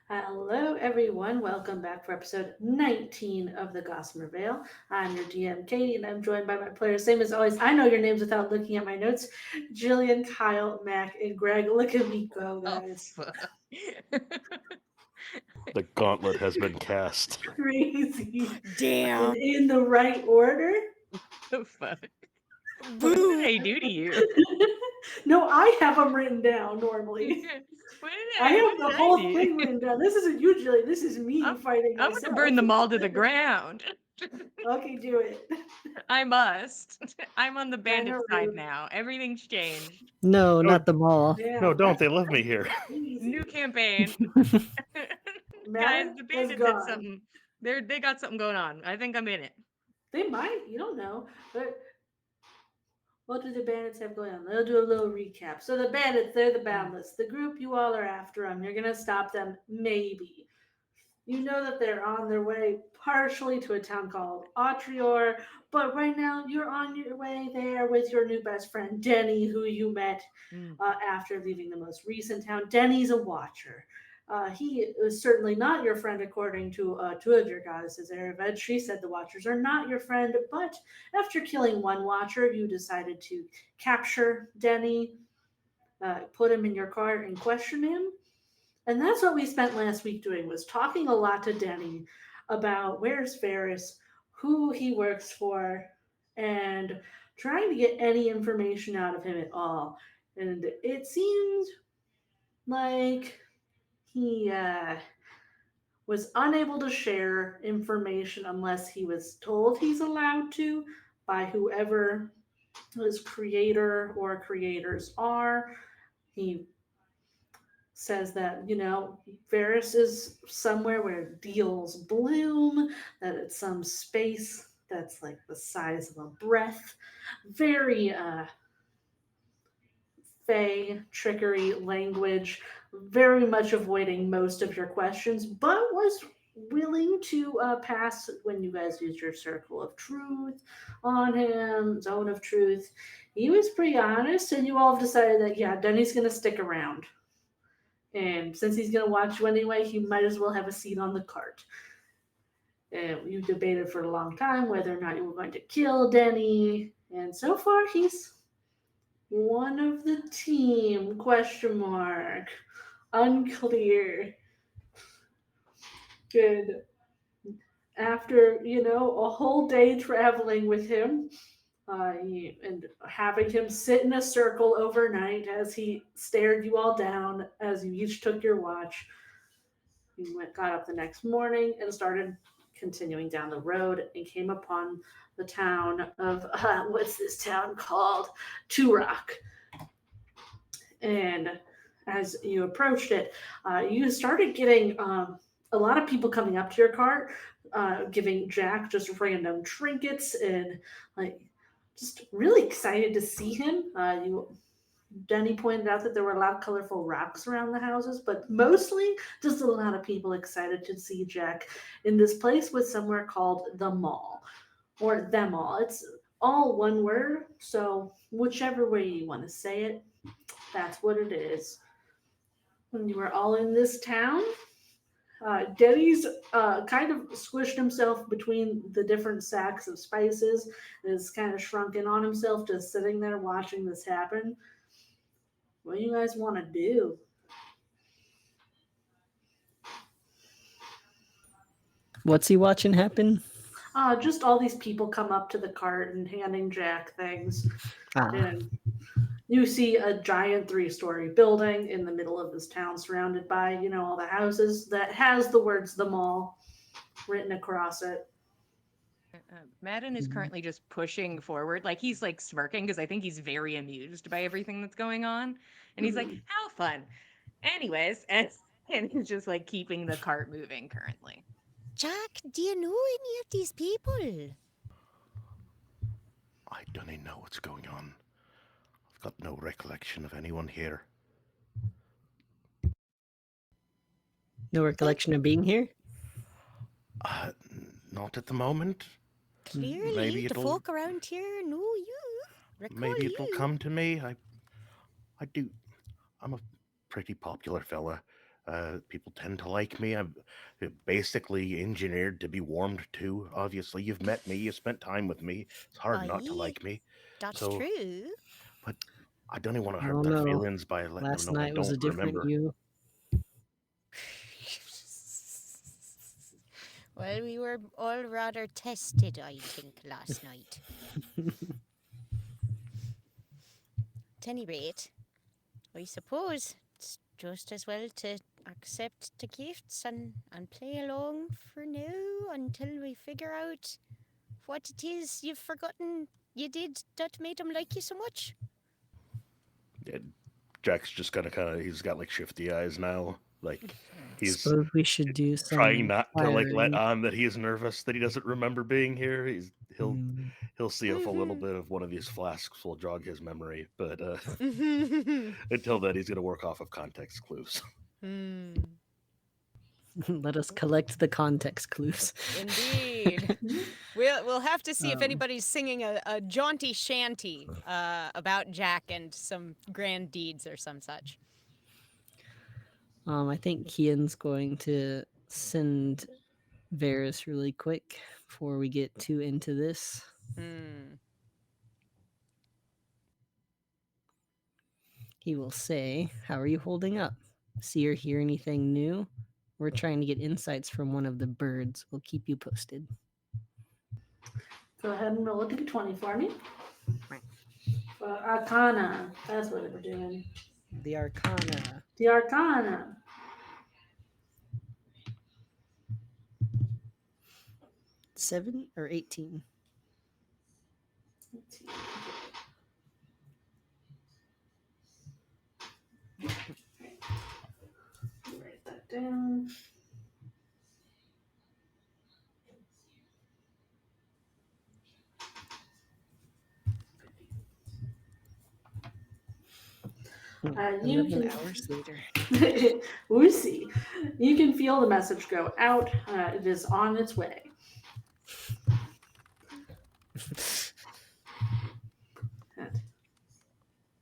Hello, everyone. Welcome back for episode 19 of the Gossamer Veil. I'm your DM, Katie, and I'm joined by my players. Same as always, I know your names without looking at my notes. Jillian, Kyle, Mac, and Greg. Look at me go, Oh, guys. fuck. The gauntlet has been cast. Crazy. And Damn. in the right order? The fuck? What did Boo. I do to you? No, I have them written down normally. What I what have did the I whole do? thing written down. This isn't you, Jillian. This is me I'm, fighting I'm gonna myself. burn them all to the ground. Okay, do it. I must. I'm on the bandit Kinda side rude. now. Everything's changed. No, No, not the mall. no, Damn, don't. that's They love me here. New easy. campaign. Guys, Madden the is bandit did gone. something. They got something going on. I think I'm in it. They might, you don't know. But what do the bandits have going on? They'll do a little recap. So the bandits, they're the Mm. boundless. The group you all are after them. You're gonna stop them, maybe. You know that they're on their way partially to a town called Autrior, but right now you're on your way there with your new best friend Denny, who you met Mm. after leaving the most recent town. Denny's a watcher. He is certainly not your friend, according to two of your goddesses, Erevet. She said the Watchers are not your friend, but after killing one Watcher, you decided to capture Denny, put him in your car, and question him. And that's what we spent last week doing, was talking a lot to Denny about where's Ferris, who he works for, and trying to get any information out of him at all. And it seemed like he was unable to share information unless he was told he's allowed to by whoever his creator or creators are. He says that, Varys is somewhere where deals bloom, that it's some space that's like the size of a breath. Very fey trickery language, very much avoiding most of your questions, but was willing to pass when you guys used your circle of truth on him, zone of truth. He was pretty honest, and you all have decided that, yeah, Denny's going to stick around. And since he's going to watch you anyway, he might as well have a seat on the cart. And you debated for a long time whether or not you were going to kill Denny. And so far, he's one of the team, question mark. Unclear. Good. After, a whole day traveling with him, and having him sit in a circle overnight as he stared you all down as you each took your watch, got up the next morning and started continuing down the road and came upon the town of, what's this town called? Turok. And as you approached it, you started getting a lot of people coming up to your cart, giving Jack just random trinkets and like just really excited to see him. Denny pointed out that there were a lot of colorful rocks around the houses, but mostly just a lot of people excited to see Jack in this place with somewhere called the Mall or them all. It's all one word, so whichever way you want to say it, that's what it is. When you were all in this town, Denny's kind of squished himself between the different sacks of spices and is kind of shrunken on himself, just sitting there watching this happen. What do you guys want to do? What's he watching happen? Just all these people come up to the cart and handing Jack things. Ah, And you see a giant 3-story building in the middle of this town surrounded by, all the houses that has the words the mall written across it. Madden is currently just pushing forward. Like he's like smirking because I think he's very amused by everything that's going on. And he's like, Mhm. how fun. Anyways, and he's just like keeping the cart moving currently. Jack, do you know any of these people? I don't even know what's going on. I've got no recollection of anyone here. No recollection of being here? Uh, Not at the moment. Clearly, Maybe the it'll, folk around here know you. Recall maybe it'll you. come to me. I do. I'm a pretty popular fella. People tend to like me. I'm basically engineered to be warmed to. Obviously, you've met me. You spent time with me. It's hard not to Aye, like me. that's So, true. but I don't even want to I hurt don't their know. feelings by letting them Last know I night was a don't different remember. you. Well, we were all rather tested, I think, last night. At any rate, I suppose it's just as well to accept the gifts and play along for now until we figure out what it is you've forgotten you did that made them like you so much. And Jack's just gonna he's got like shifty eyes now. Like he's Suppose we should do trying some not to like let firing. on that he is nervous that he doesn't remember being here. He'll Mm. he'll see if a little Mhm. bit of one of these flasks will jog his memory, but until then he's gonna work off of context clues. Let us collect the context clues. Indeed. We'll have to see if Um, anybody's singing a jaunty shanty about Jack and some grand deeds or some such. I think Kian's going to send Varys really quick before we get too into this. He will say, "How are you holding up? See or hear anything new? We're trying to get insights from one of the birds. We'll keep you posted." Go ahead and roll a d20 for me. Right. Arcana. That's what we're doing. The Arcana. The Arcana. 7 or 18? Let's see. Write that down. You 11 can hours later. Whoosy. You can feel the message go out. It is on its way.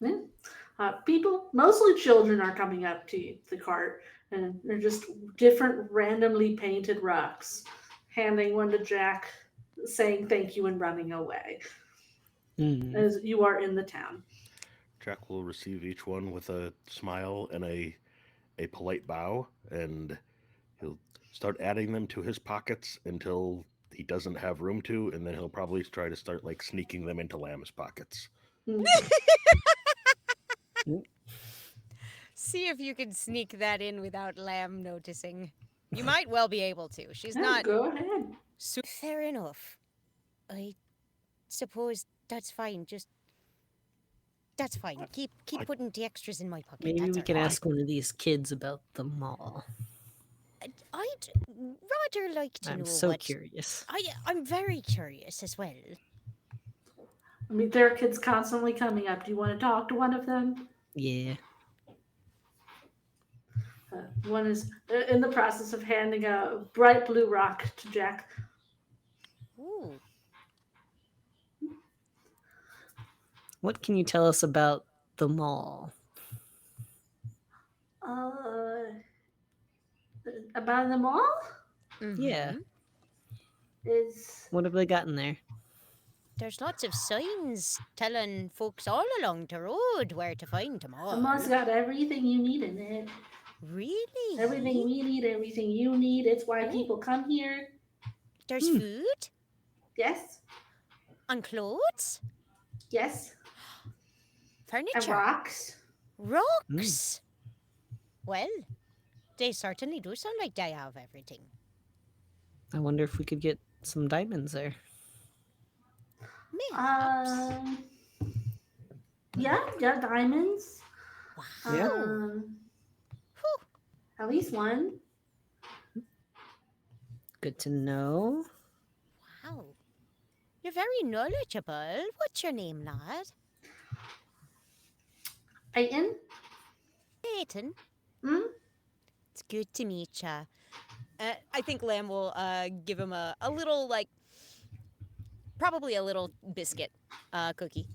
Yeah. People, mostly children, are coming up to the cart, and they're just different randomly painted rocks, handing one to Jack, saying thank you and running away Mm. as you are in the town. Jack will receive each one with a smile and a polite bow, and he'll start adding them to his pockets until he doesn't have room to, and then he'll probably try to start like sneaking them into Lamb's pockets. Mm. See if you can sneak that in without Lamb noticing. You might well be able to. She's Yeah, not. go ahead. Fair enough. I suppose that's fine. That's fine. Keep putting the extras in my pocket. Maybe that's we all can right. ask one of these kids about the mall. I'd rather like to know I'm so what. curious. I'm very curious as well. I mean, there are kids constantly coming up. Do you want to talk to one of them? Yeah. One is in the process of handing a bright blue rock to Jack. Ooh. What can you tell us about the mall? About them all Yeah. Mhm. is What have they got in there? There's lots of signs telling folks all along the road where to find them all. the mall's got everything you need in it. Really? Everything we need, everything you need. It's why Oh. people come here. There's food Yes, and clothes, yes, and furniture, rocks. rocks. Well, they certainly do sound like they have everything. I wonder if we could get some diamonds there. Perhaps. Yeah, diamonds. Wow. At least one. Good to know. Wow. You're very knowledgeable. What's your name, lad? Peyton. Peyton. Hmm? It's good to meet ya. I think Lamb will give him a little, like, probably a little biscuit cookie.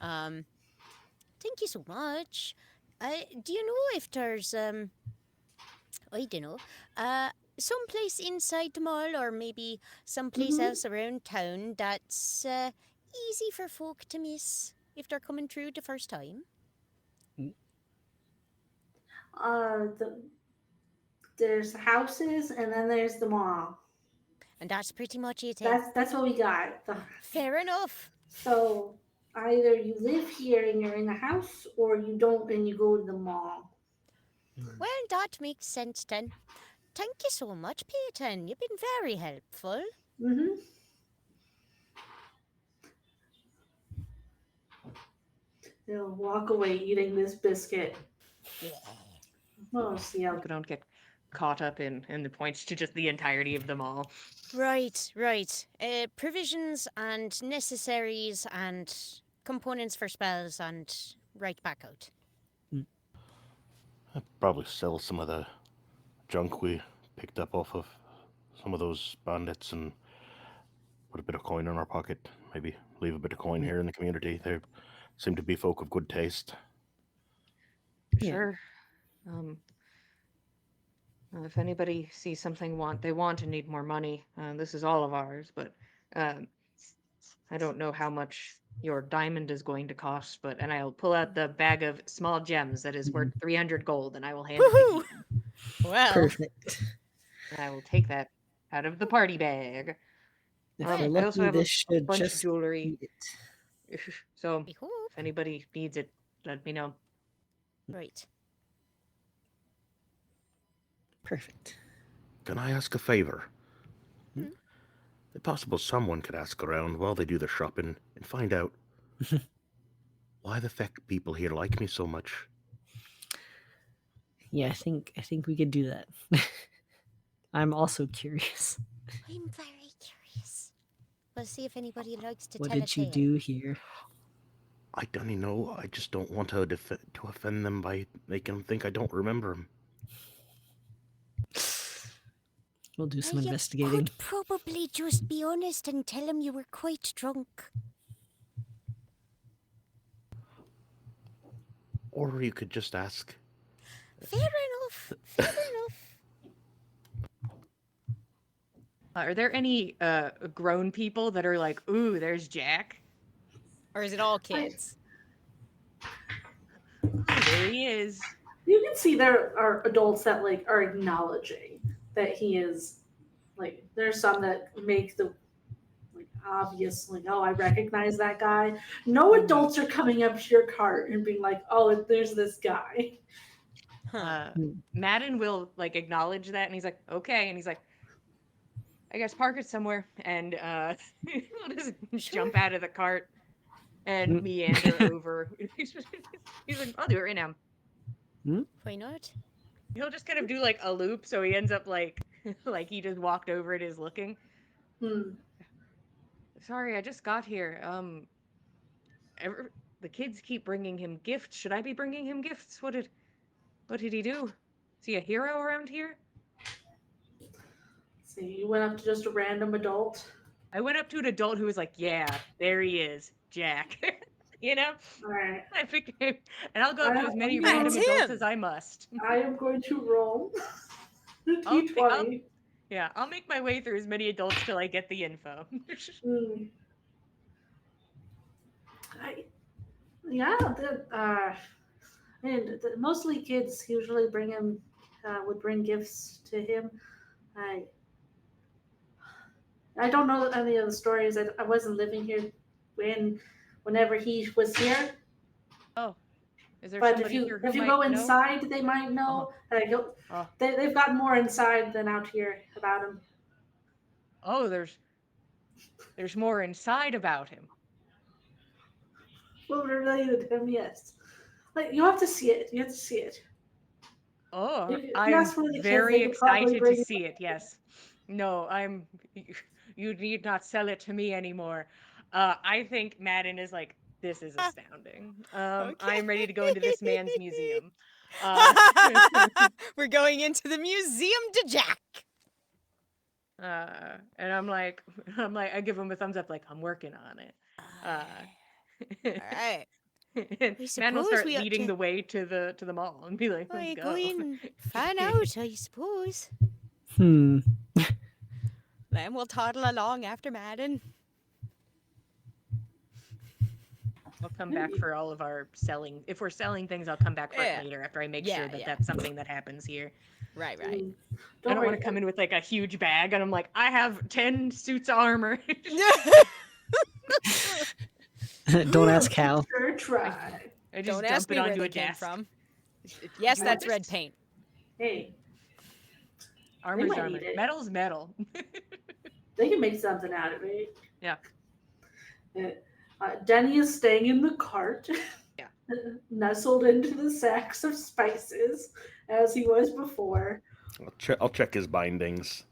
Thank you so much. Do you know if there's I don't know. Someplace inside the mall, or maybe someplace Mhm. else around town that's easy for folk to miss if they're coming through the first time. The, there's houses, and then there's the mall. And that's pretty much it, eh? That's what we got. Fair enough. So either you live here and you're in a house, or you don't and you go to the mall. Well, that makes sense then. Thank you so much, Peyton. You've been very helpful. Mm-hmm. They'll walk away eating this biscuit. Yeah. Oh, see how. Don't get caught up in the points to just the entirety of them all. Right. Provisions and necessaries and components for spells and right back out. I'd probably sell some of the junk we picked up off of some of those bandits and put a bit of coin in our pocket. Maybe leave a bit of coin here in the community. They seem to be folk of good taste. Yeah. Sure. If anybody sees something they want and need more money, this is all of ours. But I don't know how much your diamond is going to cost. And I'll pull out the bag of small gems that is worth 300 gold, and I will hand it to Woohoo! Keaton. Well, Perfect. And I will take that out of the party bag. If Well, we're I also lucky, have this a should bunch of just jewelry. eat it. So we hope. if anybody needs it, let me know. Right. Perfect. Can I ask a favor? Hmm? If possible, someone could ask around while they do their shopping and find out why the feck people here like me so much. Yeah, I think we could do that. I'm also curious. I'm very curious. We'll see if anybody likes to What tell a did you tale. do here? I don't even know. I just don't want to offend them by making them think I don't remember them. We'll do some Well, you investigating. could probably just be honest and tell him you were quite drunk. Or you could just ask. Fair enough. Fair enough. Are there any grown people that are like, ooh, there's Jack? Or is it all kids? Ooh, there he is. You can see there are adults that like are acknowledging that he is like. There's some that make the like obvious like, oh, I recognize that guy. No adults are coming up to your cart and being like, oh, there's this guy. Huh. Madden will like acknowledge that, and he's like, okay, and he's like, I guess park it somewhere, and he'll just jump out of the cart and meander over. He's like, I'll do it right now. Why not? He'll just kind of do like a loop, so he ends up like like he just walked over and is looking. Hmm. Sorry, I just got here. The kids keep bringing him gifts. Should I be bringing him gifts? What did he do? Is he a hero around here? So you went up to just a random adult. I went up to an adult who was like, yeah, there he is, Jack. You know? All right. I figured, and I'll go up to as many I'm random That's adults him. as I must. I am going to roll the I'll- d20. Yeah, I'll make my way through as many adults till I get the info. Mostly kids usually bring him would bring gifts to him. I don't know any of the stories. I wasn't living here whenever he was here. Oh, is there But if somebody you here who if you might go know? inside, they might know. Oh. They've got more inside than out here about him. Oh, there's more inside about him. Well, related to him, yes. Like you have to see it. You have to see it. Oh, If you I'm ask one of the kids, very they could probably excited to bring it. see it. Yes. No, you need not sell it to me anymore. I think Madden is like, this is astounding. I'm ready to go into this man's museum. We're going into the museum to Jack. And I'm like, I give him a thumbs up, like I'm working on it. All right. And I Man will suppose start we ought leading to- the way to the mall and be like, "Let's I go." go in, fan out, I suppose. Hmm. Then we'll toddle along after Madden. I'll come back for all of our selling. If we're selling things, I'll come back for Yeah. it later after I make Yeah, sure that yeah. that's something that happens here. Right. Mm, I don't want worry. to come in with like a huge bag and I'm like, I have 10 suits of armor. Don't ask how. Sure try. I just Don't dump ask it me where onto they a came desk. from. Yes, You that's want red this? paint. Hey, Armor's might armor. eat it. Metal's metal. they can make something out of it. Yeah. Denny is staying in the cart. Yeah. Nestled into the sacks of spices as he was before. I'll check his bindings.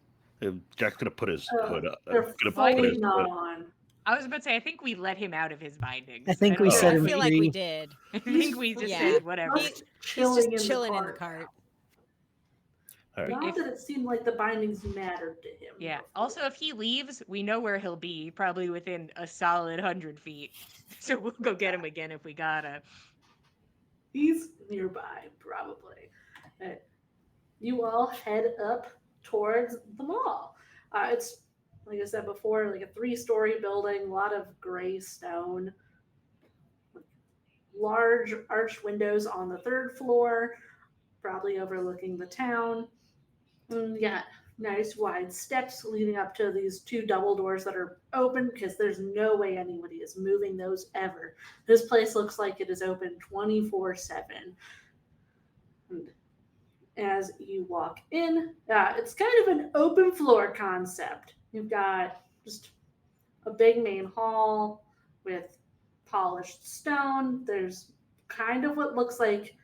Jack's gonna put his hood up. They're Gonna put fully his not hood. on. I was about to say, I think we let him out of his bindings. I think we Oh. set I him feel like we free. did. I think we just Yeah. said whatever. Just He's just in chilling the in the cart. cart. All right. Not If- that it seemed like the bindings mattered to him. Yeah. before. Also, if he leaves, we know where he'll be, probably within a solid 100 feet. So we'll go get him again if we gotta. He's nearby, probably. You all head up towards the mall. It's, like I said before, like a 3-story building, a lot of gray stone, large arched windows on the 3rd floor, probably overlooking the town. And yeah, nice wide steps leading up to these 2 double doors that are open because there's no way anybody is moving those ever. This place looks like it is open 24/7. And as you walk in, it's kind of an open floor concept. You've got just a big main hall with polished stone. There's kind of what looks like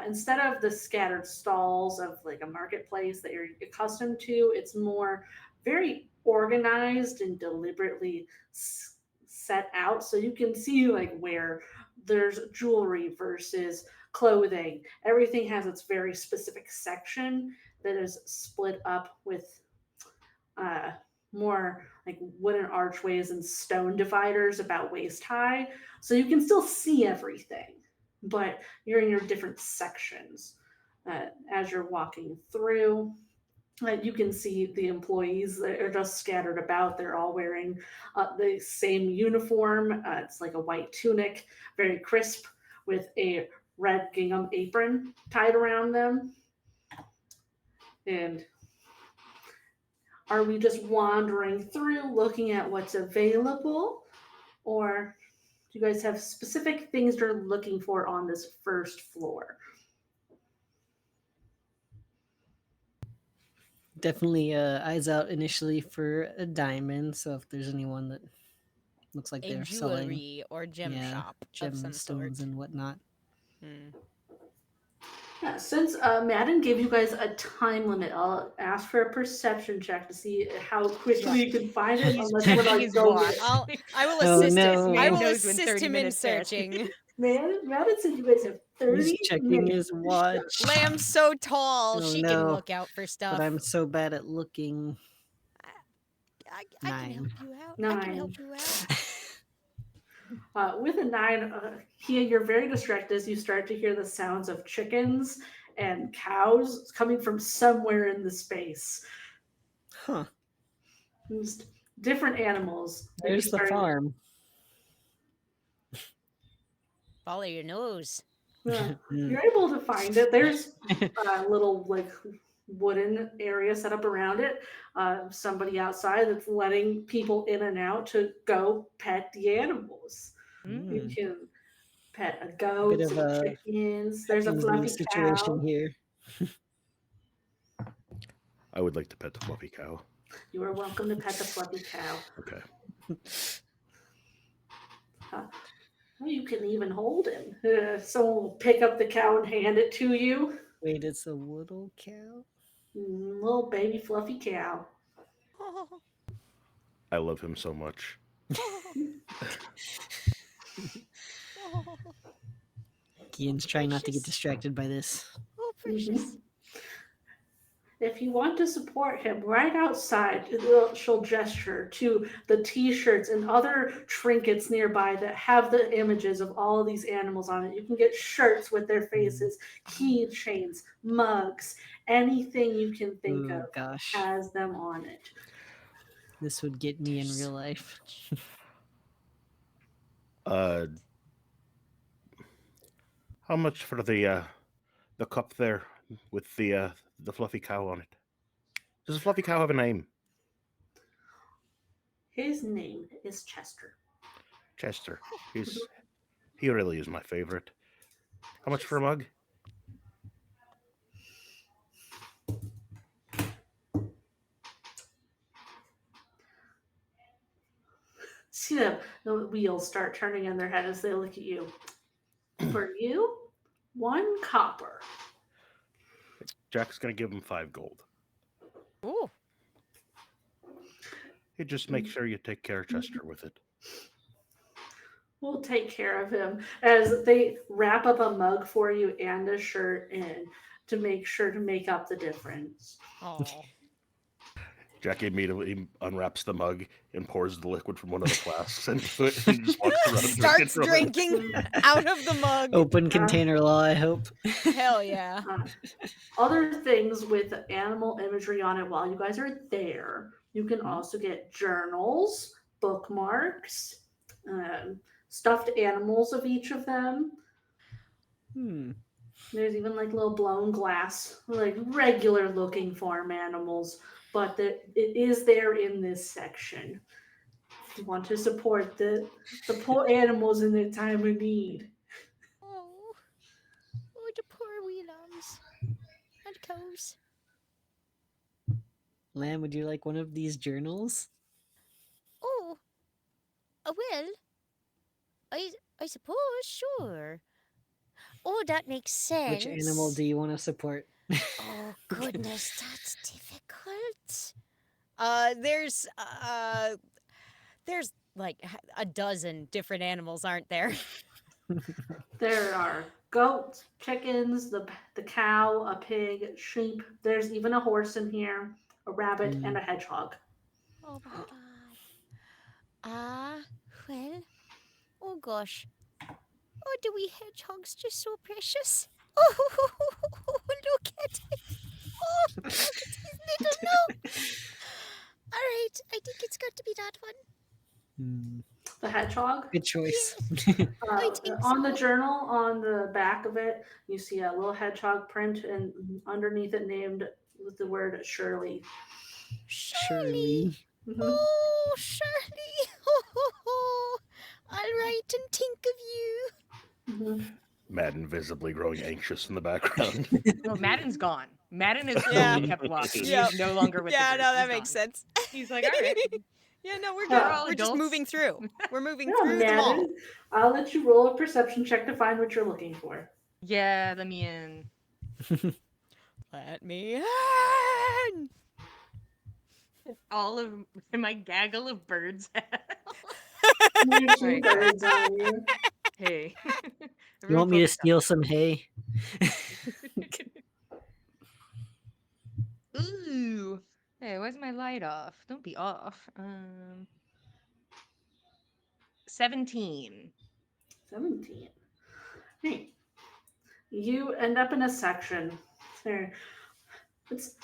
instead of the scattered stalls of like a marketplace that you're accustomed to, it's more very organized and deliberately set out. So you can see like where there's jewelry versus clothing. Everything has its very specific section that is split up with more like wooden archways and stone dividers about waist high. So you can still see everything, but you're in your different sections as you're walking through. You can see the employees that are just scattered about. They're all wearing the same uniform. It's like a white tunic, very crisp, with a red gingham apron tied around them. And are we just wandering through looking at what's available? Or do you guys have specific things you're looking for on this 1st floor? Definitely eyes out initially for a diamond. So if there's anyone that looks like A they're selling jewelry or gem shop of some sort. gemstones and whatnot. Yeah, since Madden gave you guys a time limit, I'll ask for a perception check to see how quickly you can find it. He's Unless checking we're like, his go watch. I will Oh, assist no. him. I Man will knows when assist 30 him in minutes pass. searching. Madden said you guys have 30 He's checking minutes. his watch. Lamb's so tall, Oh, she no. can look out for stuff. But I'm so bad at looking. I can 9. help you out. I 9. can help you out. With a 9, you're very distracted as you start to hear the sounds of chickens and cows coming from somewhere in the space. Huh. Just different animals. There's the farm. Follow your nose. You're able to find it. There's a little like wooden area set up around it. Somebody outside that's letting people in and out to go pet the animals. You can pet a goat, Bit of some a chickens. There's a King's fluffy League situation cow. here. I would like to pet the fluffy cow. You are welcome to pet the fluffy cow. Okay. You can even hold him. Someone will pick up the cow and hand it to you. Wait, it's a little cow? Little baby fluffy cow. I love him so much. Ian's trying not to get distracted by this. Oh, precious. if you want to support him, right outside, she'll gesture to the t-shirts and other trinkets nearby that have the images of all of these animals on it. You can get shirts with their faces, keychains, mugs, anything you can think Oh of gosh, has them on it. this would get me in There's real so life. much. Uh, how much for the cup there with the fluffy cow on it? Does the fluffy cow have a name? His name is Chester. Chester. He really is my favorite. How much for a mug? See the wheels start turning in their head as they look at you. For you, 1 copper. Jack's gonna give him 5 gold. Ooh. You just make sure you take care of Chester with it. We'll take care of him as they wrap up a mug for you and a shirt in to make sure to make up the difference. Oh. Jack immediately unwraps the mug and pours the liquid from one of the flasks into it and just walks around Starts from it. drinking out of the mug. Open container law, I hope. Hell yeah. Other things with animal imagery on it while you guys are there, you can also get journals, bookmarks, stuffed animals of each of them. There's even like little blown glass, like regular looking farm animals, but it is there in this section. If you want to support the poor animals in their time of need. Oh, the poor wee lambs and cows. Lamb, would you like one of these journals? Oh, well, I suppose, sure. Oh, that makes sense. Which animal do you want to support? Oh goodness, that's difficult. There's like a dozen different animals, aren't there? There are goats, chickens, the cow, a pig, sheep. There's even a horse in here, a rabbit, and a hedgehog. Oh my god. Well, oh gosh. Oh, the wee hedgehog's just so precious. Oh, look at it. Oh, look at his little nose. All right, I think it's got to be that one. The hedgehog. Good choice. I think On so. the journal, on the back of it, you see a little hedgehog print, and underneath it named with the word Shirley. Shirley. Oh, Shirley. I'll write and think of you. Madden visibly growing anxious in the background. Well, Madden's gone. Madden is Yeah. fully kept watch. Yep. He's no longer with the group. He's gone. sense. He's like, all right. Yeah, no, we're We're good. all We're just adults. moving through. We're moving Yeah, through them all. Madden, I'll let you roll a perception check to find what you're looking for. Yeah, let me in. Let me in. All of my gaggle of birds. There's some Right. birds on you. Hey. You want me to steal some hay? Ooh. Hey, why's my light off? Don't be off. 17. 17. Hey, you end up in a section. There, it's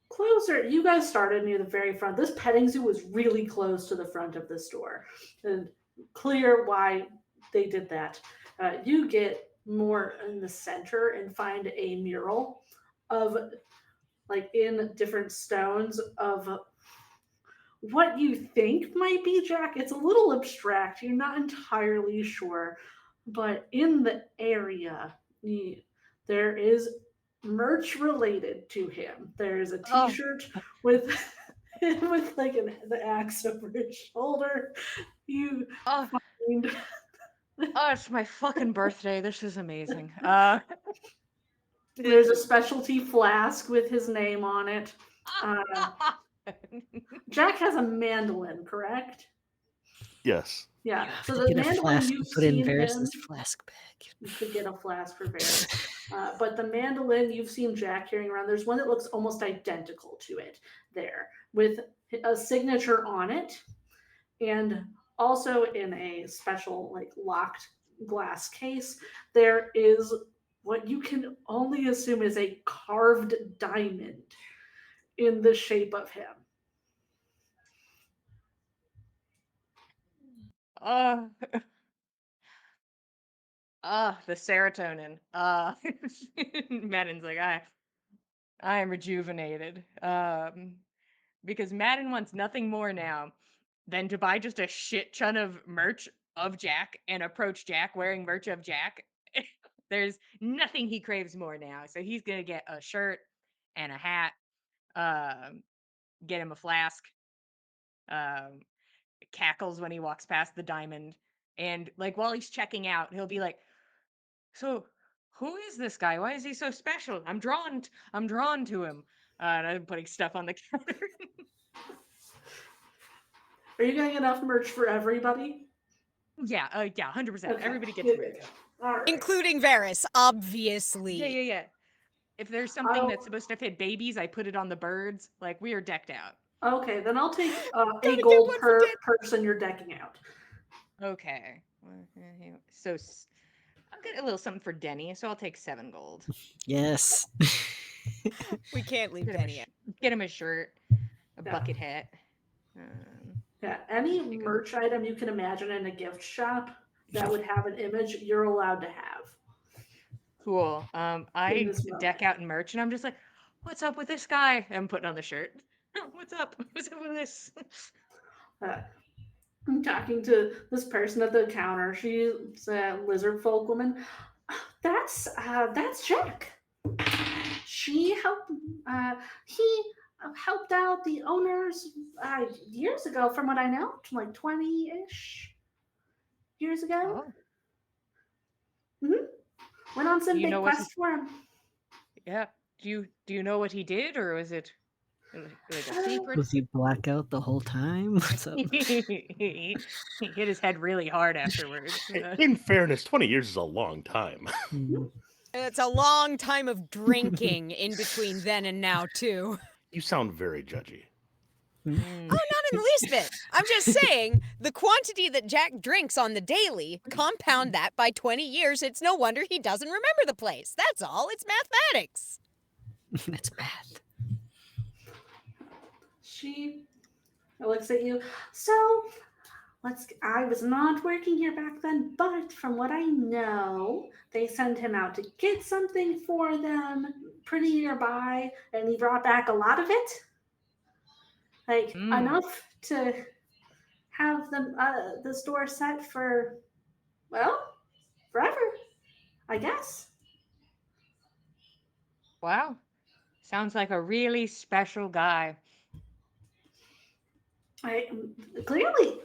closer. You guys started near the very front. This petting zoo was really close to the front of the store, and clear why they did that. You get more in the center and find a mural of, like, in different stones of what you think might be Jack. It's a little abstract. You're not entirely sure. But in the area, there is merch related to him. There's a T-shirt with with like the axe over his shoulder. You find It's my fucking birthday. This is amazing. there's a specialty flask with his name on it. Jack has a mandolin, correct? Yes. Yeah. You have So to the get a mandolin, flask you've to put in seen Varys's him. flask bag. You could get a flask for Varys. But the mandolin, you've seen Jack carrying around. There's one that looks almost identical to it there with a signature on it. And also in a special, like, locked glass case, there is what you can only assume is a carved diamond in the shape of him. Uh, the serotonin. Madden's like, I am rejuvenated. Because Madden wants nothing more now than to buy just a shit ton of merch of Jack and approach Jack wearing merch of Jack. There's nothing he craves more now. So he's gonna get a shirt and a hat, get him a flask, um, cackles when he walks past the diamond. And like while he's checking out, he'll be like, so who is this guy? Why is he so special? I'm drawn to him. And I'm putting stuff on the counter. Are you getting enough merch for everybody? Yeah, 100%. Okay. Everybody gets Good, merch. good. All right. Including Varys, obviously. Yeah. If there's something that's supposed to fit babies, I put it on the birds. Like, we are decked out. Okay, then I'll take Gotta a get gold one for per Dad. person you're decking out. Okay. So I'll get a little something for Denny, so I'll take 7 gold. Yes. We can't leave Get him, Denny out. get him a shirt, a Yeah. bucket hat. Yeah, any There you go. merch item you can imagine in a gift shop that would have an image, you're allowed to have. Cool. I this deck moment. out in merch, and I'm just like, what's up with this guy? I'm putting on the shirt. What's up? What's up with this? I'm talking to this person at the counter. She's a lizard folk woman. That's Jack. She helped. He helped out the owners years ago, from what I know, like 20-ish years ago. Oh, Went on some you big know what he? quest for him. Yeah. Do you know what he did, or was it like a secret? Was he blackout the whole time? What's up? He hit his head really hard afterwards. In fairness, 20 years is a long time. Hmm. It's a long time of drinking in between then and now, too. You sound very judgy. Oh, not in the least bit. I'm just saying, the quantity that Jack drinks on the daily, compound that by 20 years, it's no wonder he doesn't remember the place. That's all. It's mathematics. That's math. She looks at you. So, I was not working here back then, but from what I know, they sent him out to get something for them pretty nearby, and he brought back a lot of it. Like, enough to have them the store set for, well, forever, I guess. Wow. Sounds like a really special guy. Clearly,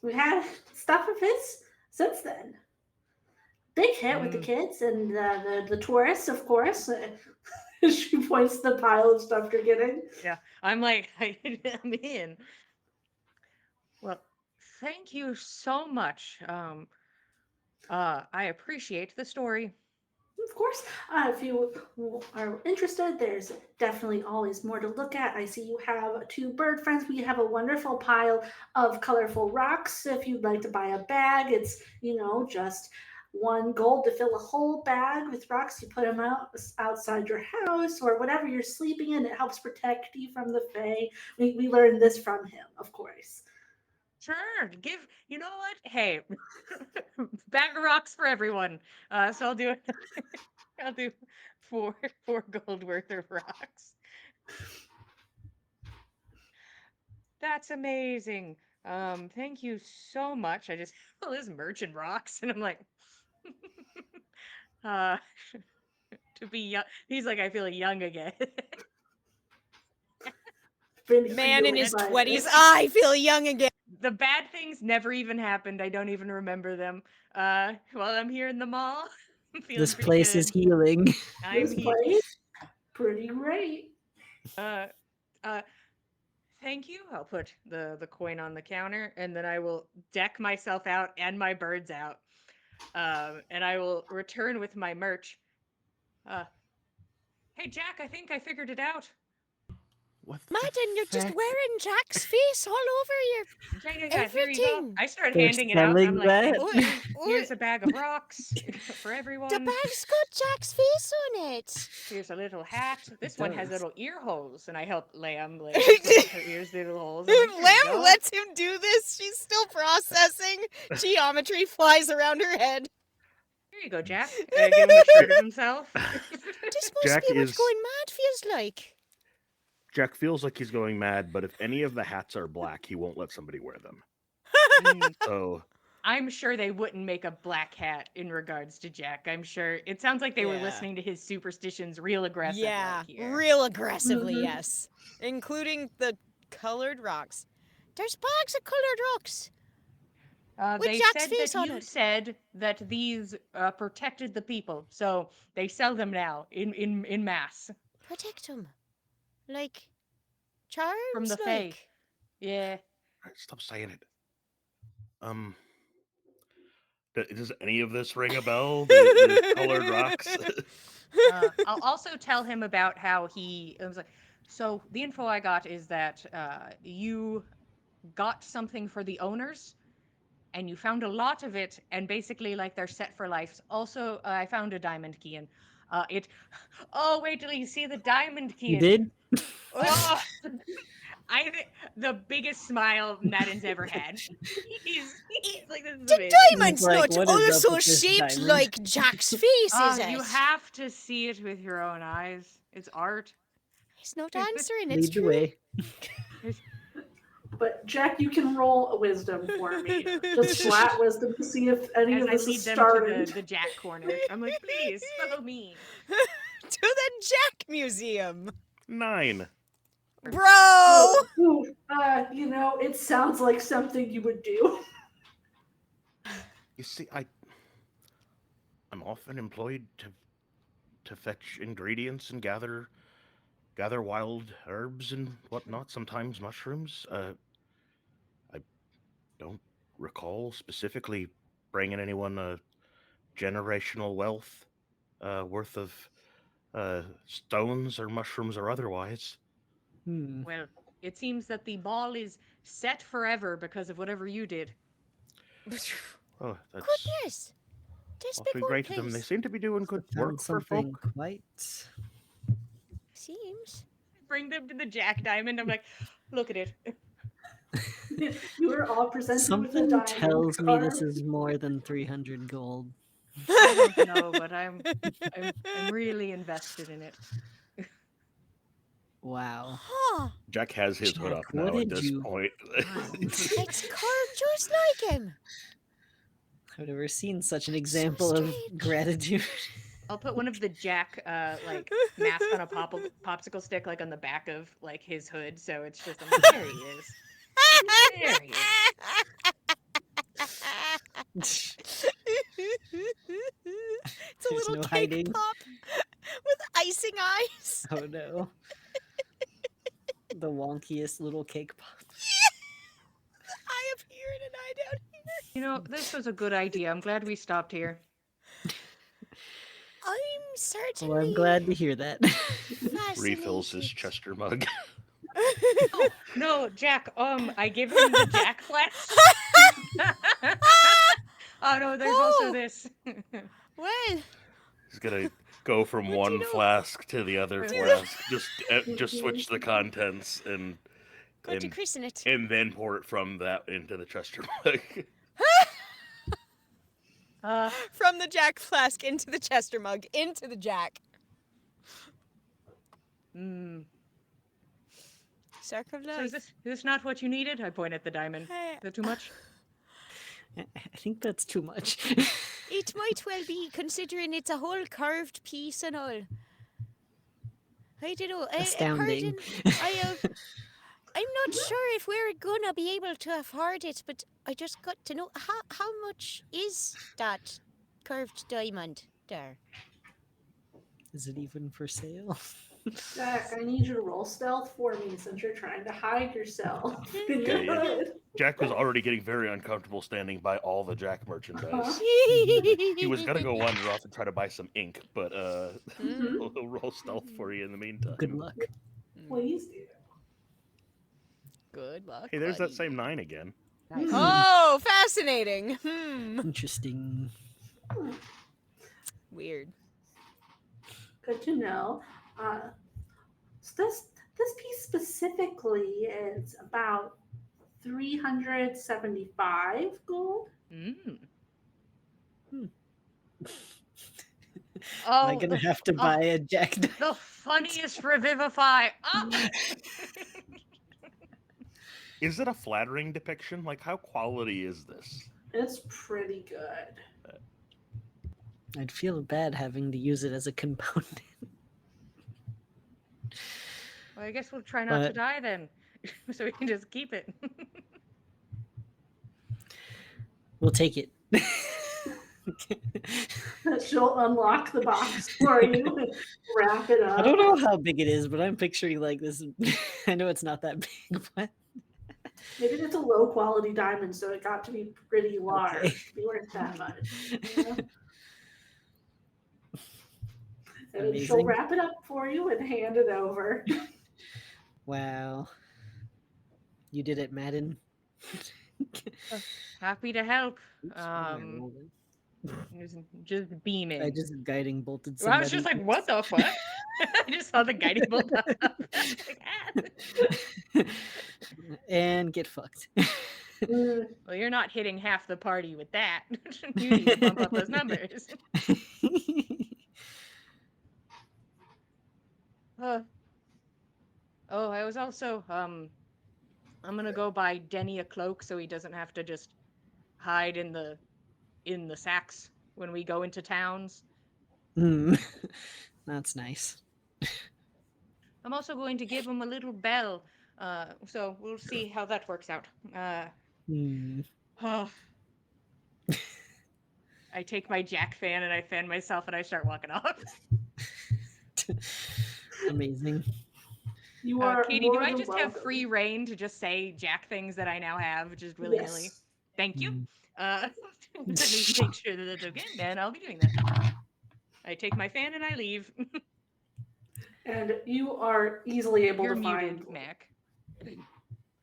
we've had stuff of his since then. Big hit with the kids and the tourists, of course. She points to the pile of stuff you're getting. Yeah. I'm like, I'm in. Well, thank you so much. I appreciate the story. Of course, if you are interested, there's definitely always more to look at. I see you have 2 bird friends. We have a wonderful pile of colorful rocks. If you'd like to buy a bag, it's, just 1 gold to fill a whole bag with rocks. You put them outside your house or whatever you're sleeping in. It helps protect you from the Fae. We learned this from him, of course. Sure. You know what? Hey, bag of rocks for everyone. So I'll do I'll do 4 gold worth of rocks. That's amazing. Thank you so much. I just all this merch and rocks, and I'm like, to be young. He's like, I feel young again. Man in his 20s, I feel young again. The bad things never even happened. I don't even remember them. While I'm here in the mall, I'm feeling This pretty place good. is healing. I'm This place, pretty great. uh, Thank you. I'll put the coin on the counter, and then I will deck myself out and my birds out. And I will return with my merch. Uh, hey, Jack, I think I figured it out. What the Madden, you're just feck? wearing Jack's face all over your Yeah, here you go. everything. I start They're handing it out, and I'm selling like, that? here's a bag of rocks for The everyone. bag's got Jack's face on it. Here's a little hat. This one has does. little ear holes, and I help Lamb like put her ears through the holes. I'm like, "Here you Lamb go." lets him do this. She's still processing. Geometry flies around her head. Here you go, Jack. Give him a shirt of himself. This must Jack be what is- going mad feels like. Jack feels like he's going mad, but if any of the hats are black, he won't let somebody wear them. Mm, So I'm sure they wouldn't make a black hat in regards to Jack. I'm sure it sounds like they were Yeah. listening to his superstitions real aggressive. Yeah, here. real aggressively, Mhm. yes. Including the colored rocks. There's bags of coloured rocks. with They Jack's said face that on you it. said that these protected the people, so they sell them now in mass Protect him. Like charms? from the Fae. like. Yeah. Alright, stop saying it. Does any of this ring a bell? The colored rocks. I'll also tell him about how it was like, so the info I got is that you got something for the owners and you found a lot of it, and basically like they're set for life. Also, I found a diamond key, and oh, wait till you see the diamond key. You did? Oh, the biggest smile Madden's ever had. He's like, this is The amazing. diamond's like, not what is up also with this shaped diamond? like Jack's face, is it? You have to see it with your own eyes. It's art. He's not answering. It's Lead the true. way. But Jack, you can roll a wisdom for me. Just flat wisdom to see if any As of I this lead is them starting. to the Jack corner, I'm like, please follow me. To the Jack Museum. 9. Bro! It sounds like something you would do. You see, I'm often employed to fetch ingredients and gather wild herbs and whatnot. Sometimes mushrooms. I don't recall specifically bringing anyone a generational wealth worth of stones or mushrooms or otherwise. Well, it seems that the ball is set forever because of whatever you did. Oh, that's Goodness. This big awfully old great of them. They place seem to be doing good Found work for something folk. quite. seems. Bring them to the Jack Diamond. I'm like, look at it. You were all presented with a Something diamond tells me this card. is more than 300 gold. I don't know, but I'm really invested in it. Wow. Huh. Jack has his hood Jack, up what now at did this you point. find? It's carved just like him. I've never seen such an example of strange. gratitude. I'll put one of the Jack like mask on a popsicle stick like on the back of like his hood, so it's just I'm like, there he is. There he is. It's a There's little no cake hiding. pop with icing eyes. Oh no. The wonkiest little cake pop. Eye up here and an eye down here. You know, this was a good idea. I'm glad we stopped here. I'm certainly Well, I'm glad to hear that. Refills his fascinated. Chester mug. No, Jack. I give him the Jack flask. Oh no, there's also Oh. this. Well, He's gonna go from What'd one you know? flask to the other flask. Just switch the contents and Going to and, christen it. and then pour it from that into the Chester mug. from the Jack flask into the Chester mug, into the Jack. Circle of So life. is this not what you needed? I point at the diamond. Is that too much? I think that's too much. It might well be, considering it's a whole carved piece and all. I don't know. Astounding. I'm not sure if we're gonna be able to afford it, but I just got to know how much is that curved diamond there? Is it even for sale? Jack, I need you to roll stealth for me since you're trying to hide yourself in your Okay, yeah. hood. Jack was already getting very uncomfortable standing by all the Jack merchandise. He was gonna go wander off and try to buy some ink, but Mhm. we'll roll stealth for you in the meantime. Good luck. Please do. Good luck. Hey, there's that buddy. same 9 again. Nice. Oh, fascinating. Interesting. Weird. Good to know. So this piece specifically is about 375 gold. Mm. Hmm. Oh, Am I gonna have to buy a Jack? the funniest revivify. Oh. Is it a flattering depiction? Like, how quality is this? It's pretty good. I'd feel bad having to use it as a component. Well, I guess we'll try not to But- die then, so we can just keep it. We'll take it. She'll unlock the box for you and wrap it up. I don't know how big it is, but I'm picturing like this. I know it's not that big, but Maybe it's a low quality diamond, so it got to be pretty large Okay. to be worth that much. You know? And then she'll Amazing. wrap it up for you and hand it over. Wow. You did it, Madden. Happy to help. Oops, what am I Um, rolling? just beaming. I just guiding bolted Well, I somebody. was just like, what the fuck? I just saw the guiding bolt up. Like, ah. And get fucked. Mm, Well, you're not hitting half the party with that. You need to bump up those numbers. Oh, I was also I'm gonna go buy Denny a cloak so he doesn't have to just hide in the sacks when we go into towns. Hmm. That's nice. I'm also going to give him a little bell. So we'll see how that works out. Hmm. Oh. I take my Jack fan and I fan myself and I start walking off. Amazing. you are Katie, do more I than just have welcome. free reign to just say Jack things that I now have just willy-nilly? Yes. Thank you. Mm. Let me make sure that that's okay, and I'll be doing that. I take my fan and I leave. And you are easily able You're to muted, find. Mac.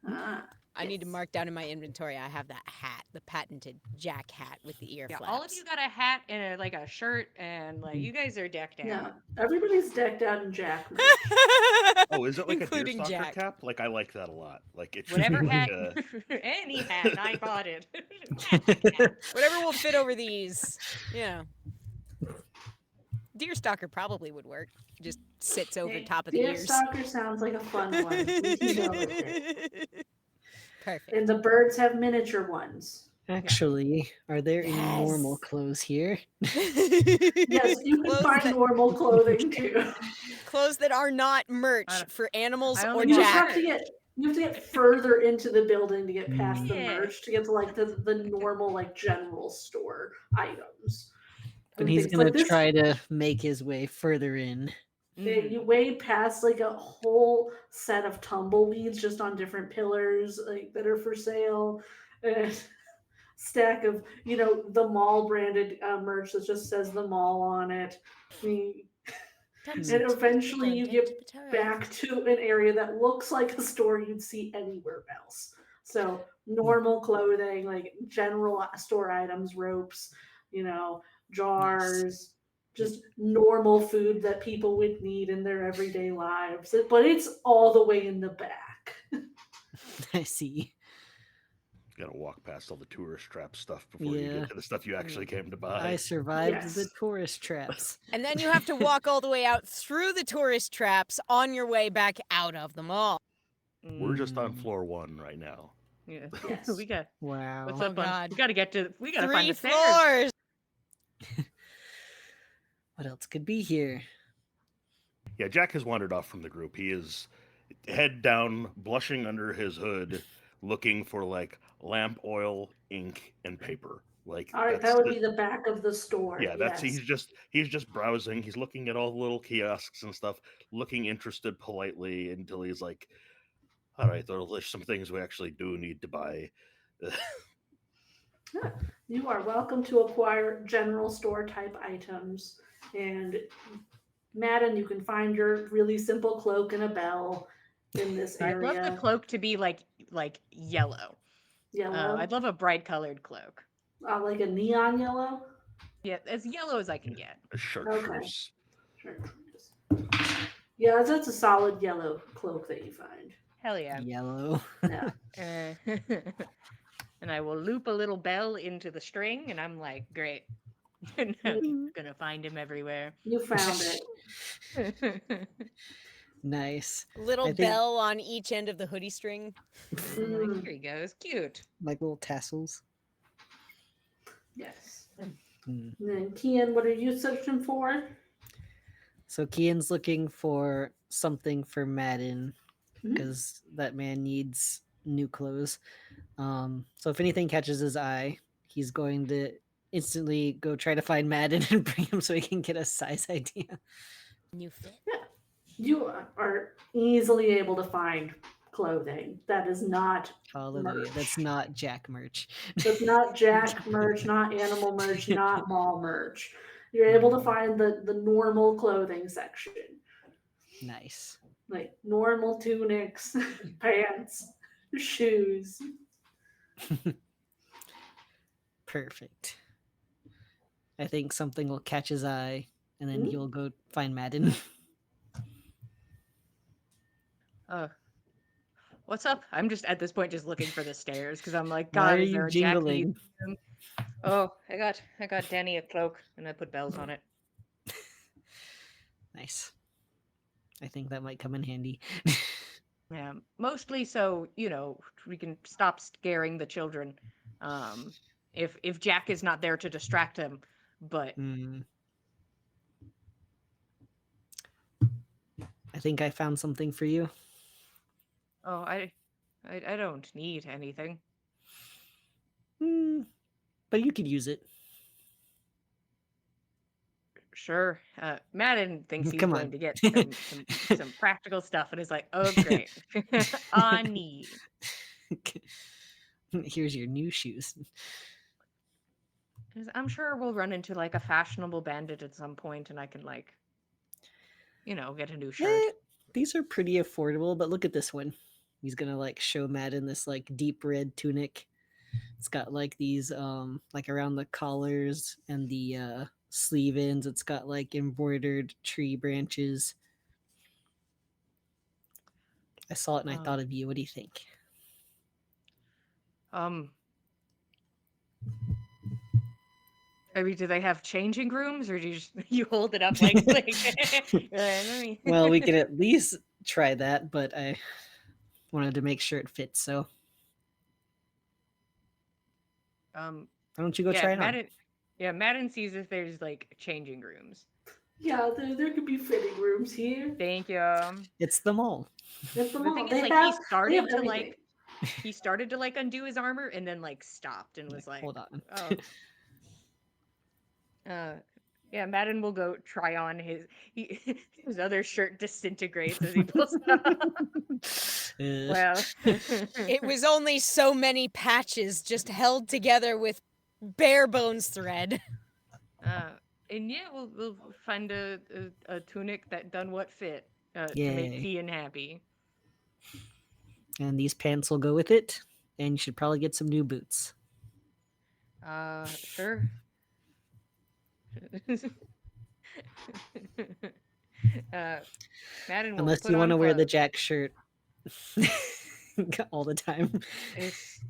Ah, I need to yes. mark down in my inventory. I have that hat, the patented Jack hat with the ear Yeah, flaps. all of you got a hat and like a shirt, and like you guys are decked out. No, everybody's decked out in Jack merch. Oh, is it like Including a deerstalker Jack. cap? Like, I like that a lot. Like, it should Whatever be like hat, a... any hat, I bought it. Magic hat. Whatever will fit over these. Yeah. Deerstalker probably would work. Just sits over Hey, top of the ears. Deerstalker sounds like a fun one. We can go with it. Perfect. And the birds have miniature ones. Actually, are there any normal Yes. clothes here? Yes, you can Clothes find that- normal clothing too. Clothes that are not merch I- for animals I or only You got just have Jack. to get further into the building to get past the Yeah. merch to get to like the normal like general store items. But And he's things gonna like this. try to make his way further in. Mhm. You wade past like a whole set of tumbleweeds just on different pillars like that are for sale. And stack of the mall branded merch that just says the mall on it. And eventually you get back to an area that looks like a store you'd see anywhere else. So normal clothing, like general store items, ropes, jars, just normal food that people would need in their everyday lives. But it's all the way in the back. I see. Gotta walk past all the tourist trap stuff before you Yeah. get to the stuff you actually came to buy. I survived the Yes. tourist traps. And then you have to walk all the way out through the tourist traps on your way back out of the mall. We're just on Mm. floor 1 right now. Yeah. Yes. We got Wow. what's Oh, up on? God. We gotta find 3 the stairs. floors. What else could be here? Yeah, Jack has wandered off from the group. He is head down, blushing under his hood, looking for like lamp oil, ink, and paper. Like All right, that's that would be the back of the store. yeah, that's yes. he's just browsing. He's looking at all the little kiosks and stuff, looking interested politely until he's like, "All right, there's some things we actually do need to buy." You are welcome to acquire general store type items. And Madden, you can find your really simple cloak and a bell in this I'd love the area. cloak to be like yellow. Yellow, I'd love a bright colored cloak. like a neon yellow. Yeah, as yellow as I can get. Chartreuse. Chartreuse. Yeah, that's a solid yellow cloak that you find. Hell yeah. Yellow. Yeah. And I will loop a little bell into the string, and I'm like, great. Gonna find him everywhere. You found it. Nice. Little I think- bell on each end of the hoodie string. I'm like, here he goes, cute. Like little tassels. Yes. Hmm. And then Kian, what are you searching for? So Kian's looking for something for Madden Mhm. because that man needs new clothes. So if anything catches his eye, he's going to instantly go try to find Madden and bring him so he can get a size idea. New fit. You are easily able to find clothing that is not Hallelujah. That's Merch. not Jack merch. that's not Jack merch, not animal merch, not mall merch. You're able to find the normal clothing section, Nice. like normal tunics, pants, shoes. Perfect. I think something will catch his eye and then Mhm. he'll go find Madden. What's up? I'm just at this point just looking for the stairs because I'm like, Why God, are is you there a Jack jingling? museum? Oh, I got Danny a cloak and I put bells on it. Nice. I think that might come in handy. Yeah, mostly so we can stop scaring the children. If Jack is not there to distract him, but Hmm. I think I found something for you. oh, I don't need anything. Hmm. But you could use it. Sure. Madden thinks he's Come going on. to get some practical stuff, and is like, oh great, on me. Here's your new shoes. 'Cause I'm sure we'll run into like a fashionable bandit at some point, and I can get a new shirt. These are pretty affordable, but look at this one. He's gonna like show Madden this like deep red tunic. It's got like these like around the collars and the sleeve ends. It's got like embroidered tree branches. I saw it and I thought of you. What do you think? I mean, do they have changing rooms, or do you hold it up like let me- Well, we could at least try that, but I wanted to make sure it fits. So why don't you go try it on? Madden sees if there's like changing rooms. Yeah, there could be fitting rooms here. Thank you. It's the mall. At the The mall. thing They is, have, he started they have to everything. he started to undo his armor and then stopped and was like, Hold on. yeah, Madden will go try on his other shirt disintegrates as he pulls it off. Well, It was only so many patches just held together with bare bones thread. and yeah, we'll find a tunic that done what fit to Yay. make Kian happy. And these pants will go with it. And you should probably get some new boots. Sure. Madden will Unless put you want to on wear the clothes. Jack shirt all the time. It's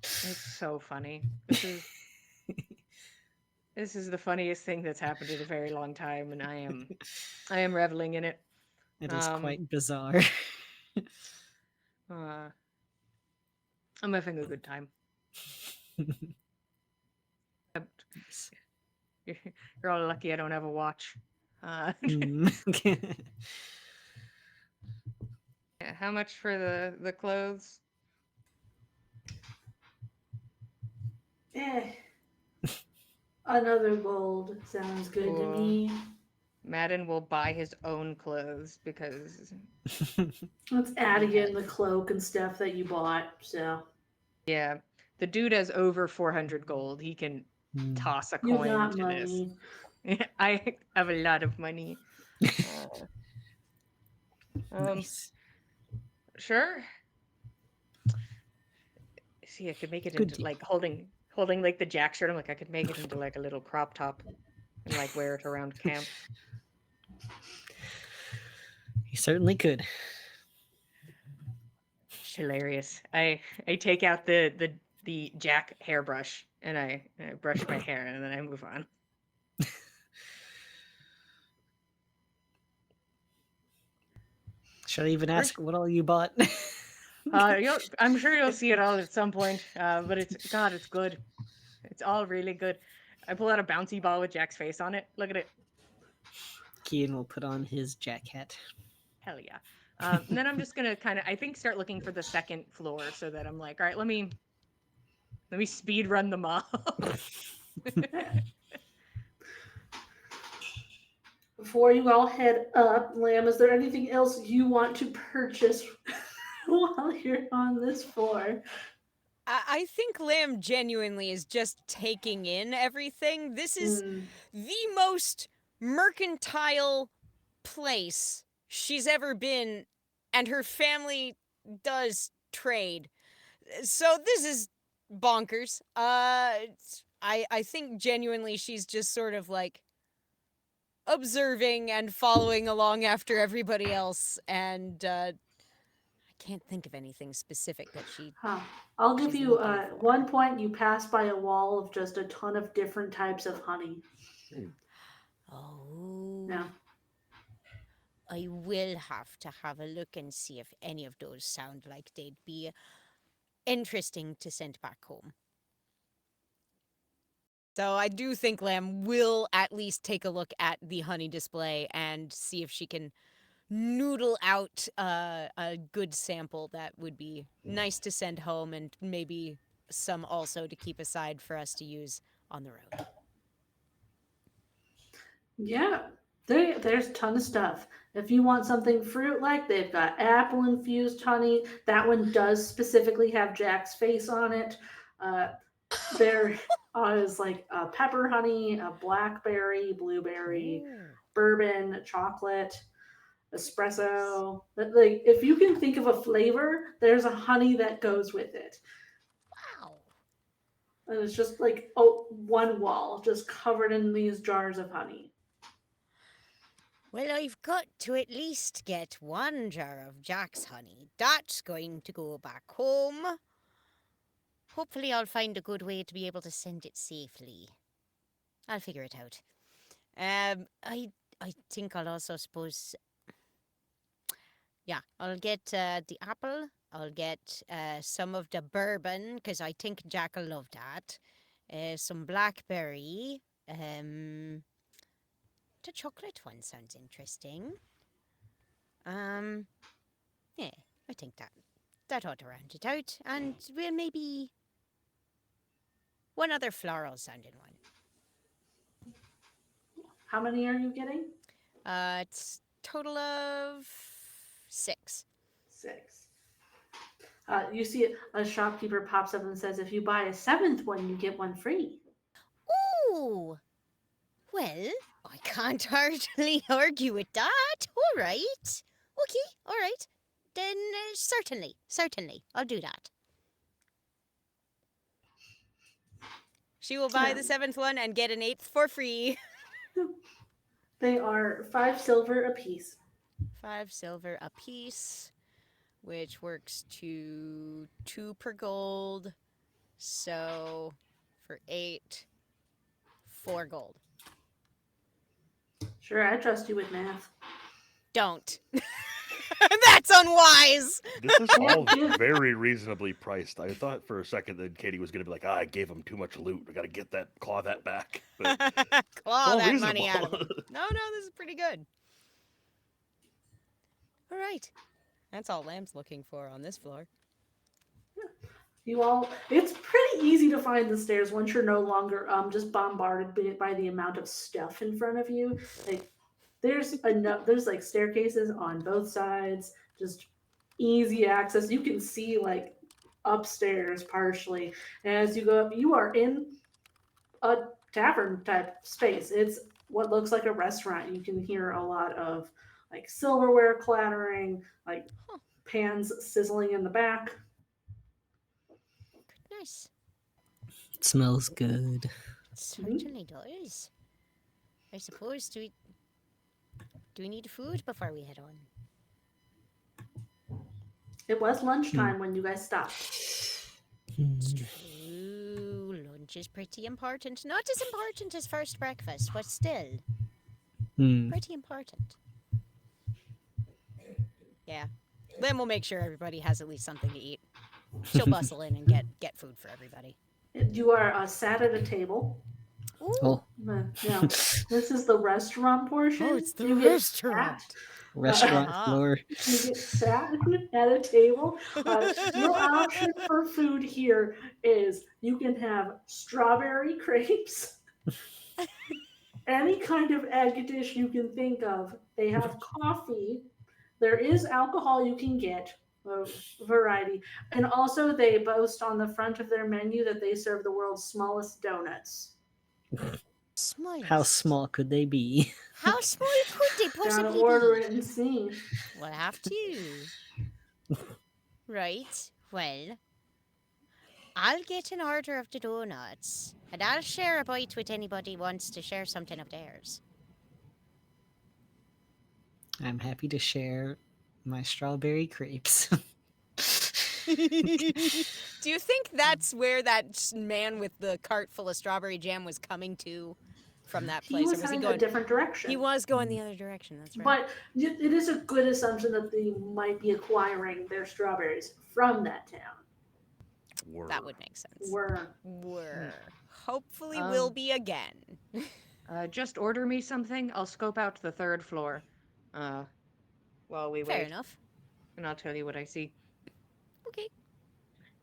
so funny. This is the funniest thing that's happened in a very long time, and I am reveling in it. It is quite bizarre. I'm having a good time. You're all lucky I don't have a watch. Mm. Yeah, how much for the clothes? Another gold sounds good to Cool. me. Madden will buy his own clothes because, Let's add Yeah. in the cloak and stuff that you bought. So yeah, the dude has over 400 gold. He can Hmm. toss a you coin got to this. money. I have a lot of money. Nice. Sure. See, I could make it Good into deal. like holding like the jack shirt. I'm like, I could make it into like a little crop top and like wear it around camp. You certainly could. It's hilarious. I take out the jack hairbrush and I brush my hair and then I move on. Should I even Where's- ask what all you bought? I'm sure you'll see it all at some point. But it's good. It's all really good. I pull out a bouncy ball with Jack's face on it. Look at it. Kian will put on his jack hat. Hell yeah. And then I'm just gonna kind of, I think, start looking for the second floor so that I'm like, all right, let me speed run the mall. Before you all head up, Lamb, is there anything else you want to purchase while you're on this floor? I think Lamb genuinely is just taking in everything. This is the most mercantile place she's ever been, and her family does trade. So this is bonkers. I think genuinely she's just sort of like observing and following along after everybody else, and I can't think of anything specific that she. Huh. I'll give She's you looking for. one point. You pass by a wall of just a ton of different types of honey. Oh. Yeah. I will have to have a look and see if any of those sound like they'd be interesting to send back home. So I do think Lamb will at least take a look at the honey display and see if she can noodle out a good sample that would be nice to send home, and maybe some also to keep aside for us to use on the road. Yeah. There's a ton of stuff. If you want something fruit-like, they've got apple-infused honey. That one does specifically have Jack's face on it. There is like a pepper honey, a blackberry, blueberry, bourbon, chocolate, espresso. But like, if you can think of a flavor, there's a honey that goes with it. Wow. And it's just like one wall just covered in these jars of honey. Well, I've got to at least get one jar of Jack's honey. That's going to go back home. Hopefully I'll find a good way to be able to send it safely. I'll figure it out. I think I'll also suppose... Yeah, I'll get the apple. I'll get some of the bourbon, because I think Jack will love that. Some blackberry. The chocolate one sounds interesting. Yeah, I think that ought to round it out. And we'll maybe... one other floral sounding one. How many are you getting? It's total of 6. 6. You see a shopkeeper pops up and says, if you buy a 7th one, you get one free. Ooh! Well, I can't hardly argue with that. All right. Okay, all right. Then certainly, I'll do that. She will buy the 7th one and get an 8th for free. They are 5 silver apiece. 5 silver apiece, which works to 2 per gold. So for 8, 4 gold. Sure, I trust you with math. Don't. That's unwise. This is all very reasonably priced. I thought for a second that Katie was going to be like, I gave him too much loot. I got to claw that back. But Claw all that money out of reasonable. them. No, this is pretty good. All right. That's all Lamb's looking for on this floor. It's pretty easy to find the stairs once you're no longer just bombarded by the amount of stuff in front of you. Like there's like staircases on both sides, just easy access. You can see like upstairs partially. And as you go up, you are in a tavern type space. It's what looks like a restaurant. You can hear a lot of like silverware clattering, like Huh. pans sizzling in the back. Nice. It smells good. It certainly does. I suppose, do we need food before we head on? It was lunchtime when you guys stopped. It's true. Lunch is pretty important. Not as important as first breakfast, but still pretty important. Yeah. Then we'll make sure everybody has at least something to eat. She'll bustle in and get food for everybody. You are sat at a table. Ooh. Oh, Now, this is the restaurant portion. Oh, it's the You get restaurant. sat- restaurant Uh-huh. floor. You get sat at a table. Your option for food here is you can have strawberry crepes, any kind of egg dish you can think of. They have coffee. There is alcohol you can get, a variety. And also, they boast on the front of their menu that they serve the world's smallest donuts. Smallest. How small could they be? How small could they Gotta possibly order be? it and see. We'll have to. Right. Well, I'll get an order of the donuts, and I'll share a bite with anybody who wants to share something of theirs. I'm happy to share my strawberry crepes. Do you think that's where that man with the cart full of strawberry jam was coming to from that He place? was or was he heading going a different direction. He was going the other direction, that's right. But it is a good assumption that they might be acquiring their strawberries from that town. That would make sense. Were Hopefully will Um, be again. Just order me something. I'll scope out to the third floor. While we Fair wait, enough. and I'll tell you what I see. Okay.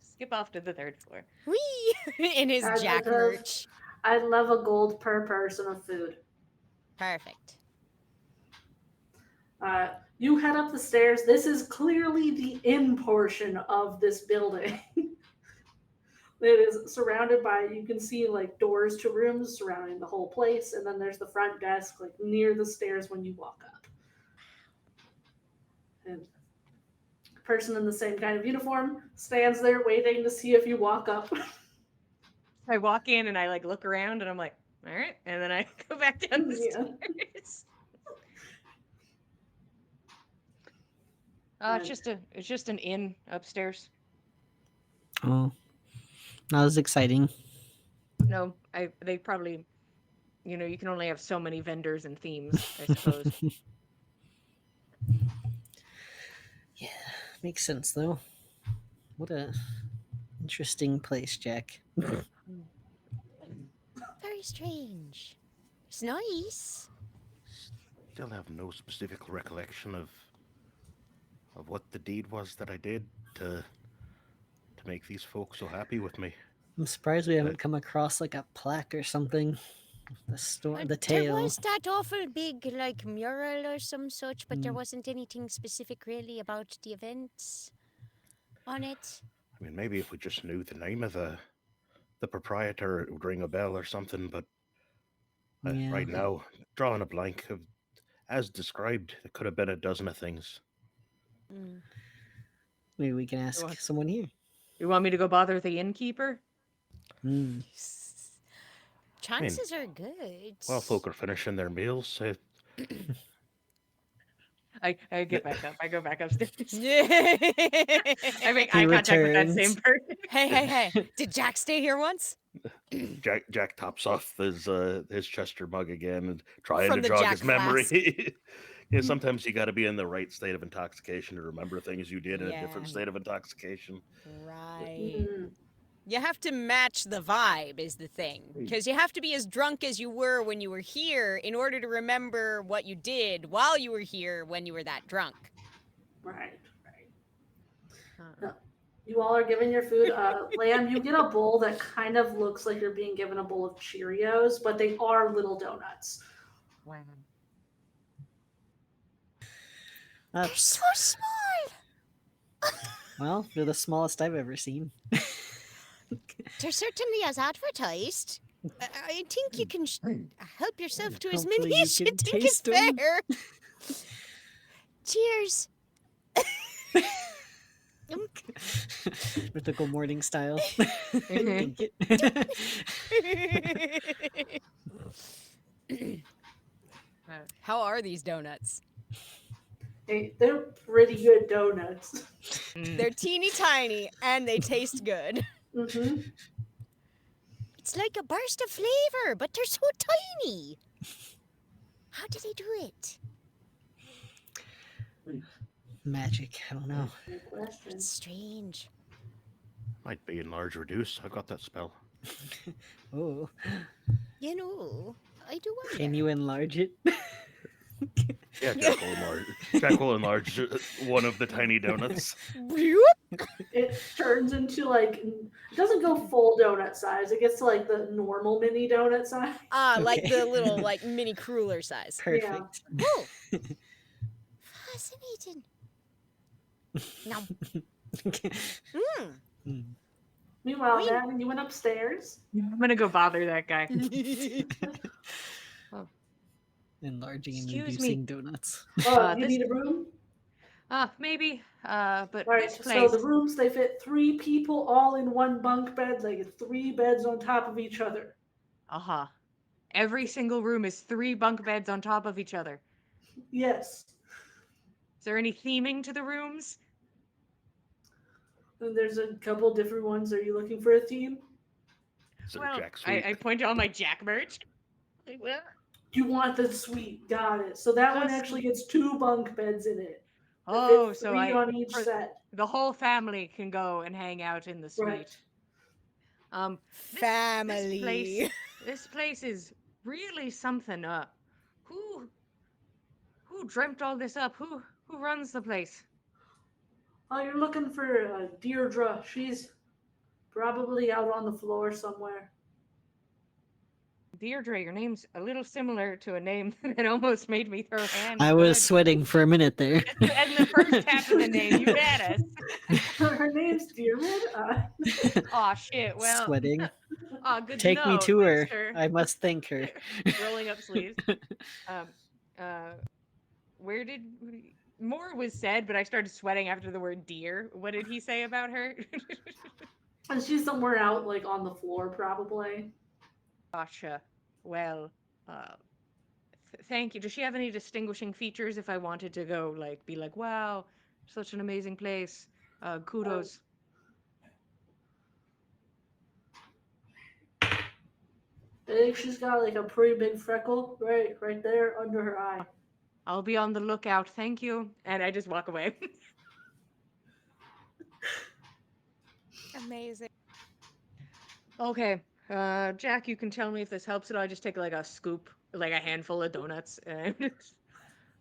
Skip off to the third floor. Whee! In his As it Jack does. merch. I'd love a gold per person of food. Perfect. You head up the stairs. This is clearly the in portion of this building. It is surrounded by, you can see like doors to rooms surrounding the whole place, and then there's the front desk like near the stairs when you walk up. And a person in the same kind of uniform stands there waiting to see if you walk up. I walk in and I like look around and I'm like, all right, and then I go back down the Yeah. stairs. It's just an inn upstairs. Oh, not as exciting. No, they probably, you can only have so many vendors and themes, I suppose. Yeah, makes sense though. What a interesting place, Jack. Very strange. It's nice. Still have no specific recollection of what the deed was that I did to make these folks so happy with me. I'm surprised we haven't come across like a plaque or something. The There tale. was that awful big, like, mural or some such, but there Mm. wasn't anything specific really about the events on it. I mean, maybe if we just knew the name of the proprietor, it would ring a bell or something. But Yeah. right now, drawing a blank. As described, it could have been a dozen of things. Mm. Maybe we can ask want- someone here. You want me to go bother the innkeeper? Mm. Chances are good. While folk are finishing their meals, I get back up. I go back upstairs. hey, I make He eye contact with that returns. same person. hey. Did Jack stay here once? Jack tops off his Chester mug again and trying From to the jog Jack his memory. Sometimes you got to be in the right state of intoxication to remember things you did in a different Yeah. state of intoxication. Right. Mm. You have to match the vibe is the thing. Because you have to be as drunk as you were when you were here in order to remember what you did while you were here when you were that drunk. Right. Huh. You all are given your food. Lamb, you get a bowl that kind of looks like you're being given a bowl of Cheerios, but they are little donuts. Wow. They're That's so small. well, they're the smallest I've ever seen. They're certainly as advertised. I think you can help yourself to as Hopefully many you as you can think is taste 'em. fair. Cheers. Mythical morning style. Dink it. How are these donuts? Hey, they're pretty good donuts. They're teeny tiny and they taste good. Mm-hmm. It's like a burst of flavor, but they're so tiny. How do they do it? Magic. I don't know. Good question. It's strange. Might be enlarge reduce. I've got that spell. Oh, You know, I do wonder. can you enlarge it? Yeah, Jack will enlarge. Jack will enlarge one of the tiny donuts. It turns into like, it doesn't go full donut size. It gets to like the normal mini donut size. Like Okay. the little like mini cruller size. Perfect. Oh, fascinating. Now, Hmm. Meanwhile, Wait. Matt, you went upstairs. I'm gonna go bother that guy. Enlarging and Excuse me. reducing donuts. You this- need a room? Maybe. But All right, this so place. the rooms, they fit 3 people all in one bunk bed. Like 3 beds on top of each other. Uh-huh. Every single room is 3 bunk beds on top of each other. Yes. Is there any theming to the rooms? And there's a couple different ones. Are you looking for a theme? So Well, Jack Sweet. I point to all my Jack merch. Like, well, You want the suite. Got it. So that one The actually gets 2 bunk beds in it. That oh, fit so 3 I on each for- set. the whole family can go and hang out in the suite. Right. Family. This place is really something. Who dreamt all this up? Who runs the place? Oh, you're looking for Deirdre. She's probably out on the floor somewhere. Deirdre, your name's a little similar to a name that almost made me throw hands. I but was sweating for a minute there. And the first half of the name, you had us. Her name's Deirdre. Aw, shit. Well, Sweating. good Take to me know. to her. Thanks, sir. I must thank her. Rolling up sleeves. Where did more was said, but I started sweating after the word deer. What did he say about her? And she's somewhere out, like on the floor, probably. Gotcha. Well, thank you. Does she have any distinguishing features if I wanted to go, like, be like, wow, such an amazing place. Kudos. I think she's got like a pretty big freckle right there under her eye. I'll be on the lookout. Thank you. And I just walk away. Amazing. Okay. Jack, you can tell me if this helps at all. I just take like a scoop, like a handful of donuts. And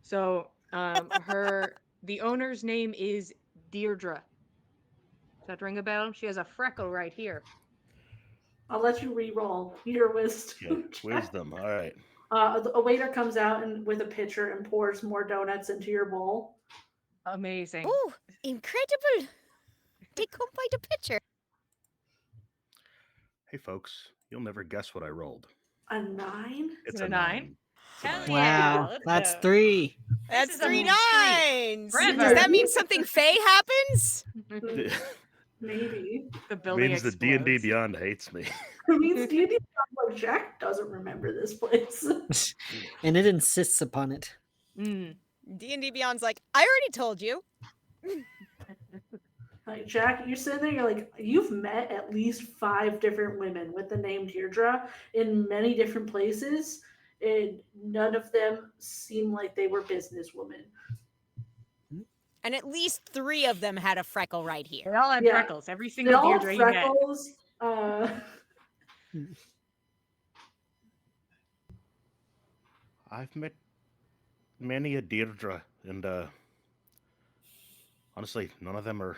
so, the owner's name is Deirdre. Does that ring a bell? She has a freckle right here. I'll let you re-roll your wisdom. Yeah, wisdom. All right. A waiter comes out and with a pitcher and pours more donuts into your bowl. Amazing. oh, incredible. They come by the picture. Hey, folks, you'll never guess what I rolled. A 9? It's it a 9? It's a Hell 9. yeah. Wow, let's that's go. 3. That's is a 3 mystery. nines. Forever. Does that mean something fey happens? Maybe. The building Means that D&D explodes. Beyond hates me. It means D&D like Jack doesn't remember this place. And it insists upon it. D&D Beyond's like, I already told you. Like Jack, you're sitting there, you're like, you've met at least 5 different women with the name Deirdre in many different places, and none of them seem like they were businesswomen. And at least 3 of them had a freckle right They here. all had Yeah. freckles. Every They single all have Deirdre you met. freckles. I've met many a Deirdre, and honestly, none of them are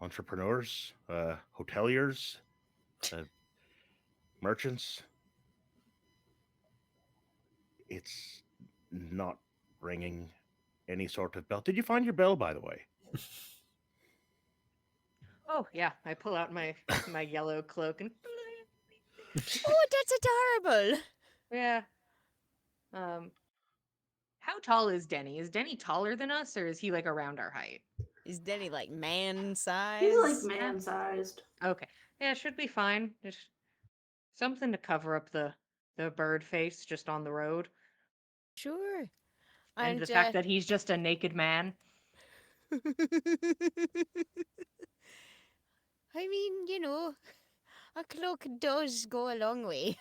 entrepreneurs, hoteliers, merchants. It's not ringing any sort of bell. Did you find your bell, by the way? Oh yeah, I pull out my yellow cloak and Oh, that's adorable. yeah. How tall is Denny? Is Denny taller than us, or is he like around our height? Is Denny like man size? He's like man-sized. Okay, yeah, should be fine. Just something to cover up the bird face just on the road, Sure. and the fact that he's just a naked man. I mean, you know, a cloak does go a long way.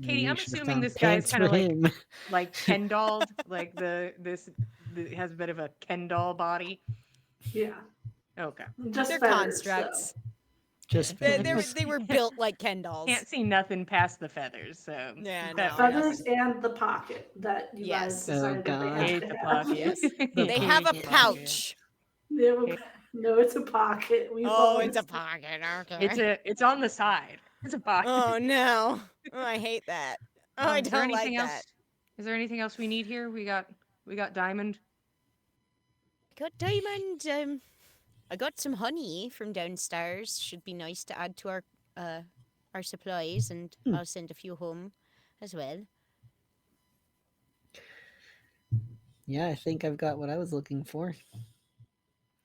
Katie, You I'm should have assuming found this guy's pants kind of for like him. Ken dolled, like has a bit of a Ken doll body. Yeah. Okay, Just They're feathers, constructs. Just They were built like Ken dolls. can't see nothing past the feathers, so Yeah, that no, Feathers and the pocket that you Yes. guys decided that they God. had hate to the have. pocket. Yes. The They have a Hate the pocket. pouch. They have a- no, it's a pocket. We've Oh, always it's a pocket. Okay. It's on the side. It's a pocket. Oh no. Oh, I hate that. Oh, I Is there don't like anything else? that. Is there anything else we need here? We got diamond. Got diamond. I got some honey from downstairs. Should be nice to add to our supplies, and I'll send a few home as well. Yeah, I think I've got what I was looking for.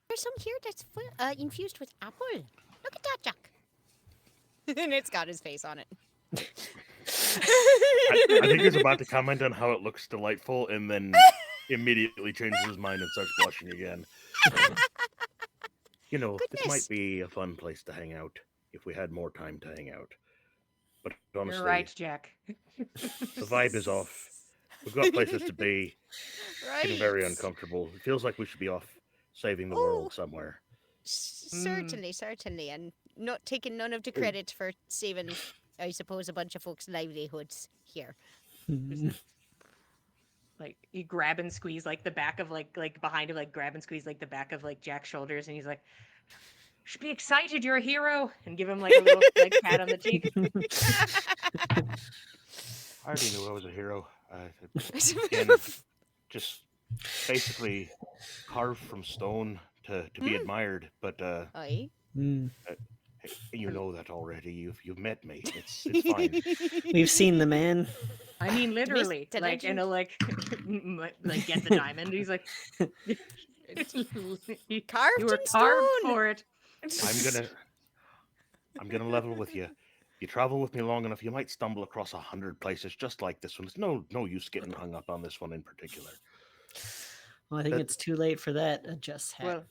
There's some here that's infused with apple. Look at that, Jack. And it's got his face on it. I think he's about to comment on how it looks delightful and then immediately changes his mind and starts blushing again. You know, this Goodness. might be a fun place to hang out if we had more time to hang out. But honestly, You're right, Jack. the vibe is off. We've got places to be. Right. Getting very uncomfortable. It feels like we should be off saving the world somewhere. Certainly, certainly, and not taking none of the credit for saving, I suppose, a bunch of folks' livelihoods here. Like you grab and squeeze like the back of like behind him, like grab and squeeze like the back of like Jack's shoulders, and he's like, "Should be excited, you're a hero," and give him like a little like pat on the cheek. I already knew I was a hero. Again, just basically carved from stone to be admired. But Aye. you know that already. You've met me. It's fine. We've seen the man. I mean, literally, the like, and legend. like get the diamond. He's like, Carved you were in carved stone. for it. I'm gonna level with you. You travel with me long enough, you might stumble across 100 places just like this one. It's no use getting hung up on this one in particular. Well, I think That- it's too late for that. A just hat. Well,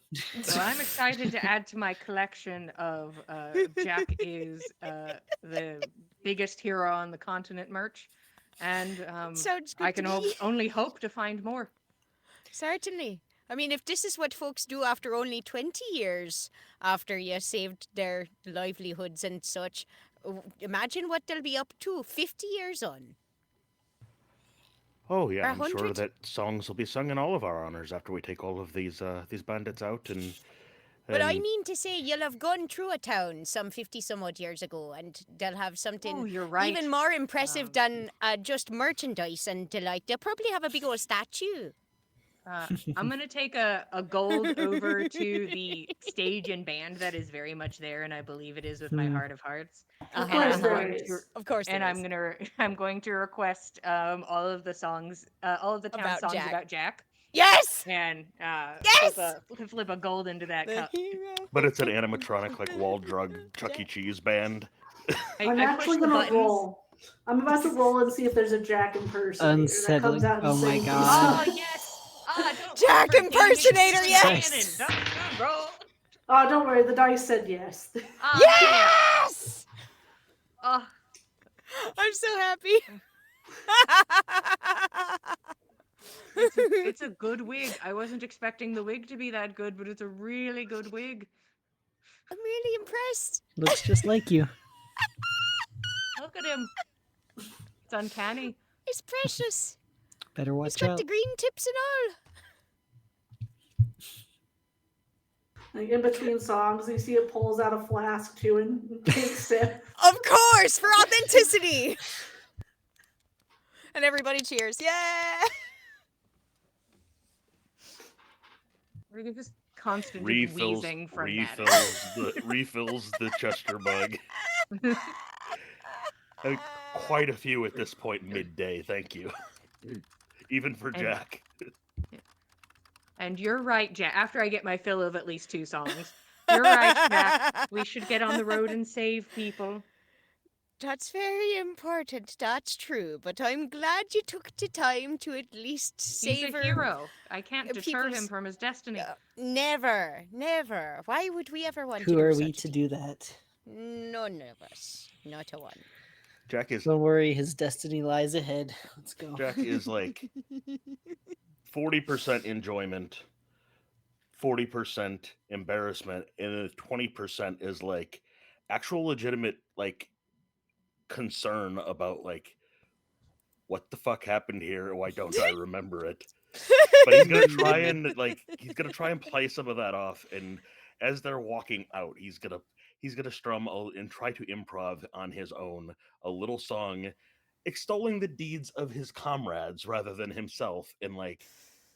I'm excited to add to my collection of Jack is the biggest hero on the continent merch, and Sounds good I to can me. only hope to find more. Certainly. I mean, if this is what folks do after only 20 years after you saved their livelihoods and such, imagine what they'll be up to 50 years on. Oh yeah, Or I'm sure 100? that songs will be sung in all of our honors after we take all of these bandits out and. But I and- mean to say, you'll have gone through a town some 50 some odd years ago, and they'll have something Oh, you're right. even more impressive than just merchandise, and they'll probably have a big old statue. I'm gonna take a gold over to the stage and band that is very much there, and I believe it is with my heart of hearts. Of And course I'm there going is. to- Of course. And there I'm is. going to request all of the songs, all of the town About songs Jack. about Jack, Yes. and Yes! flip a gold into that The cup. hero. But it's an animatronic like wall drug Chuck E. Cheese band. I'm I actually push the gonna buttons. roll. I'm about to roll and see if there's a Jack impersonator that comes Unsettling. out and Oh my sings these God. Oh songs. yes! Don't Jack forget impersonator, David yes! Cannon. Don't roll. Oh, don't worry, the dice said yes. Oh, Yes! yeah. Oh, I'm so happy. it's a good wig. I wasn't expecting the wig to be that good, but it's a really good wig. I'm really impressed. Looks just like you. Look at him. It's uncanny. It's precious. Better It's watch got out. the green tips and all. Like in between songs, you see it pulls out a flask too and takes it. Of course, for authenticity. And everybody cheers. Yeah. We're just constant just refills wheezing from refills the Chester mug. Quite a few at this point midday. Thank you. Even for And- Jack. And you're right, Jack. After I get my fill of at least 2 songs, you're right, Jack. We should get on the road and save people. That's very important. That's true. But I'm glad you took the time to at least He's savor. a hero. I can't deter him people's- from his destiny. Never, never. Why would we ever want to Who do are such we a to thing? do that? None of us. Not a one. Jack is Don't worry, his destiny lies ahead. Let's go. Jack is like 40% enjoyment, 40% embarrassment, and 20% is like actual legitimate like concern about like what the fuck happened here? Why don't I remember it? But he's gonna try and play some of that off, and as they're walking out, he's gonna strum and try to improv on his own a little song extolling the deeds of his comrades rather than himself, and like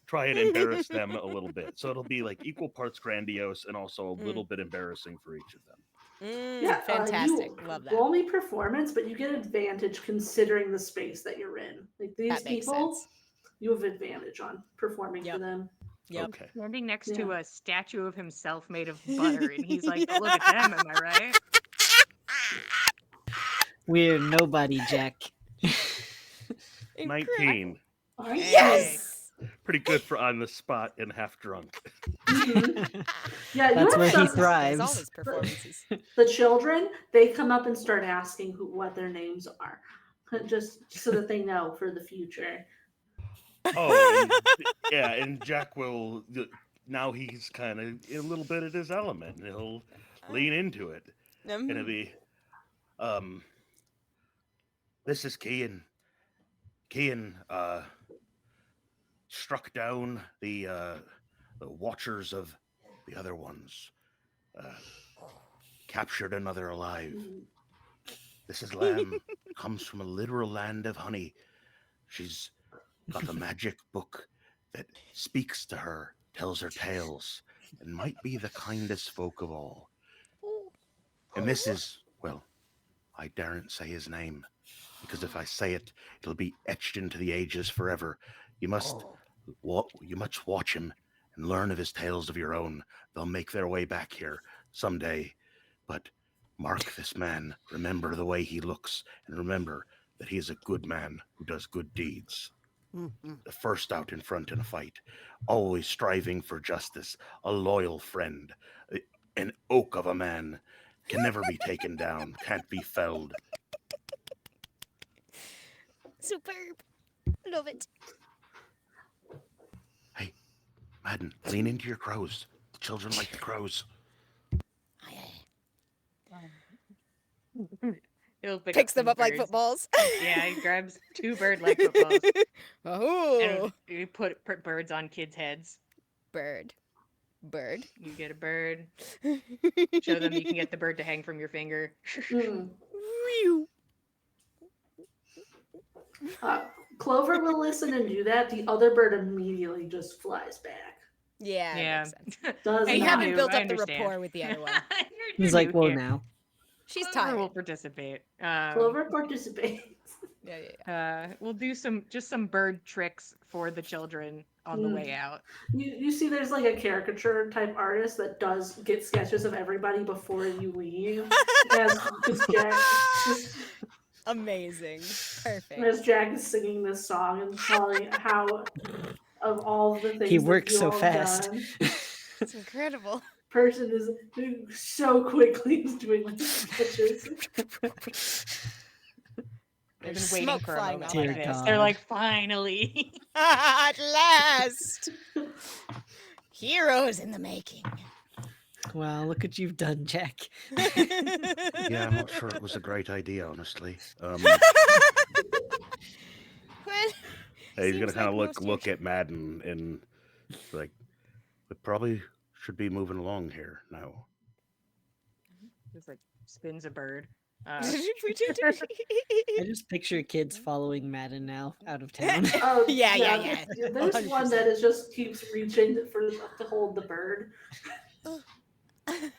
try and embarrass them a little bit. So it'll be like equal parts grandiose and also a little bit embarrassing for each of them. Fantastic. You Love that. roll me performance, but you get advantage considering the space that you're in. Like these That makes people, sense. you have advantage on performing Yep. for them. Yep. Okay. Standing next to Yeah. a statue of himself made of butter, and he's like, "Oh, look at them, am I right?" We're nobody, Jack. 19. All right. Yes. Pretty good for on the spot and half drunk. Mhm. Yeah, you That's have where he some, As thrives. all his performances. the children, they come up and start asking what their names are, just so that they know for the future. Oh, and, yeah, and Jack will now he's kind of a little bit at his element, and he'll lean into it, and it'll be, this is Kean. Kean struck down the watchers of the other ones, captured another alive. This is Lamb, comes from a literal land of honey. She's got a magic book that speaks to her, tells her tales, and might be the kindest folk of all. And this is, well, I daren't say his name, because if I say it, it'll be etched into the ages forever. You must watch him and learn of his tales of your own. They'll make their way back here someday. But mark this man, remember the way he looks, and remember that he is a good man who does good deeds. The first out in front in a fight, always striving for justice, a loyal friend, an oak of a man, can never be taken down, can't be felled. Superb. Love it. Hey, Madden, lean into your crows. The children like the crows. He'll pick Picks them some up like birds. footballs. Yeah, he grabs 2 bird-like footballs Oh. and you put birds on kids' heads. Bird. You get a bird. Show them you can get the bird to hang from your finger. Mm. Whew. Clover will listen and do that. The other bird immediately just flies back. Yeah. Yeah. Makes sense. Does Hey, We you're not. haven't new, built I up the understand. rapport with the other one. He's like, well, now. She's Clover tired. will participate. Clover participates. Yeah. We'll do some bird tricks for the children on the way out. You see, there's like a caricature type artist that does get sketches of everybody before you leave. As Amazing. Perfect. as Jack is singing this song and telling how of all the things He that works you so all fast. done, It's incredible. person is doing so quickly is doing like sketches. They've been There's waiting smoke for a flying moment off like Dear this. God. They're like, finally. At last. Heroes in the making. Wow, look what you've done, Jack. Yeah, I'm not sure it was a great idea, honestly. Well, He's seems gonna kind of like most look at Madden and like, we probably should be moving along here now. Just like spins a bird. I just picture kids following Madden now out of town. Oh Yeah. There's one that 100%. is just keeps reaching to hold the bird.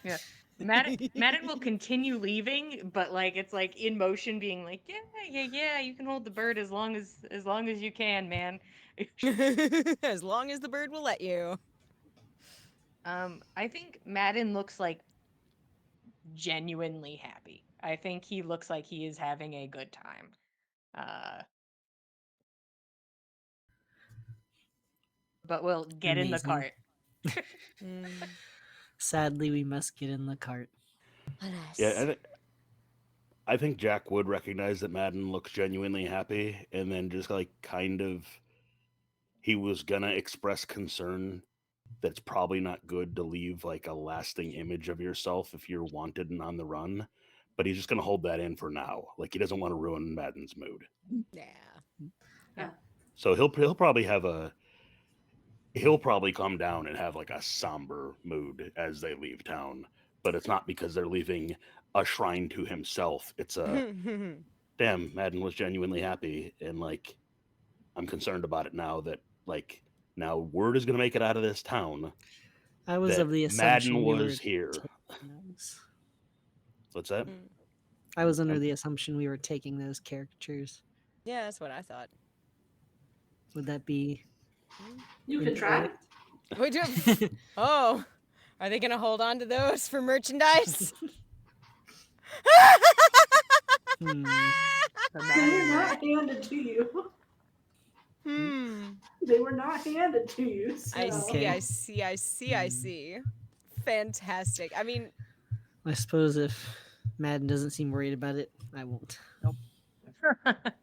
Yeah. Madden will continue leaving, but like it's like in motion, being like, yeah, you can hold the bird as long as you can, man. As long as the bird will let you. I think Madden looks like genuinely happy. I think he looks like he is having a good time. But we'll get in the Amazing. cart. Sadly, we must get in the cart. Alas. Yeah, I think Jack would recognize that Madden looks genuinely happy, and then just like kind of, he was gonna express concern that it's probably not good to leave like a lasting image of yourself if you're wanted and on the run. But he's just gonna hold that in for now. Like he doesn't want to ruin Madden's mood. Yeah. So he'll probably have he'll probably come down and have like a somber mood as they leave town. But it's not because they're leaving a shrine to himself. It's a damn, Madden was genuinely happy, and like I'm concerned about it now that like now word is gonna make it out of this town I was that of the assumption Madden we were was here. taking those. What's that? I was under the assumption we were taking those caricatures. Yeah, that's what I thought. Would that be You can try. incorrect? Would you- Oh, are they gonna hold on to those for merchandise? Hmm. The They were Madden not handed to you. They were not handed to you. So. I see, Okay. I see, I see, I see. Fantastic. I mean, I suppose if Madden doesn't seem worried about it, I won't.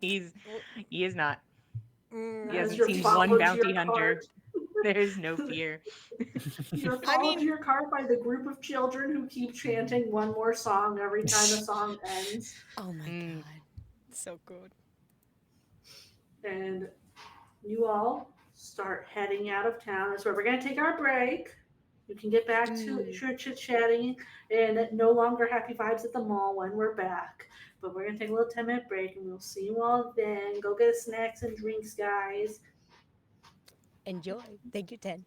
he is not. He As hasn't you're seen followed one to bounty your hunter. cart. There's no fear. You're I followed mean- to your cart by the group of children who keep chanting one more song every time the song ends. oh my Mm. god. So good. And you all start heading out of town. That's where we're going to take our break. You can get back to your chit-chatting and no longer happy vibes at the mall when we're back. But we're going to take a little 10-minute break and we'll see you all then. Go get snacks and drinks, guys. Enjoy. Thank you, 10.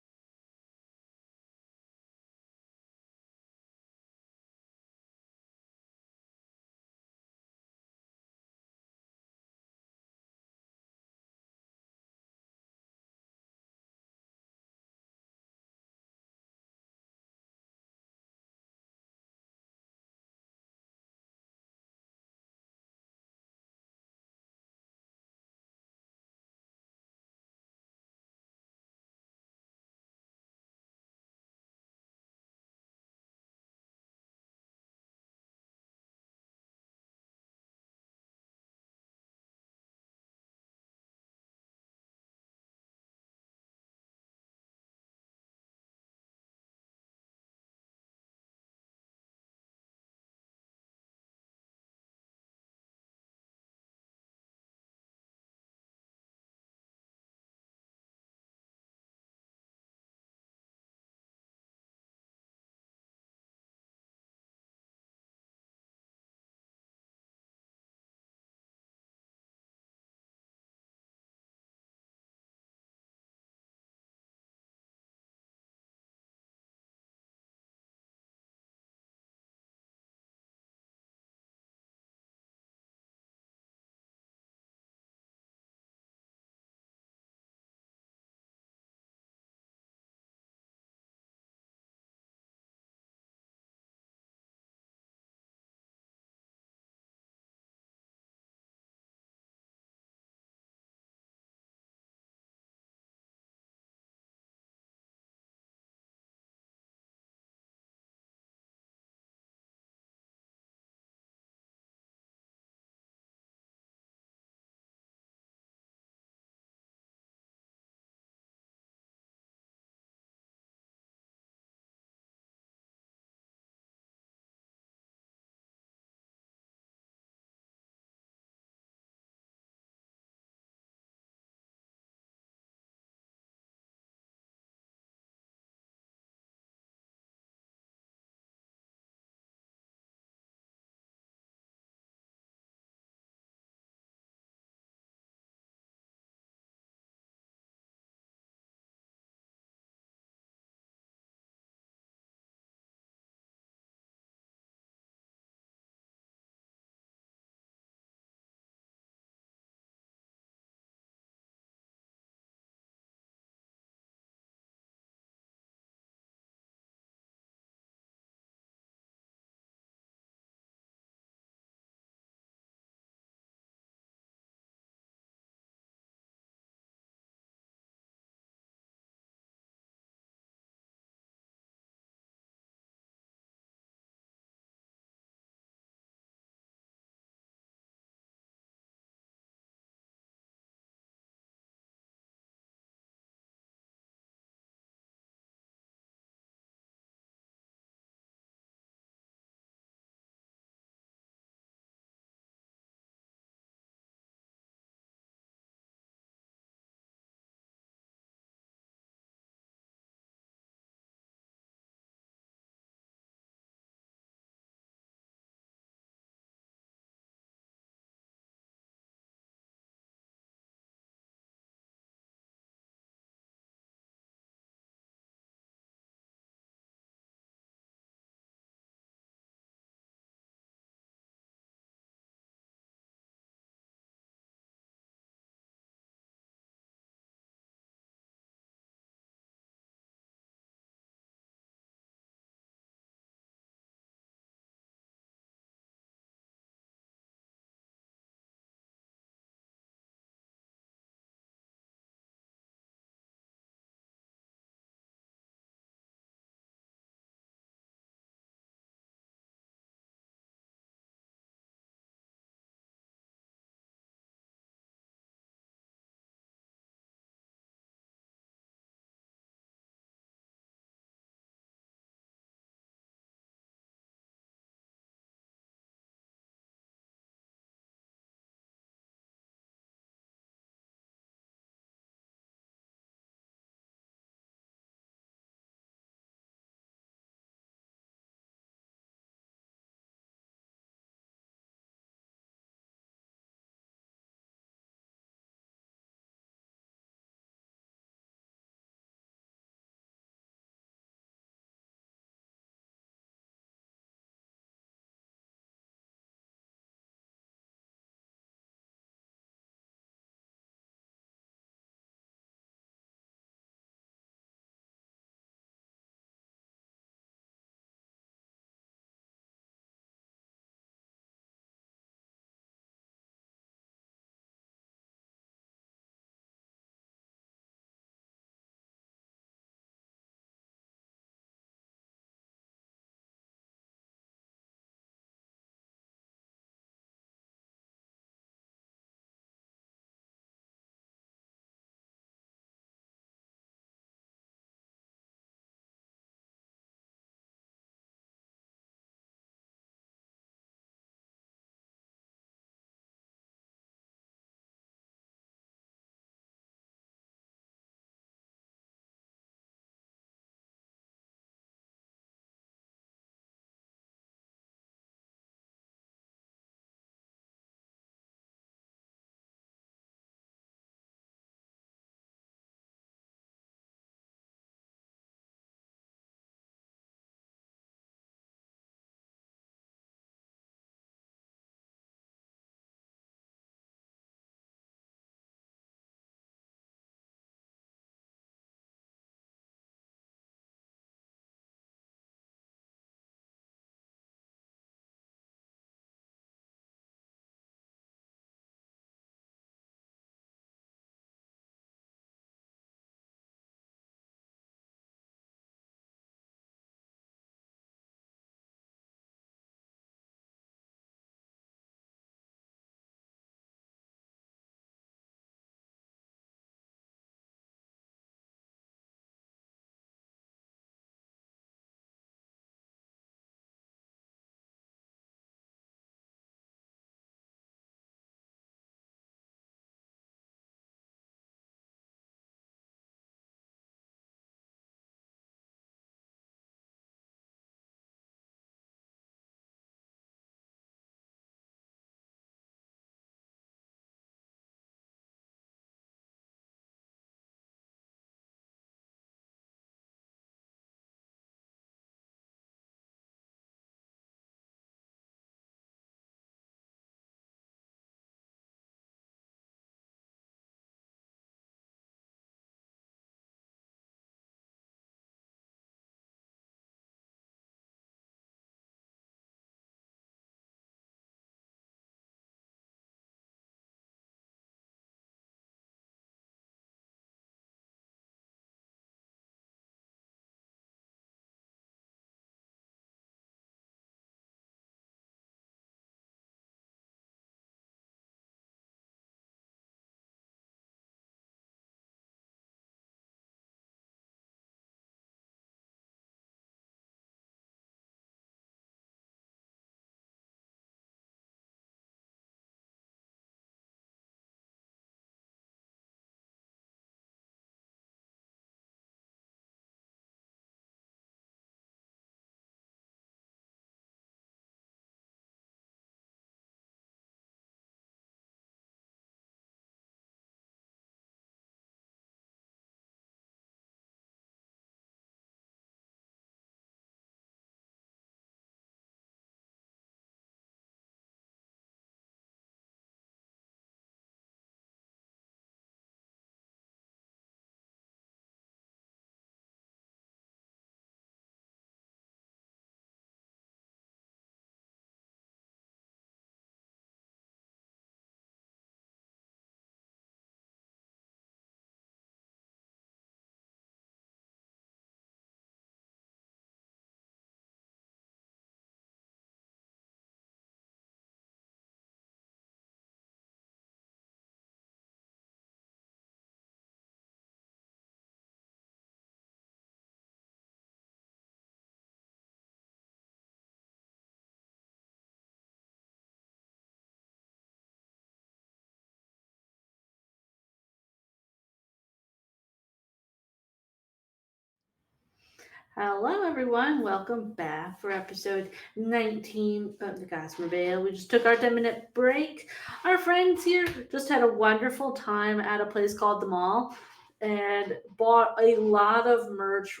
Hello, everyone. Welcome back for episode 19 of the Gossamer Veil. We just took our 10-minute break. Our friends here just had a wonderful time at a place called the Mall and bought a lot of merch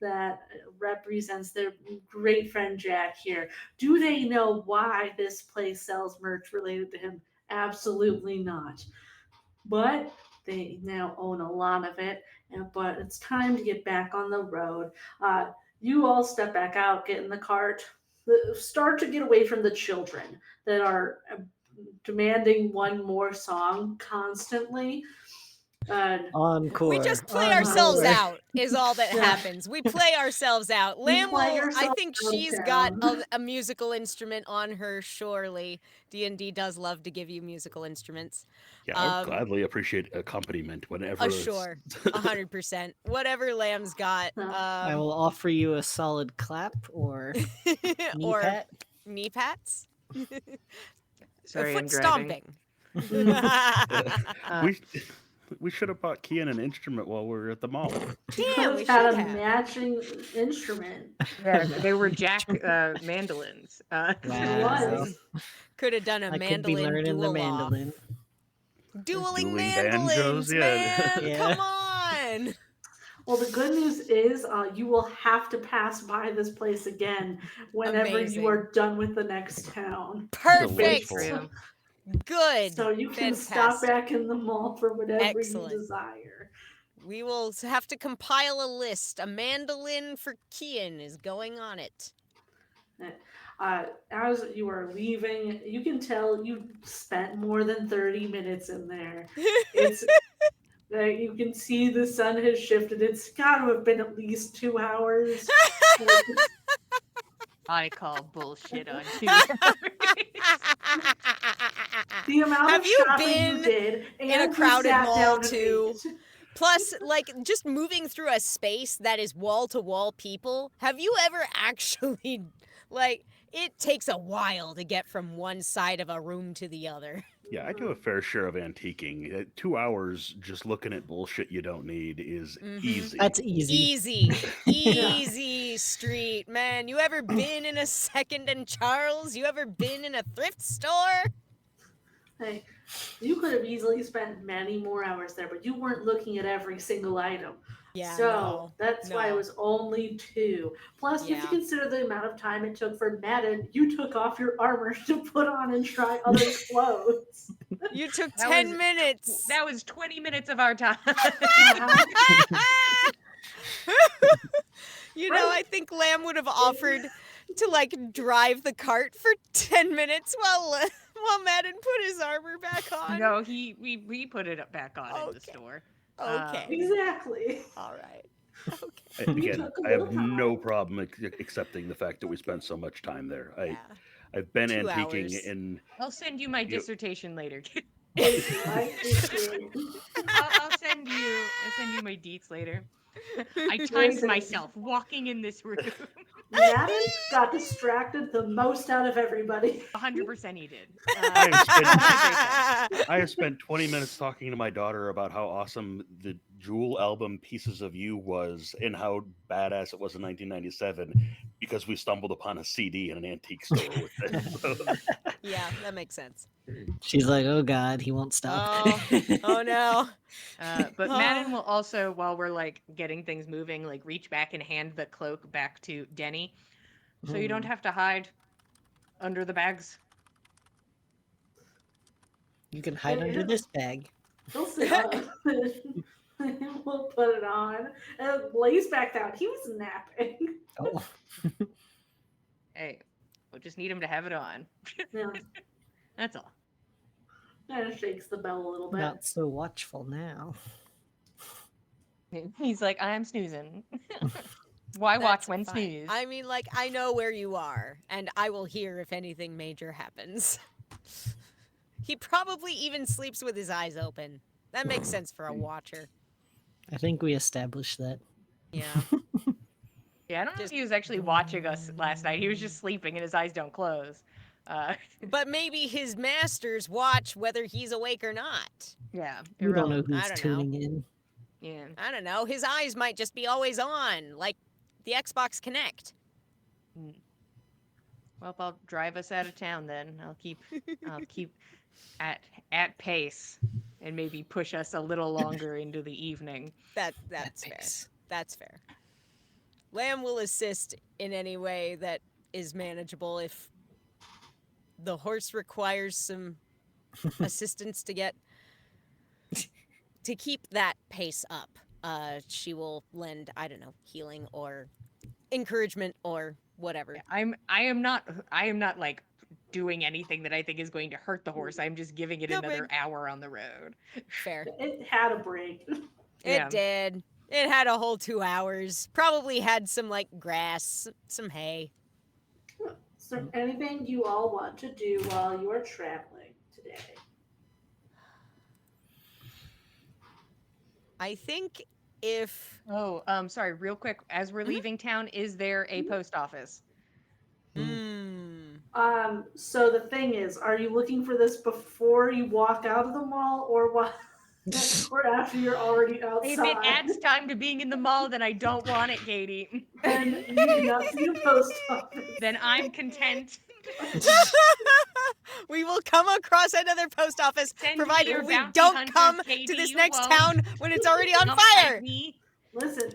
that represents their great friend Jack here. Do they know why this place sells merch related to him? Absolutely not. But they now own a lot of it. But it's time to get back on the road. You all step back out, get in the cart, start to get away from the children that are demanding one more song constantly. Encore. We just play encore. ourselves out is all that Yeah. happens. We play ourselves out. We Lamb play will, I ourselves think out of she's got town. a musical instrument on her, surely. D&D does love to give you musical instruments. Yeah, I Um, gladly appreciate accompaniment whenever. Sure, 100%. Whatever Lamb's got. I will offer you a solid clap or knee or pat. knee pats. Sorry, I'm Foot driving. stomping. We should have bought Kian an instrument while we were at the mall. Damn, we had should a have. matching instrument. Yeah, they were Jack mandolins. It Wow. was. Could have done a I could be mandolin learning the duel off. mandolin. Dueling Dueling mandolins, banjos, yeah. man! Yeah. Come on! Well, the good news is you will have to pass by this place again whenever Amazing. you are done with the next town. Perfect! Delightful. Good! So you can stop Fantastic. back in the mall for whatever Excellent. you desire. We will have to compile a list. A mandolin for Kian is going on it. As you are leaving, you can tell you spent more than 30 minutes in there. It's you can see the sun has shifted. It's got to have been at least 2 hours. I call bullshit on 2 The amount Have of you shopping been you did, and in a you crowded sat mall, down and too? ate. Plus, like, just moving through a space that is wall-to-wall people, have you ever actually, like, it takes a while to get from one side of a room to the other. Yeah, I do a fair share of antiquing. 2 hours just looking at bullshit you don't need is easy. That's easy. Easy street, man. You ever been in a Second and Charles? You ever been in a thrift store? Hey, you could have easily spent many more hours there, but you weren't looking at every single item. Yeah, So that's why it no. was only 2. Plus, you have to Yeah. consider the amount of time it took for Madden. You took off your armor to put on and try other clothes. You took That 10 was- minutes. That was 20 minutes of our time. You know, I think Lamb would have offered to, like, drive the cart for 10 minutes while Madden put his armor back on. No, we put it back on in the Okay. store. Okay. Exactly. All right. Again, took a I have little time. no problem accepting the fact that we spent so much time there. Yeah. I've been 2 antiquing hours. in. I'll send you my dissertation later. I appreciate it. I'll send you my deets later. I timed Listen. myself walking in this room. Madden got distracted the most out of everybody. 100% he did. I have spent 20 minutes talking to my daughter about how awesome the Jewel album Pieces of You was and how badass it was in 1997 because we stumbled upon a CD in an antique store with it. Yeah, that makes sense. She's like, oh God, he won't stop. Oh no. But Madden will also, while we're like getting things moving, like reach back and hand the cloak back to Denny, so you don't have to hide under the bags. You can hide under this bag. We'll see. We'll put it on. And lays back down. He was napping. Oh, Hey, we'll just need him to have it on. Yeah. That's all. Kind of shakes the bell a little bit. not so watchful now. He's like, I'm snoozing. Why watch That's when fine. snooze? I mean, like, I know where you are, and I will hear if anything major happens. He probably even sleeps with his eyes open. That makes sense for a watcher. I think we established that. Yeah. Yeah, I don't know Just- if he was actually watching us last night. He was just sleeping and his eyes don't close. But maybe his masters watch whether he's awake or not. Yeah, We don't know irrelevant. who's I don't know. tuning in. Yeah. I don't know. His eyes might just be always on, like the Xbox Connect. Well, if I'll drive us out of town then. I'll keep at pace and maybe push us a little longer into the evening. That's fair. pace. That's fair. Lamb will assist in any way that is manageable if the horse requires some assistance to keep that pace up. She will lend, I don't know, healing or encouragement or whatever. I am not like doing anything that I think is going to hurt the horse. I'm just giving it No another big. hour on the road. Fair. It had a break. Yeah. It did. It had a whole 2 hours. Probably had some like grass, some hay. Is there anything you all want to do while you are traveling today? I think if Oh, sorry, real quick. As we're leaving town, is there a post office? So the thing is, are you looking for this before you walk out of the mall, or what, or after you're already outside? If it adds time to being in the mall, then I don't want it, Katie. Then you do not see a post office. Then I'm content. we will come across another post office, Send me provided your we bounty don't hunters, come to Katie, this you next won't. town when it's already on Don't fire. fight me. Listen,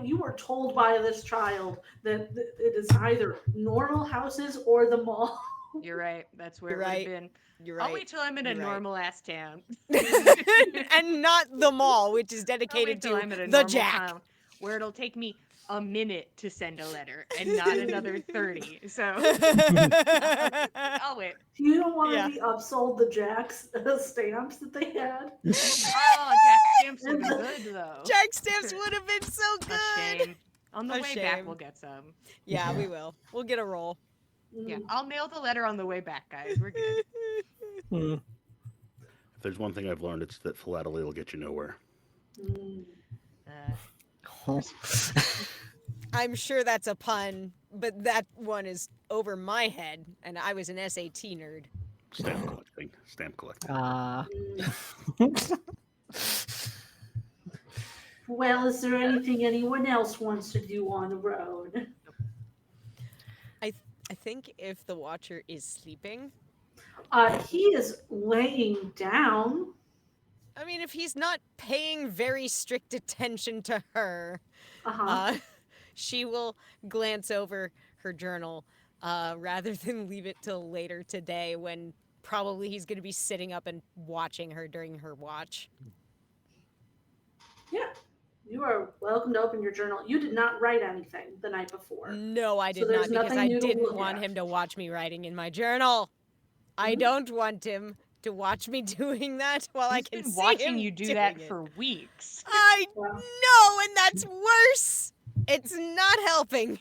you were told by this child that it is either normal houses or the mall. You're right. That's where You're it would have right. been. You're right. I'll wait till I'm in a You're right. normal ass town. and not the mall, which is I'll dedicated wait till to I'm at a the normal Jack. town where it'll take me a minute to send a letter and not another 30. So I'll wait. You don't want to Yeah. be upsold the Jack's stamps that they had. Oh, Jack stamps look good though. Jack stamps would have been so good. A shame. On the A way back, shame. we'll get some. Yeah, we will. We'll get a roll. Yeah, I'll mail the letter on the way back, guys. We're good. If there's one thing I've learned, it's that philately will get you nowhere. Mm. I'm sure that's a pun, but that one is over my head, and I was an SAT nerd. Stamp collecting. Stamp collecting. Well, is there anything anyone else wants to do on the road? I think if the Watcher is sleeping, He is laying down. I mean, if he's not paying very strict attention to her, she will glance over her journal rather than leave it till later today when probably he's going to be sitting up and watching her during her watch. Yeah, you are welcome to open your journal. You did not write anything the night before. No, I So did there's not because nothing I new to didn't look want at. him to watch me writing in my journal. I Mhm. don't want him to watch me doing that while I He's can been see watching him you do doing that it. for weeks. I Well, know, and that's worse. It's not helping.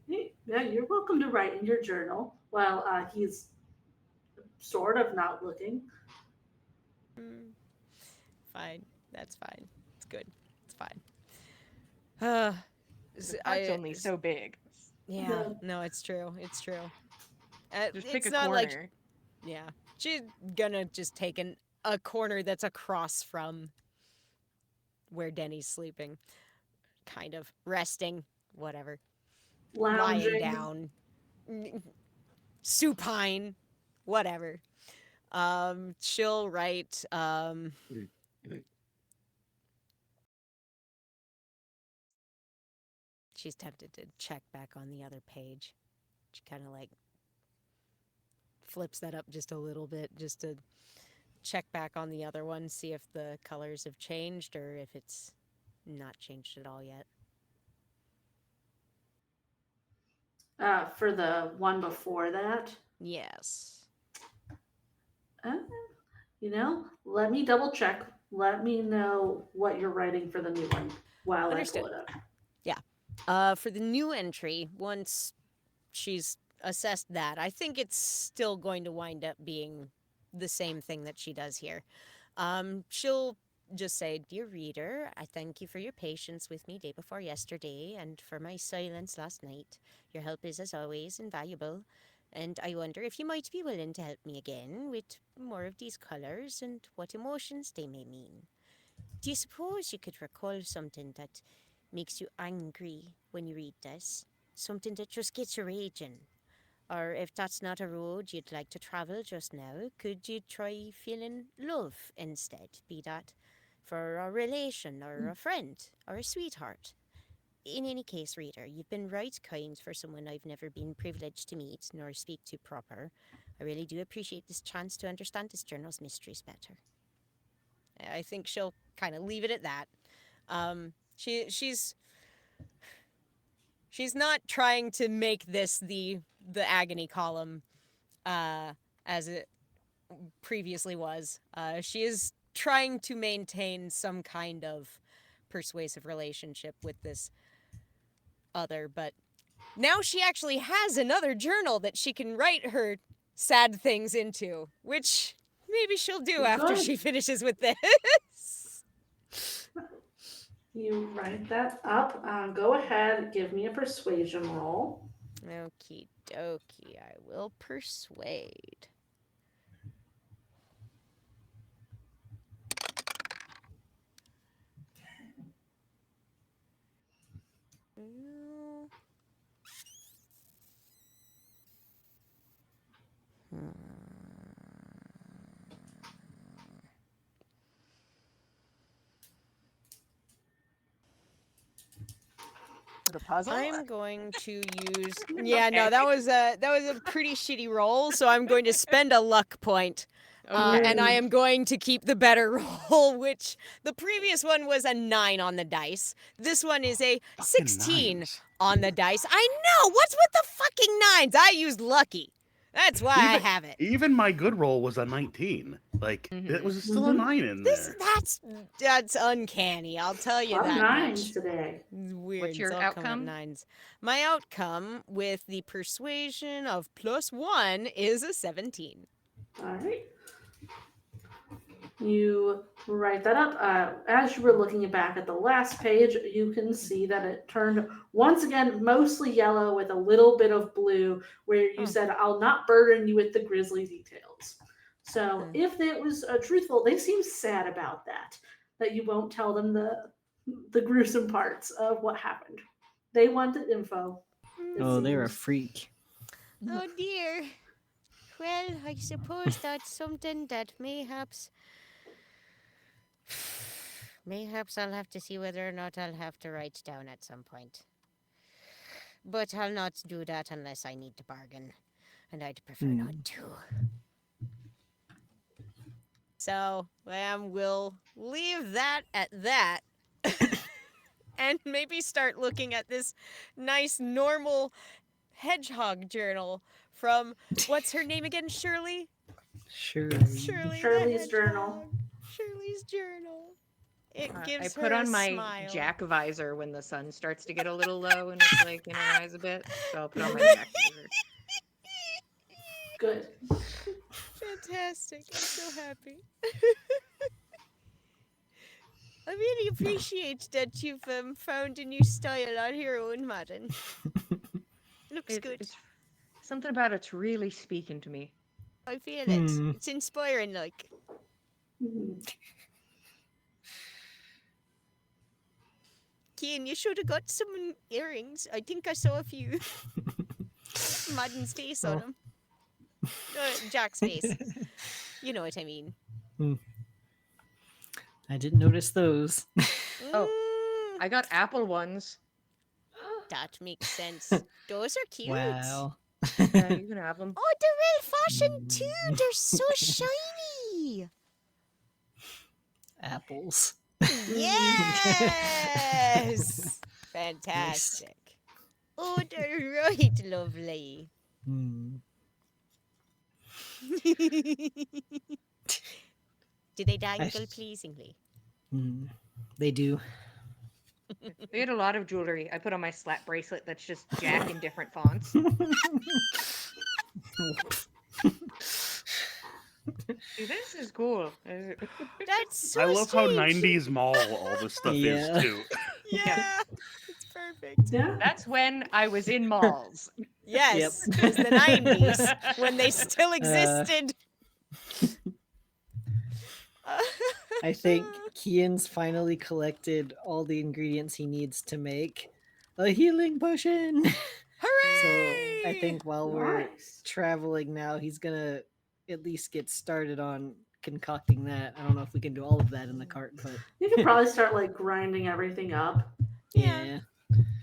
yeah, you're welcome to write in your journal while he's sort of not looking. Fine. That's fine. It's good. It's fine. The part's only so big. Yeah. Yeah. No, it's true. It's true. Just pick it's a not corner. like yeah. She's gonna just take a corner that's across from where Denny's sleeping. Kind of resting, whatever. Lounging. Lying down. Supine. Whatever. She'll write she's tempted to check back on the other page. She kind of like flips that up just a little bit just to check back on the other one, see if the colors have changed or if it's not changed at all yet. For the one before that, Yes. let me double check. Let me know what you're writing for the new one while Understood. I pull it up. For the new entry, once she's assessed that, I think it's still going to wind up being the same thing that she does here. She'll just say, "Dear reader, I thank you for your patience with me day before yesterday and for my silence last night. Your help is, as always, invaluable. And I wonder if you might be willing to help me again with more of these colors and what emotions they may mean. Do you suppose you could recall something that makes you angry when you read this? Something that just gets you raging? Or if that's not a road you'd like to travel just now, could you try feeling love instead? Be that for a relation or a friend or a sweetheart. In any case, reader, you've been right kind for someone I've never been privileged to meet nor speak to proper. I really do appreciate this chance to understand this journal's mysteries better. I think she'll kind of leave it at that. She's not trying to make this the agony column as it previously was. She is trying to maintain some kind of persuasive relationship with this other, but now she actually has another journal that she can write her sad things into, which maybe she'll do after Good. she finishes with this. You write that up. Go ahead, give me a persuasion roll. Okie dokie, I will persuade. The puzzle? I'm going to use. Yeah, no, that was a pretty shitty roll. So I'm going to spend a luck point, and I am going to keep the better roll. Which the previous one was a 9 on the dice. This one is a 16 nines. on the dice. I know. What's with the fucking 9s? I used lucky. That's why I have it. Even my good roll was a 19. Like, it was still a 9 in there. That's uncanny. I'll tell you A lot of that nines much. today. Weird. What's your it's all come at outcome? 9s. My outcome with the persuasion of +1 is a 17. All right. You write that up. As you were looking back at the last page, you can see that it turned once again mostly yellow with a little bit of blue, where you said, "I'll not burden you with the grisly details." So, if it was truthful, they seem sad about that you won't tell them the gruesome parts of what happened. They wanted info. Oh, they're a seems. freak. Oh dear. Well, I suppose that's something that mayhaps I'll have to see whether or not I'll have to write down at some point. But I'll not do that unless I need to bargain, and I'd prefer not to. So, we'll leave that at that. And maybe start looking at this nice, normal hedgehog journal from, what's her name again, Shirley? Shirley. Shirley the Shirley's journal. hedgehog. Shirley's journal. It I gives put her on a my smile. Jack visor when the sun starts to get a little low and it's like in her eyes a bit. So I'll put on my Jack visor. Good. Fantastic. I'm so happy. I really appreciate that you've found a new style on your own, Madden. Looks good. It's something about it's really speaking to me. I feel it. It's inspiring, like. Kian, you should have got some earrings. I think I saw a few. Madden's face on them. Jack's face. You know what I mean. I didn't notice those. Oh. I got apple ones. That makes sense. Those are cute. Wow. Yeah, you can have them. Oh, they're well fashioned too. They're so shiny. Apples. Yes. Fantastic. Oh, they're right lovely. Do they dangle pleasingly? They do. They had a lot of jewelry. I put on my slap bracelet that's just Jack in different fonts. See, this is cool. That's so I love how strange. 90s mall all this stuff Yeah. is, too. Yeah. It's perfect. Yeah. That's when I was in malls. Yes. It was the 90s when they still existed. I think Kian's finally collected all the ingredients he needs to make a healing potion. Hooray! So I think while we're Nice. traveling now, he's gonna at least get started on concocting that. I don't know if we can do all of that in the cart, but You could probably start like grinding everything up. Yeah. yeah.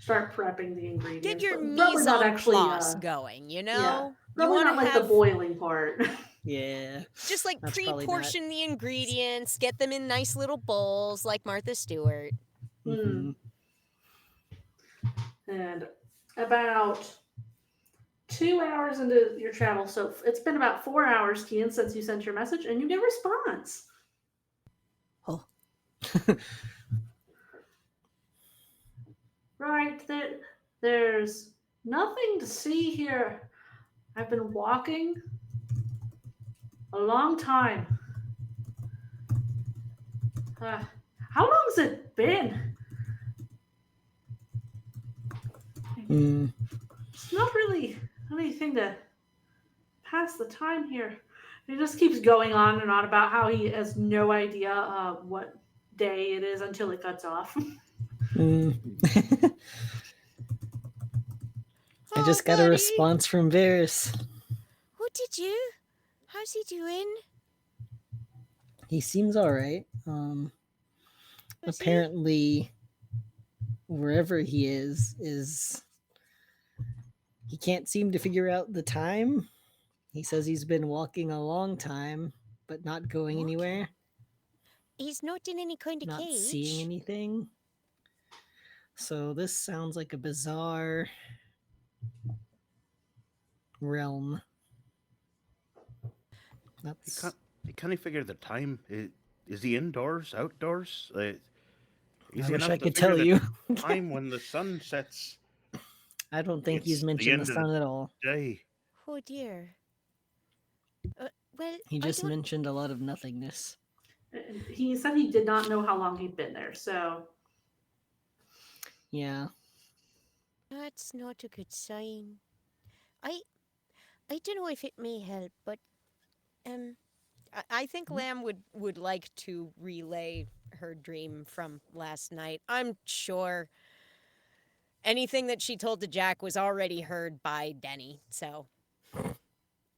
Start prepping the ingredients. Get your but probably mise not en actually. place going, you know? Yeah, You probably want not to like the have boiling part. Yeah. just like That's probably not. pre-portion the ingredients, get them in nice little bowls like Martha Stewart. Mhm. And about 2 hours into your travel, so it's been about 4 hours, Kian, since you sent your message, and you get a response. Oh. Right, there's nothing to see here. I've been walking a long time. How long has it been? Mm. It's not really anything to pass the time here. He just keeps going on and on about how he has no idea what day it is until it cuts off. Mm. I Oh, just got a buddy. response from Varys. What did you? How's he doing? He seems all right. Was he? Apparently, wherever he is he can't seem to figure out the time. He says he's been walking a long time, but not going Walking? anywhere, He's not in any kind of not cage. seeing anything. So this sounds like a bizarre realm. That's You can't figure the time. Is he indoors, outdoors? I Easy wish enough I to could figure tell the you. time when the sun sets. I don't think he's It's the mentioned end the of the sun at all. day. Oh dear. Well, He I just don't. mentioned a lot of nothingness. And he said he did not know how long he'd been there, so Yeah. That's not a good sign. I don't know if it may help, but I think Lamb would like to relay her dream from last night. I'm sure anything that she told to Jack was already heard by Denny, so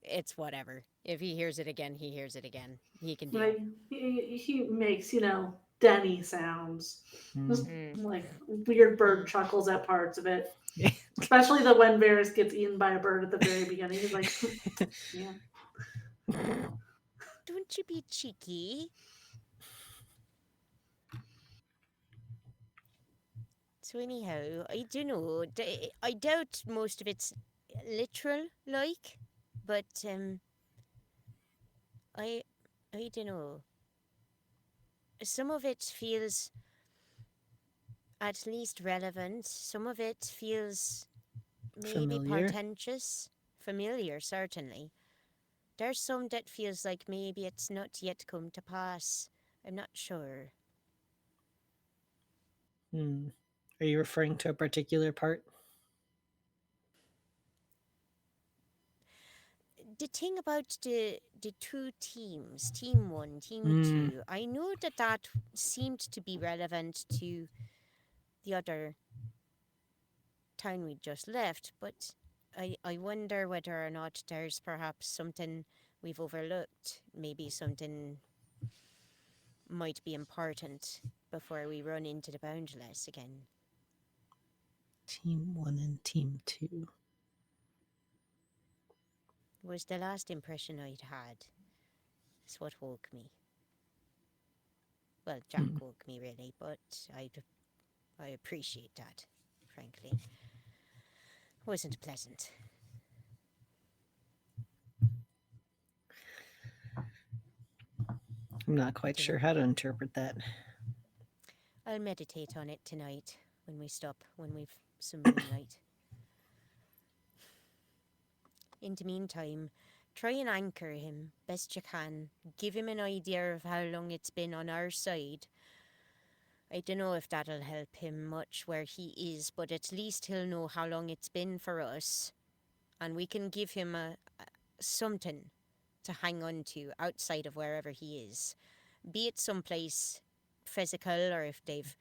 it's whatever. If he hears it again, he hears it again. He can deal. like he makes Denny sounds, just Mm. like weird bird chuckles at parts of it. Especially the when Varys gets eaten by a bird at the very beginning. He's like, yeah. don't you be cheeky. So anyhow, I don't know. I doubt most of it's literal, like, but I don't know. Some of it feels at least relevant. Some of it feels maybe Familiar. portentous, familiar, certainly. There's some that feels like maybe it's not yet come to pass. I'm not sure. Hmm. Are you referring to a particular part? The thing about the two teams, team one, team Mm. two, I know that seemed to be relevant to the other town we just left, but I wonder whether or not there's perhaps something we've overlooked. Maybe something might be important before we run into the Boundless again. Team 1 and Team 2. Was the last impression I'd had. It's what woke me. Well, Jack woke me really, but I appreciate that, frankly. Wasn't pleasant. I'm not quite sure how to interpret that. I'll meditate on it tonight when we stop, when we've some moonlight. In the meantime, try and anchor him best you can. Give him an idea of how long it's been on our side. I don't know if that'll help him much where he is, but at least he'll know how long it's been for us. And we can give him something to hang on to outside of wherever he is. be it someplace physical, or if they've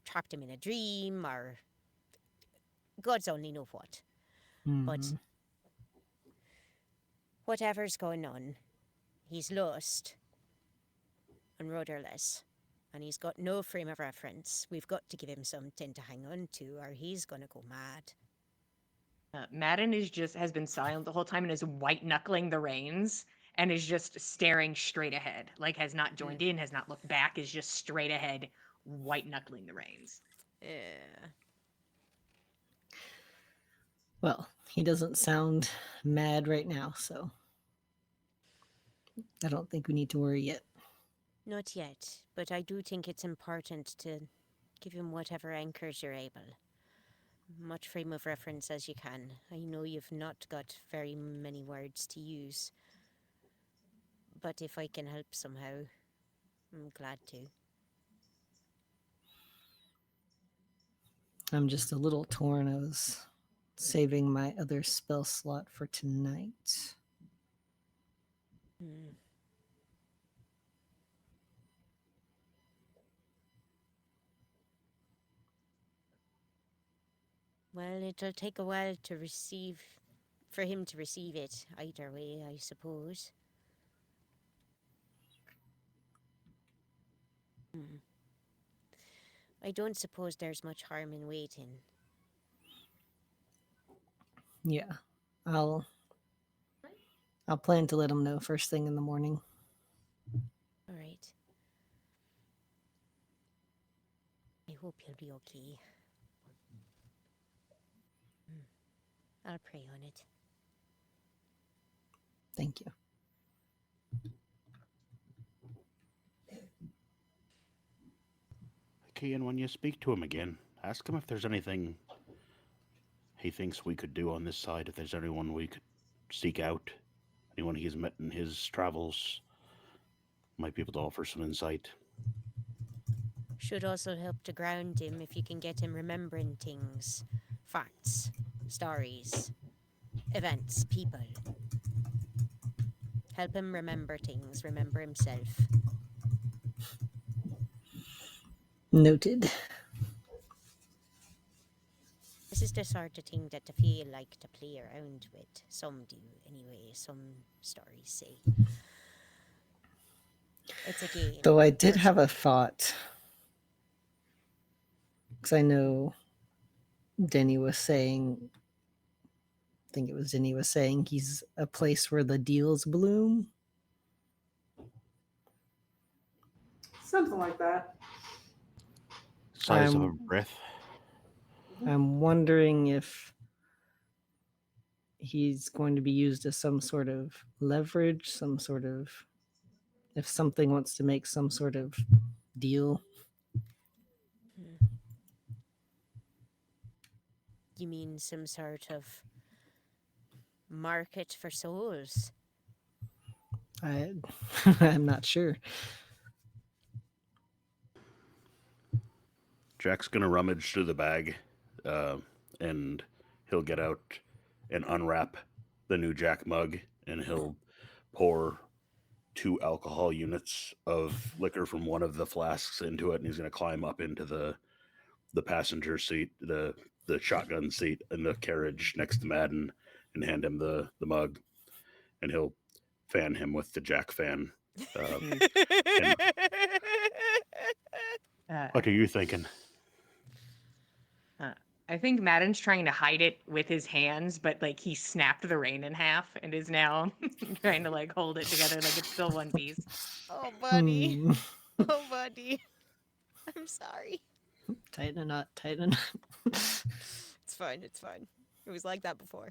trapped him in a dream, or gods only know what. But Mhm. whatever's going on, he's lost and rudderless. And he's got no frame of reference. We've got to give him something to hang on to, or he's gonna go mad. Madden has been silent the whole time and is white knuckling the reins and is just staring straight ahead. Like has not joined in, has not looked back, is just straight ahead, white knuckling the reins. Yeah. Well, he doesn't sound mad right now, so I don't think we need to worry yet. Not yet, but I do think it's important to give him whatever anchors you're able. Much frame of reference as you can. I know you've not got very many words to use, but if I can help somehow, I'm glad to. I'm just a little torn. I was saving my other spell slot for tonight. Hmm. Well, it'll take a while for him to receive it either way, I suppose. I don't suppose there's much harm in waiting. Yeah, I'll plan to let him know first thing in the morning. All right. I hope he'll be okay. I'll pray on it. Thank you. Okay, and when you speak to him again, ask him if there's anything he thinks we could do on this side, if there's anyone we could seek out, anyone he's met in his travels, might be able to offer some insight. Should also help to ground him if you can get him remembering things. Facts, stories, events, people. Help him remember things, remember himself. Noted. This is the sort of thing that the Fae like to play around with. Some do, anyway, some stories say. It's a game. Though I did for have a some. thought. Because I know Denny was saying, I think it was Denny was saying he's a place where the deals bloom. Something like that. Size of a I'm- breath. I'm wondering if he's going to be used as some sort of leverage, some sort of, if something wants to make some sort of deal. You mean some sort of market for souls? I'm not sure. Jack's gonna rummage through the bag, and he'll get out and unwrap the new Jack mug, and he'll pour 2 alcohol units of liquor from one of the flasks into it, and he's gonna climb up into the passenger seat, the shotgun seat in the carriage next to Madden, and hand him the mug, and he'll fan him with the Jack fan. What are you thinking? I think Madden's trying to hide it with his hands, but like he snapped the rein in half and is now trying to like hold it together like it's still one piece. Oh, buddy. Hmm. Oh, buddy. I'm sorry. Tighten a knot, tighten a knot. It's fine. It's fine. It was like that before.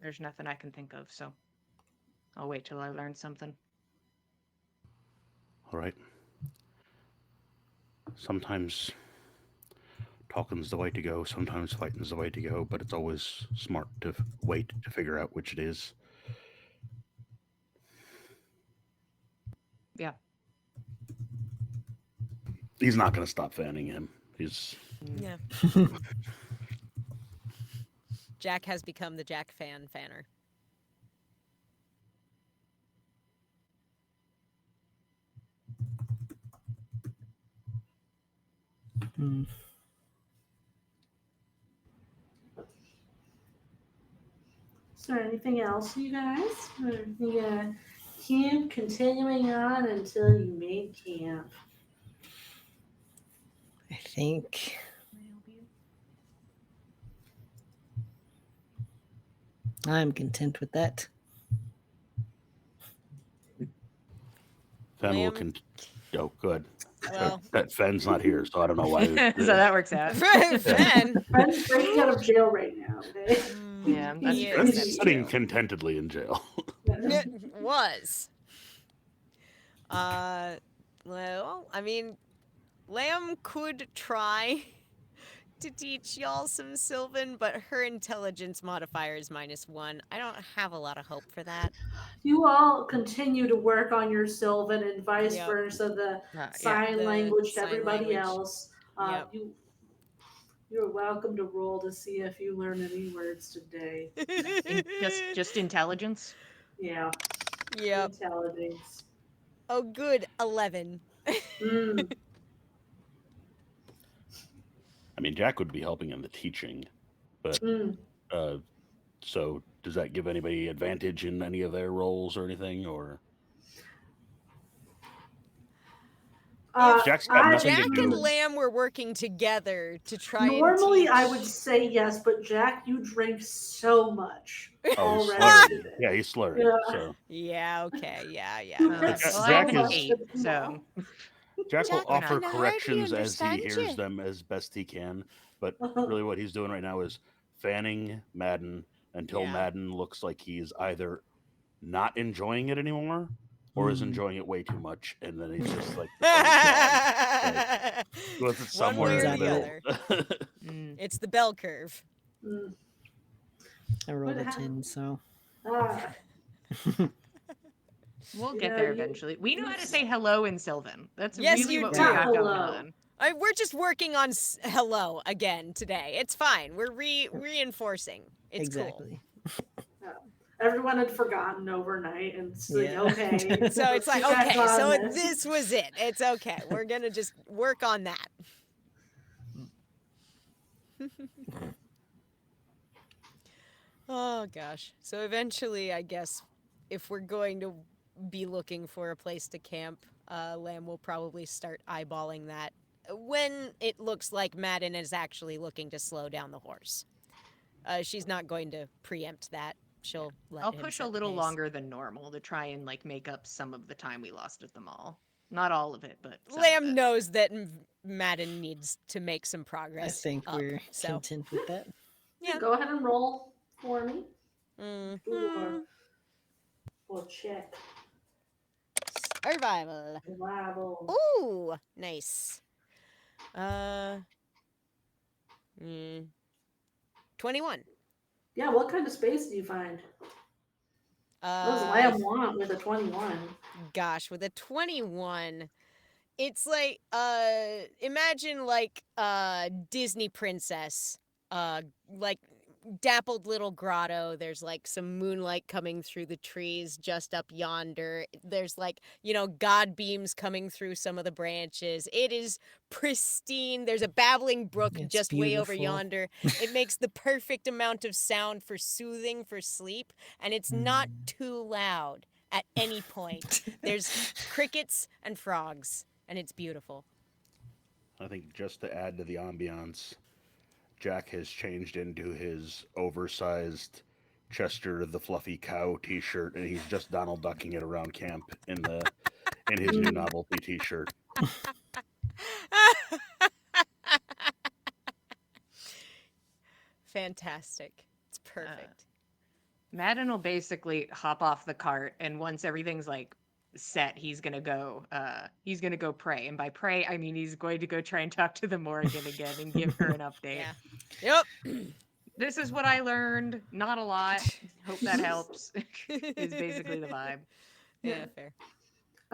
There's nothing I can think of, so I'll wait till I learn something. All right. Sometimes talking's the way to go, sometimes fighting's the way to go, but it's always smart to wait to figure out which it is. Yeah. He's not going to stop fanning him. He's Yeah. Jack has become the Jack fanner. Hmm. Is there anything else, you guys? Or you gonna keep continuing on until you make camp? I think I'm content with that. Fen will Lamb. Oh, good. Well, That Fen's not here, so I don't know why. So that works out. Fen. Friend's breaking out of jail right now, okay? Yeah, that's He true. is. That's sitting true. contentedly in jail. Was. Well, I mean, Lamb could try to teach y'all some Sylvan, but her intelligence modifier is -1. I don't have a lot of hope for that. You all continue to work on your Sylvan and vice Yep. versa, the Yeah. sign The language to sign everybody language. else. Yep. You're welcome to roll to see if you learn any words today. Just intelligence. Yeah, Yep. intelligence. Oh, good. 11. Mm. I mean, Jack would be helping in the teaching, but Mm. so does that give anybody advantage in any of their roles or anything? Or Jack's got nothing to Jack do. and Lamb were working together to try Normally, and teach. I would say yes, but Jack, you drink so much Oh, he's already slurring. today. Yeah, he's slurring. Yeah. So Yeah, okay. Yeah. You Well, drink Jack- well, so I have Jack an much. is- 8, that- so Jack will Jack, Why offer not? can hardly corrections as he understand hears you. them as best he can, but really what he's doing right now is fanning Madden until Yeah. Madden looks like he's either not enjoying it anymore or is enjoying it way too much, and then he's just like, oh god, he wants it One way somewhere or in the the middle. other. mm, It's the bell curve. Mm. I rolled a What 10, so Ah, we'll You get know, there you- eventually. We know how to say hello in Sylvan. That's Yes, really you what do. we have going Hello. on. We're just working on hello again today. It's fine. We're reinforcing. It's exactly. everyone had forgotten overnight, and it's like, Yeah. okay. cool. So it's like, let's get okay, back so on this was it. It's okay. We're gonna just work on that. Oh gosh. So eventually, I guess, if we're going to be looking for a place to camp, Lamb will probably start eyeballing that when it looks like Madden is actually looking to slow down the horse. She's not going to preempt that. She'll let I'll him push set a the little pace. longer than normal to try and like make up some of the time we lost at the mall. Not all of it, but some of Lamb it. knows that Madden needs to make some I progress. think up, we're so. content with that. Yeah. Go ahead and roll for me. Mhm. We'll check. Survival. Survival. Ooh, nice. 21. Yeah, what kind of space do you find? What does Uh, Lamb want with a 21? gosh, with a 21, it's like imagine like Disney princess, like dappled little grotto. There's like some moonlight coming through the trees just up yonder. There's like, god beams coming through some of the branches. It is pristine. There's a babbling brook It's just way over beautiful. yonder. It makes the perfect amount of sound for soothing for sleep, and it's not too loud at any point. There's crickets and frogs, and it's beautiful. I think just to add to the ambiance, Jack has changed into his oversized Chester the Fluffy Cow T-shirt, and he's just Donald Ducking it around camp in his new novelty T-shirt. Fantastic. It's perfect. Madden will basically hop off the cart, and once everything's like set, he's gonna go pray. And by pray, I mean he's going to go try and talk to the Morrigan again and give her an update. Yeah. Yep. This is what I learned. Not a lot. Hope that helps. Is basically the vibe. Yeah, fair.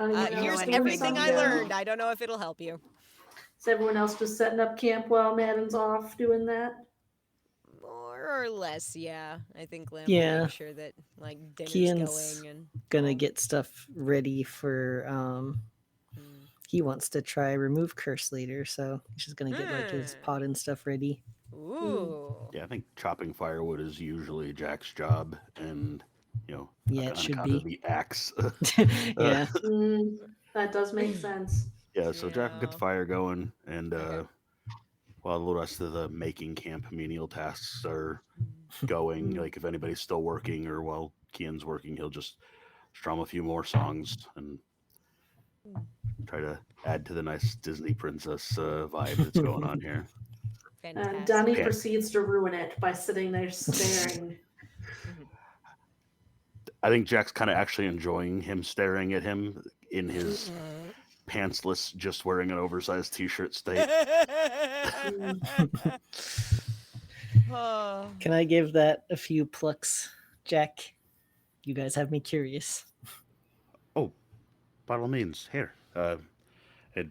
You know, Here's anything everything I on the- learned. I don't know if it'll help you. Is everyone else just setting up camp while Madden's off doing that? More or less, yeah. I think Lamb will Yeah. make sure that like dinner's Kian's going and Gonna all. get stuff ready for He wants to try remove curse later, so he's just gonna get like his Hmm. pot and stuff ready. Ooh. Yeah, I think chopping firewood is usually Jack's job, and Yeah, it on should account of be. the axe. Yeah. That does make sense. Yeah, so Jack will get Yeah. the fire going, and Okay. while the rest of the making camp menial tasks are going, Mm. like if anybody's still working or while Kian's working, he'll just strum a few more songs and try to add to the nice Disney princess vibe that's going on here. And Danny Fantastic. Pan- proceeds to ruin it by sitting there staring. I think Jack's kind of actually enjoying him staring at him in his pantsless, just wearing an oversized t-shirt state. Oh. Can I give that a few plucks, Jack? You guys have me curious. Oh, by all means, here. It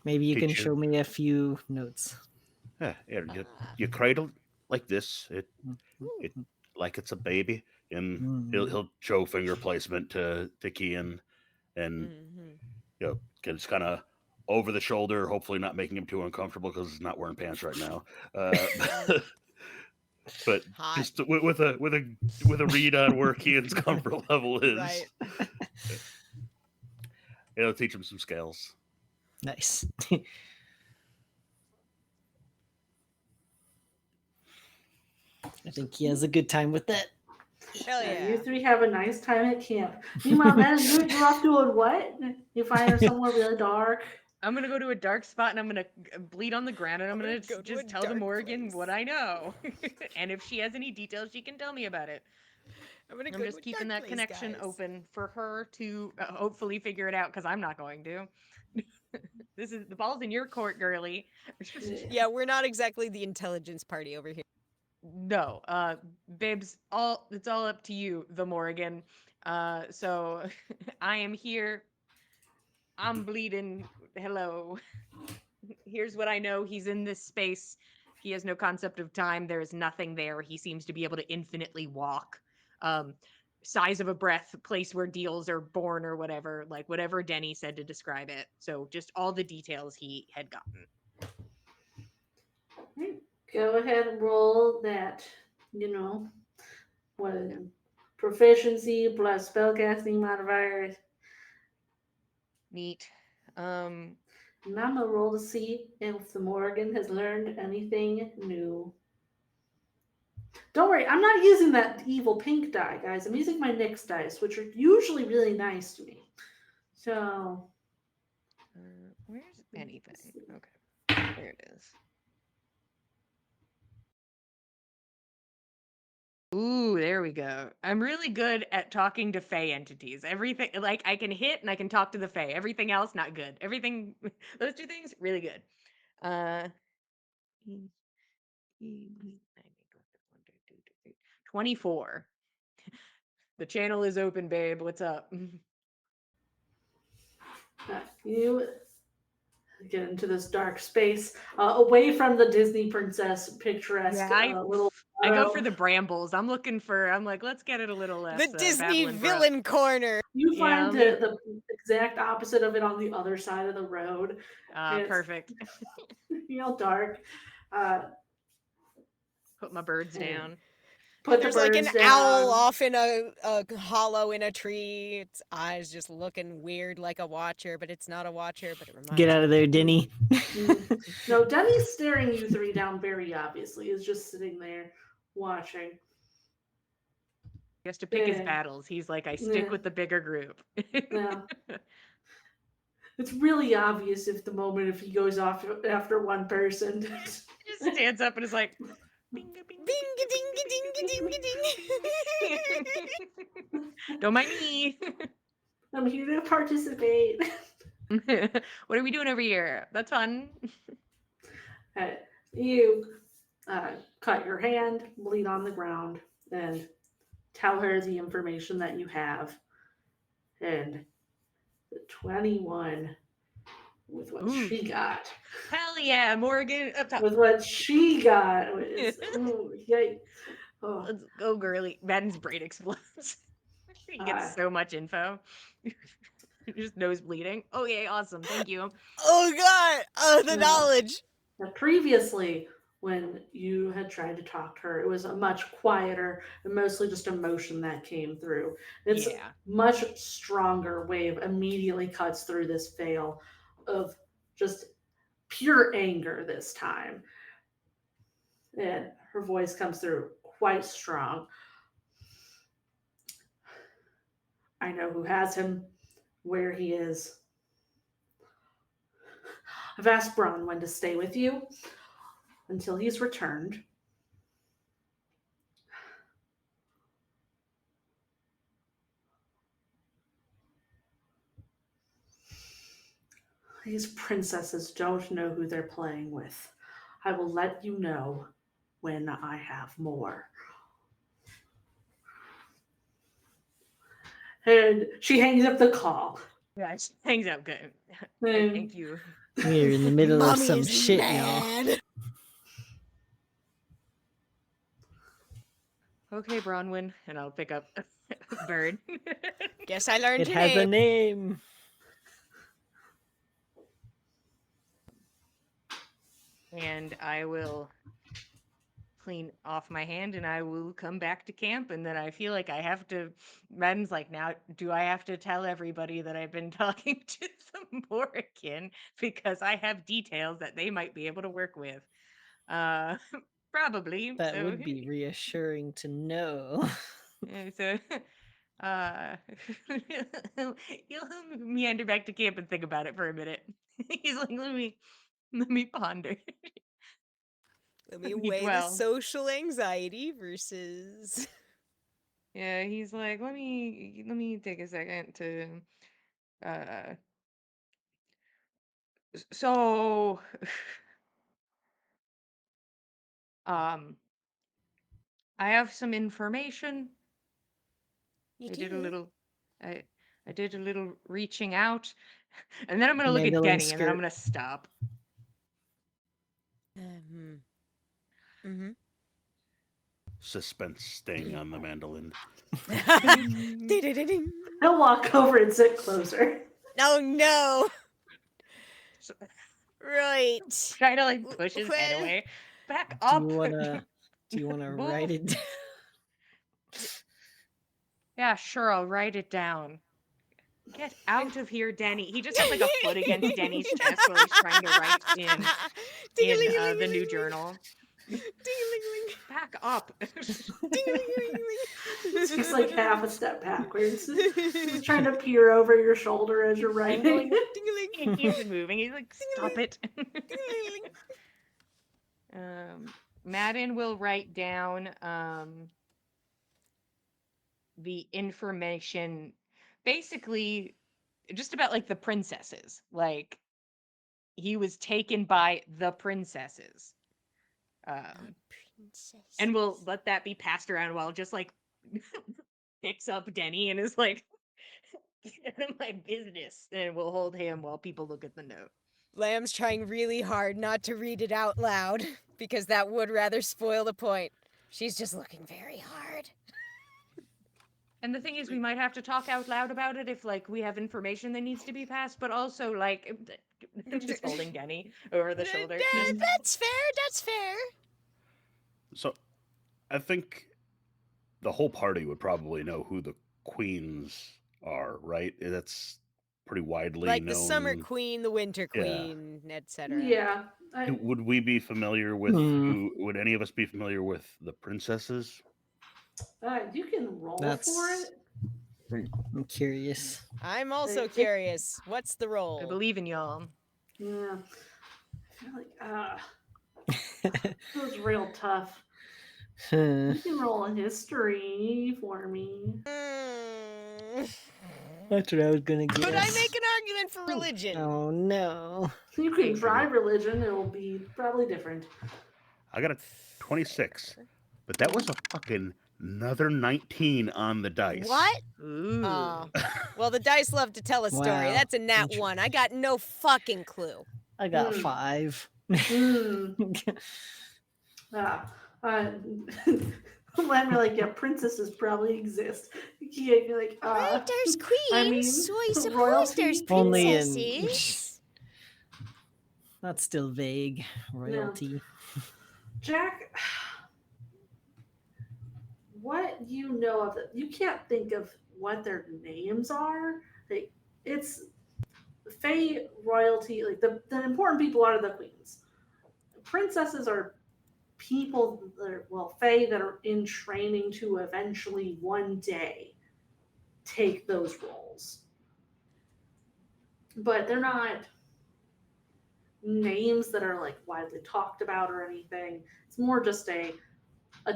Maybe you can teach you. show me a few notes. Yeah, here, you cradle like this. It like it's a baby, and he'll show finger placement to Kian, and it's kind of over the shoulder, hopefully not making him too uncomfortable because he's not wearing pants right now. But Hot. just with a read on where Kian's comfort level is, Right. it'll teach him some scales. Nice. I think he has a good time with that. Hell You yeah. three have a nice time at camp. Meanwhile, Matt, you're off doing what? You find her somewhere really dark. I'm gonna go to a dark spot and I'm gonna bleed on the ground and I'm gonna go to a just tell the dark Morgan place. what I know. And if she has any details, she can tell me about it. I'm gonna I'm go just to a keeping dark that place, connection guys. open for her to hopefully figure it out because I'm not going to. This is the ball's in your court, girly. Yeah, we're not exactly the intelligence party over here. No, babes, it's all up to you, the Morgan. So I am here. I'm bleeding. Hello. Here's what I know. He's in this space. He has no concept of time. There is nothing there. He seems to be able to infinitely walk. Size of a breath, place where deals are born or whatever, like whatever Denny said to describe it. So just all the details he had gotten. Go ahead and roll that, what is it? Proficiency plus spellcasting modifier. Neat. And I'm gonna roll to see if the Morgan has learned anything new. Don't worry, I'm not using that evil pink die, guys. I'm using my Nyx dice, which are usually really nice to me. So, Where's anything? Okay, there it is. Ooh, there we go. I'm really good at talking to Fey entities. Everything, like I can hit and I can talk to the Fey. Everything else, not good. Everything, those two things, really good. 24. The channel is open, babe. What's up? you get into this dark space, away from the Disney princess picturesque Yeah, little. I go for the brambles. I'm like, let's get it a little less. The Disney Babylon Brook. villain corner. You Yeah, find the exact opposite of it on the other side of the road. It's perfect. Dark. Put my birds down. Put There's the like an birds down. owl off in a hollow in a tree. Its eyes just looking weird like a watcher, but it's not a watcher, but it reminds Get out of there, Denny. No, Denny's staring you three down very obviously. He's just sitting there watching. He has to pick his Yeah. battles. He's like, I stick Yeah. with the bigger group. Yeah. It's really obvious if he goes off after one person. He just stands up and is like, bing, bing, Bing-a-ding-a-ding-a-ding-a-ding. don't mind me. I'm here to participate. What are we doing over here? That's fun. You cut your hand, bleed on the ground, and tell her the information that you have. And the 21 with what she got. Hell yeah, Morgan up top. With what she got. Ooh, yay. Oh. Let's go, girly. Madden's brain explodes. He gets so much info. Just nose bleeding. Okay, awesome. Thank you. Oh god! Oh, the Yeah. knowledge. Now, previously, when you had tried to talk to her, it was a much quieter and mostly just emotion that came through. It's Yeah. much stronger wave immediately cuts through this veil of just pure anger this time. And her voice comes through quite strong. I know who has him, where he is. I've asked Bronwyn to stay with you until he's returned. These princesses don't know who they're playing with. I will let you know when I have more. And she hangs up the call. Yeah, she hangs out good. And Thank you. We're in the middle of Mommy some is shit, y'all. mad. Okay, Bronwyn, and I'll pick up Bird. Guess I learned It your has a name. name. And I will clean off my hand and I will come back to camp. And then I feel like I have to. Madden's like, now, do I have to tell everybody that I've been talking to some Morrigan because I have details that they might be able to work with? Probably. That So, would be reassuring to know. so you'll meander back to camp and think about it for a minute. He's like, let me ponder. Let me Let me weigh the dwell. social anxiety versus. Yeah, he's like, let me take a second to uh so um I have some information. You I did a do? little I I did a little reaching out. And then I'm gonna look at Mandolin Denny and then I'm skirt. gonna stop. Mm-hmm. Suspense sting on the mandolin. Ding-ding-ding-ding. he'll walk over and sit closer. Oh no! So, Right. trying to like push his head Well, away. Back Do up. you wanna Move. write it down? Yeah, sure, I'll write it down. Get out of here, Denny. He just has like a foot against Denny's chest while he's trying to write in the new journal. Ding-a-ling-a-ling. Back up. Ding-a-ling-a-ling-a-ling. He's like half a step backwards. He's trying to peer over your shoulder as you're I'm going writing. Ding-a-ling. He keeps moving. He's like, stop it. Ding-a-ling. Madden will write down the information, basically, just about like the princesses. Like, he was taken by the princesses. And we'll let that be passed around while just like picks up Denny and is like, get out of my business. And we'll hold him while people look at the note. Lamb's trying really hard not to read it out loud because that would rather spoil the point. She's just looking very hard. And the thing is, we might have to talk out loud about it if, like, we have information that needs to be passed, but also, like, just holding Denny over the shoulder. That's fair. That's fair. So I think the whole party would probably know who the queens are, right? That's pretty widely Like known. the Summer Queen, the Winter Yeah. Queen, etc. Yeah. Would we be familiar with Hmm. would any of us be familiar with the princesses? You can roll for That's- it. I'm curious. I'm also It- curious. What's the role? I believe in y'all. Yeah. I feel like it was real tough. Huh. You can roll a history for me. That's what I was gonna guess. Could I make an argument for religion? Oh no. You can try religion, it'll be probably different. I got a 26, but that was a fucking another 19 on the dice. What? Ooh. Oh. Well, the dice love to tell a story. Wow. That's a nat one. I got no fucking clue. I got Hmm. 5. Mm. Let me like, yeah, princesses probably exist. Yeah, you're like, Well, there's queens, I mean, so I suppose royalty. there's Only in- princesses. That's still vague. Royalty. Jack, what you know of it, you can't think of what their names are. Like, it's Fae royalty, like the important people are the queens. Princesses are people that are, well, Fae that are in training to eventually one day take those roles. But they're not names that are like widely talked about or anything. It's more just a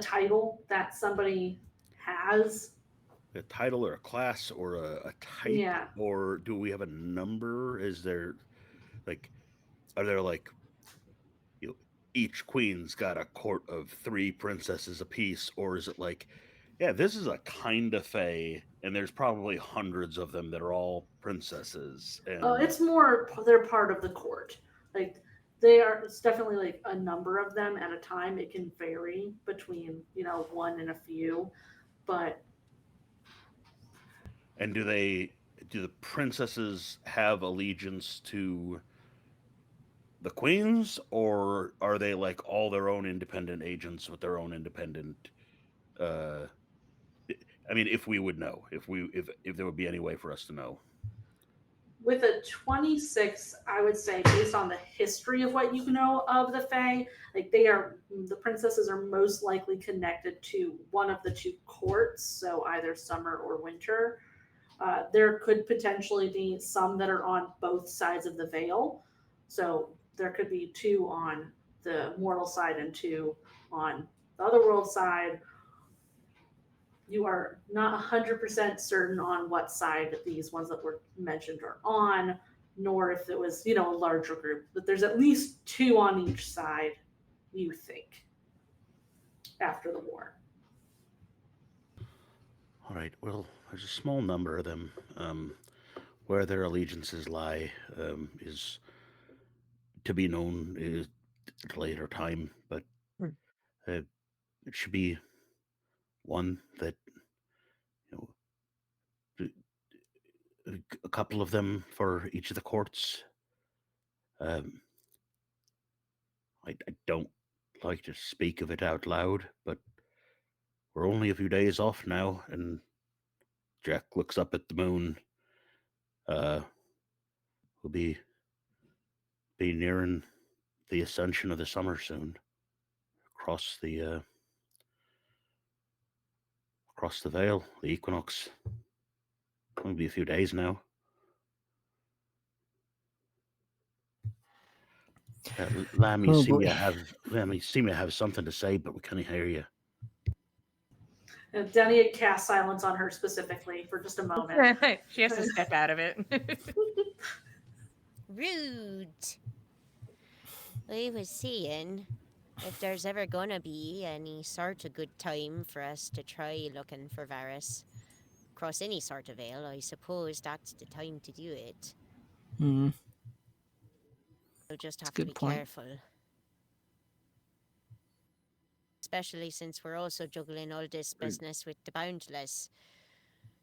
title that somebody has. A title or a class or a type, Yeah. or do we have a number? Is there like, are there like, you know, each queen's got a court of 3 princesses apiece, or is it like, yeah, this is a kind of fae, and there's probably hundreds of them that are all princesses, and It's more they're part of the court. Like they are. It's definitely like a number of them at a time. It can vary between one and a few, but and do the princesses have allegiance to the queens, or are they like all their own independent agents with their own independent? Uh, I mean, if we would know, if there would be any way for us to know. with a 26, I would say based on the history of what you know of the Fae, like the princesses are most likely connected to one of the 2 courts, so either summer or winter. There could potentially be some that are on both sides of the veil, so there could be 2 on the mortal side and 2 on the other world side. You are not 100% certain on what side these ones that were mentioned are on, nor if it was, a larger group. But there's at least 2 on each side, you think, after the war. All right. Well, there's a small number of them. Where their allegiances lie is to be known at a later time, but Hmm. it should be one that you know a couple of them for each of the courts. Um, I don't like to speak of it out loud, but we're only a few days off now, and Jack looks up at the moon. We'll be nearing the ascension of the summer soon. Across the veil, the equinox. It'll be a few days now. Lammy, Oh, seem boy. to have something to say, but we can't hear you. And Denny had cast silence on her specifically for just a moment. She has to step out of it. Rude. I was saying, if there's ever gonna be any sort of good time for us to try looking for Varys across any sort of veil, I suppose that's the time to do it. Hmm. We'll just That's a have to good be point. careful. Especially since we're also juggling all this business with the Boundless.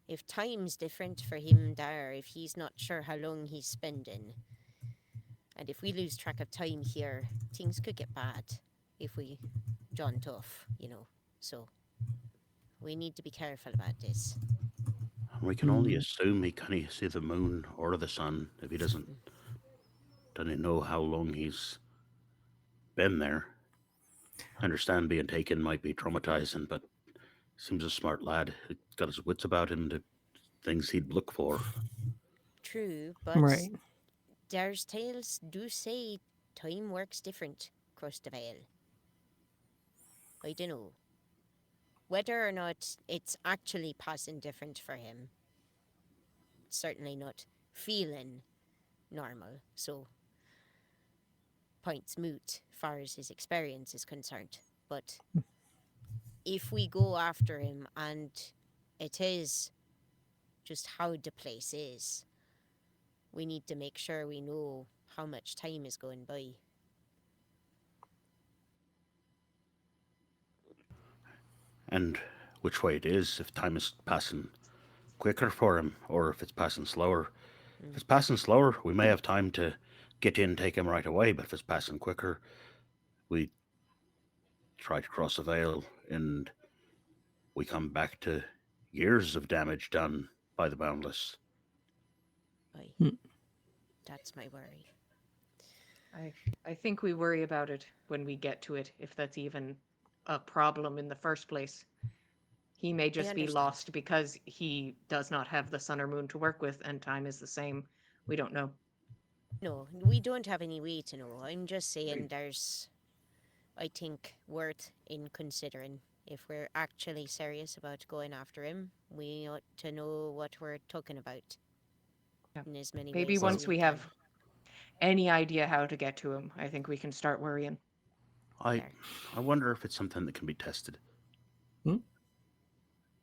If time's different for him there, if he's not sure how long he's spending, and if we lose track of time here, things could get bad if we jaunt off, So we need to be careful about this. We can only assume he can't see the moon or the sun if he doesn't know how long he's been there. I understand being taken might be traumatizing, but seems a smart lad. He's got his wits about him, to things he'd look for. True, but Right. there's tales do say time works different across the veil. I don't know. Whether or not it's actually passing different for him, it's certainly not feeling normal, so points moot far as his experience is concerned. But if we go after him and it is just how the place is, we need to make sure we know how much time is going by. and which way it is, if time is passing quicker for him or if it's passing slower. If it's passing slower, we may have time to get in, take him right away, but if it's passing quicker, we try to cross the veil and we come back to years of damage done by the Boundless. Aye. Hmm. That's my worry. I think we worry about it when we get to it, if that's even a problem in the first place. He may just be understand. lost because he does not have the sun or moon to work with, and time is the same. We don't know. No, we don't have any way to know. I'm just saying there's, I think, worth in considering. If we're actually serious about going after him, we ought to know what we're talking about. Yeah. In as many Maybe ways once as we we have can. any idea how to get to him, I think we can start worrying. I Fair. I wonder if it's something that can be tested. Hmm?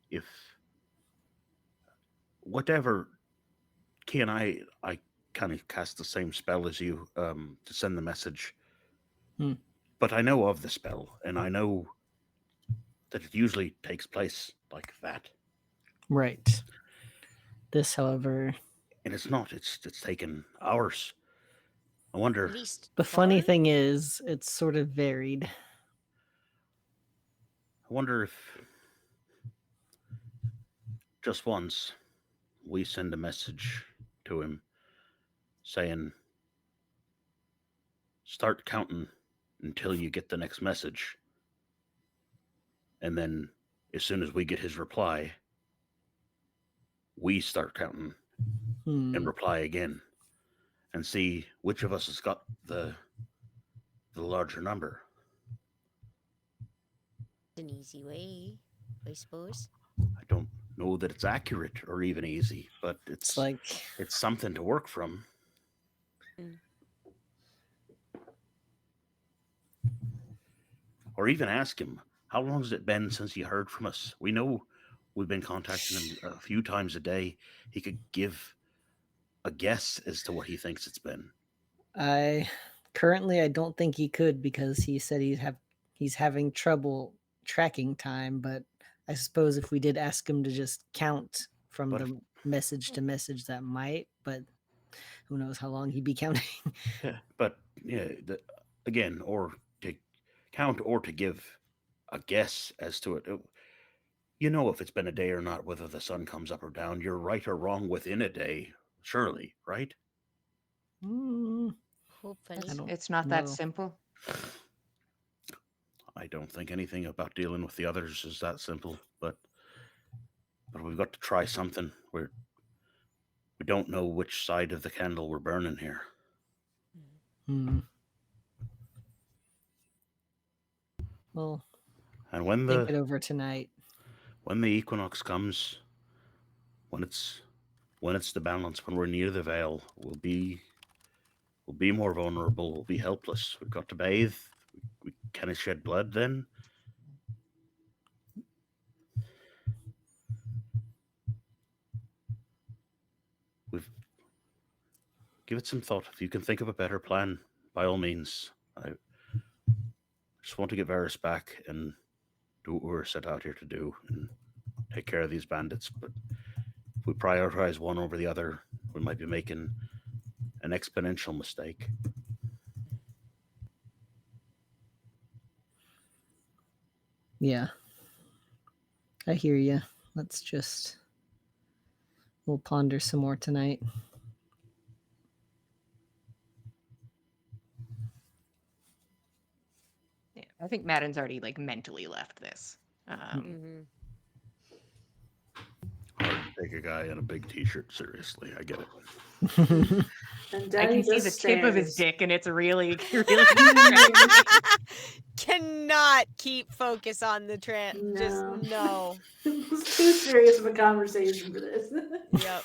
If whatever Key and I kind of cast the same spell as you to send the message. Hmm. But I know of the spell, and I know that it usually takes place like that. Right. This, however, And it's not. It's taken hours. I At wonder. least the funny four? thing is, it's sort of varied. I wonder if just once we send a message to him saying, "Start counting until you get the next message," and then as soon as we get his reply, we start counting Hmm. and reply again, and see which of us has got the larger number. An easy way, I suppose. I don't know that it's accurate or even easy, but It's like, it's something to work from. Mm. Or even ask him, how long has it been since he heard from us? We know we've been contacting him a few times a day. He could give a guess as to what he thinks it's been. I don't think he could, because he said he's having trouble tracking time. But I suppose if we did ask him to just count from But the message to message, that might. But who knows how long he'd be counting? but yeah, again, or to count or to give a guess as to it. You know if it's been a day or not, whether the sun comes up or down. You're right or wrong within a day, surely, right? Mm, Hopefully. I don't It's not that know. simple. I don't think anything about dealing with the others is that simple, but we've got to try something. We don't know which side of the candle we're burning here. Hmm. Well, And when think the it over tonight. equinox comes, when it's the balance, when we're near the veil, we'll be more vulnerable. We'll be helpless. We've got to bathe. We can it shed blood then? We've give it some thought. If you can think of a better plan, by all means. I just want to get Varys back and do what we're set out here to do and take care of these bandits. But if we prioritize one over the other, we might be making an exponential mistake. Yeah, I hear you. We'll ponder some more tonight. Yeah, I think Madden's already like mentally left this. Mm-hmm. Hard to take a guy in a big t-shirt seriously. I get it. And I Danny can see just the tip of his stares. dick, and it's really, really. Cannot keep focus on the trend. No. Just no. It's too serious of a conversation for this. Yep.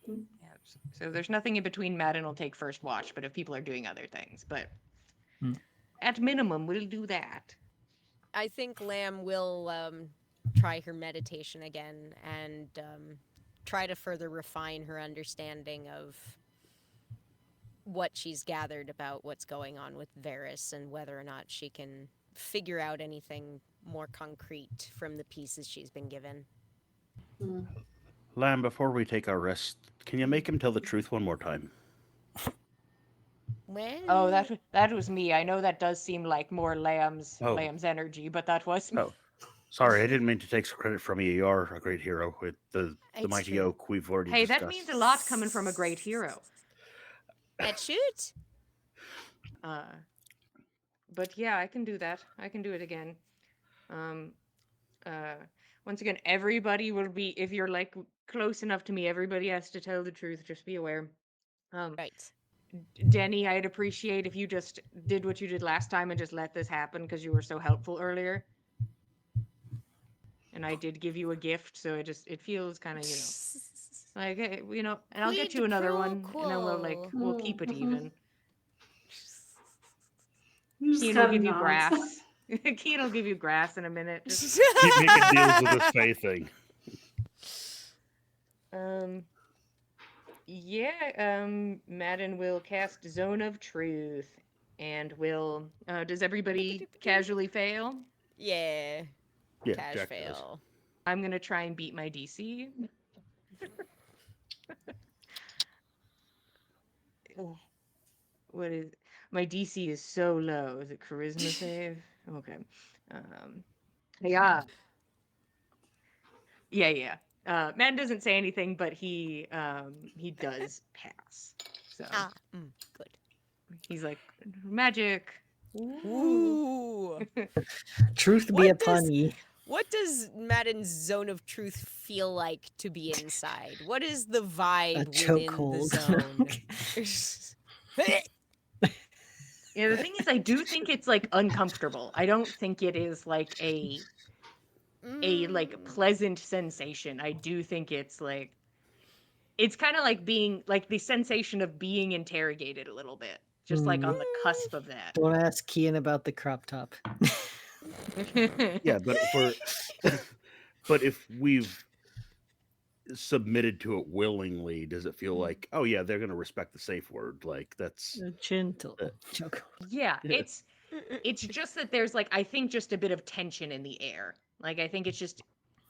Yeah, so there's nothing in between. Madden will take first watch, but if people are doing other things, but Hmm. at minimum, we'll do that. I think Lamb will try her meditation again and try to further refine her understanding of what she's gathered about what's going on with Varys and whether or not she can figure out anything more concrete from the pieces she's been given. Mm. Lamb, before we take our rest, can you make him tell the truth one more time? Well, Oh, that was me. I know that does seem like more Lamb's Oh. energy, but that was me. Oh, sorry, I didn't mean to take credit from you. You are a great hero. With the It's mighty true. oak we've already Hey, discussed. that means a lot coming from a great hero. That shoot. But yeah, I can do that. I can do it again. Once again, everybody will be, if you're like close enough to me, everybody has to tell the truth. Just be aware. Right. Denny, I'd appreciate if you just did what you did last time and just let this happen because you were so helpful earlier. And I did give you a gift, so it feels kind of, like, hey, and I'll get Quid you another pro one, and then quo. we'll keep it Mhm. even. He just Keen will kinda give you nods. grass. Keen will give you grass in a minute. Just, Keep making deals with this Faye thing. Madden will cast Zone of Truth, and will. Does everybody casually fail? Yeah. Yeah, Cash Jack does. fail. I'm gonna try and beat my DC. Oh, what is my DC is so low? Is it charisma save? Okay. Yeah. Yeah. Man doesn't say anything, but he does pass. So Good. he's like, magic. Ooh. Truth be What upon does- ye. What does Madden's Zone of Truth feel like to be inside? What is the vibe within chokehold. the zone? Yeah, the thing is, I do think it's like uncomfortable. I don't think it is like a like pleasant sensation. I do think it's like it's kind of like being like the sensation of being interrogated a little bit, just like on the cusp of that. Don't ask Kian about the crop top. Yeah, but if we've submitted to it willingly, does it feel like, oh yeah, they're gonna respect the safe word? Like that's Gentle chokehold. Yeah, it's just that there's like I think just a bit of tension in the air. Like I think it's just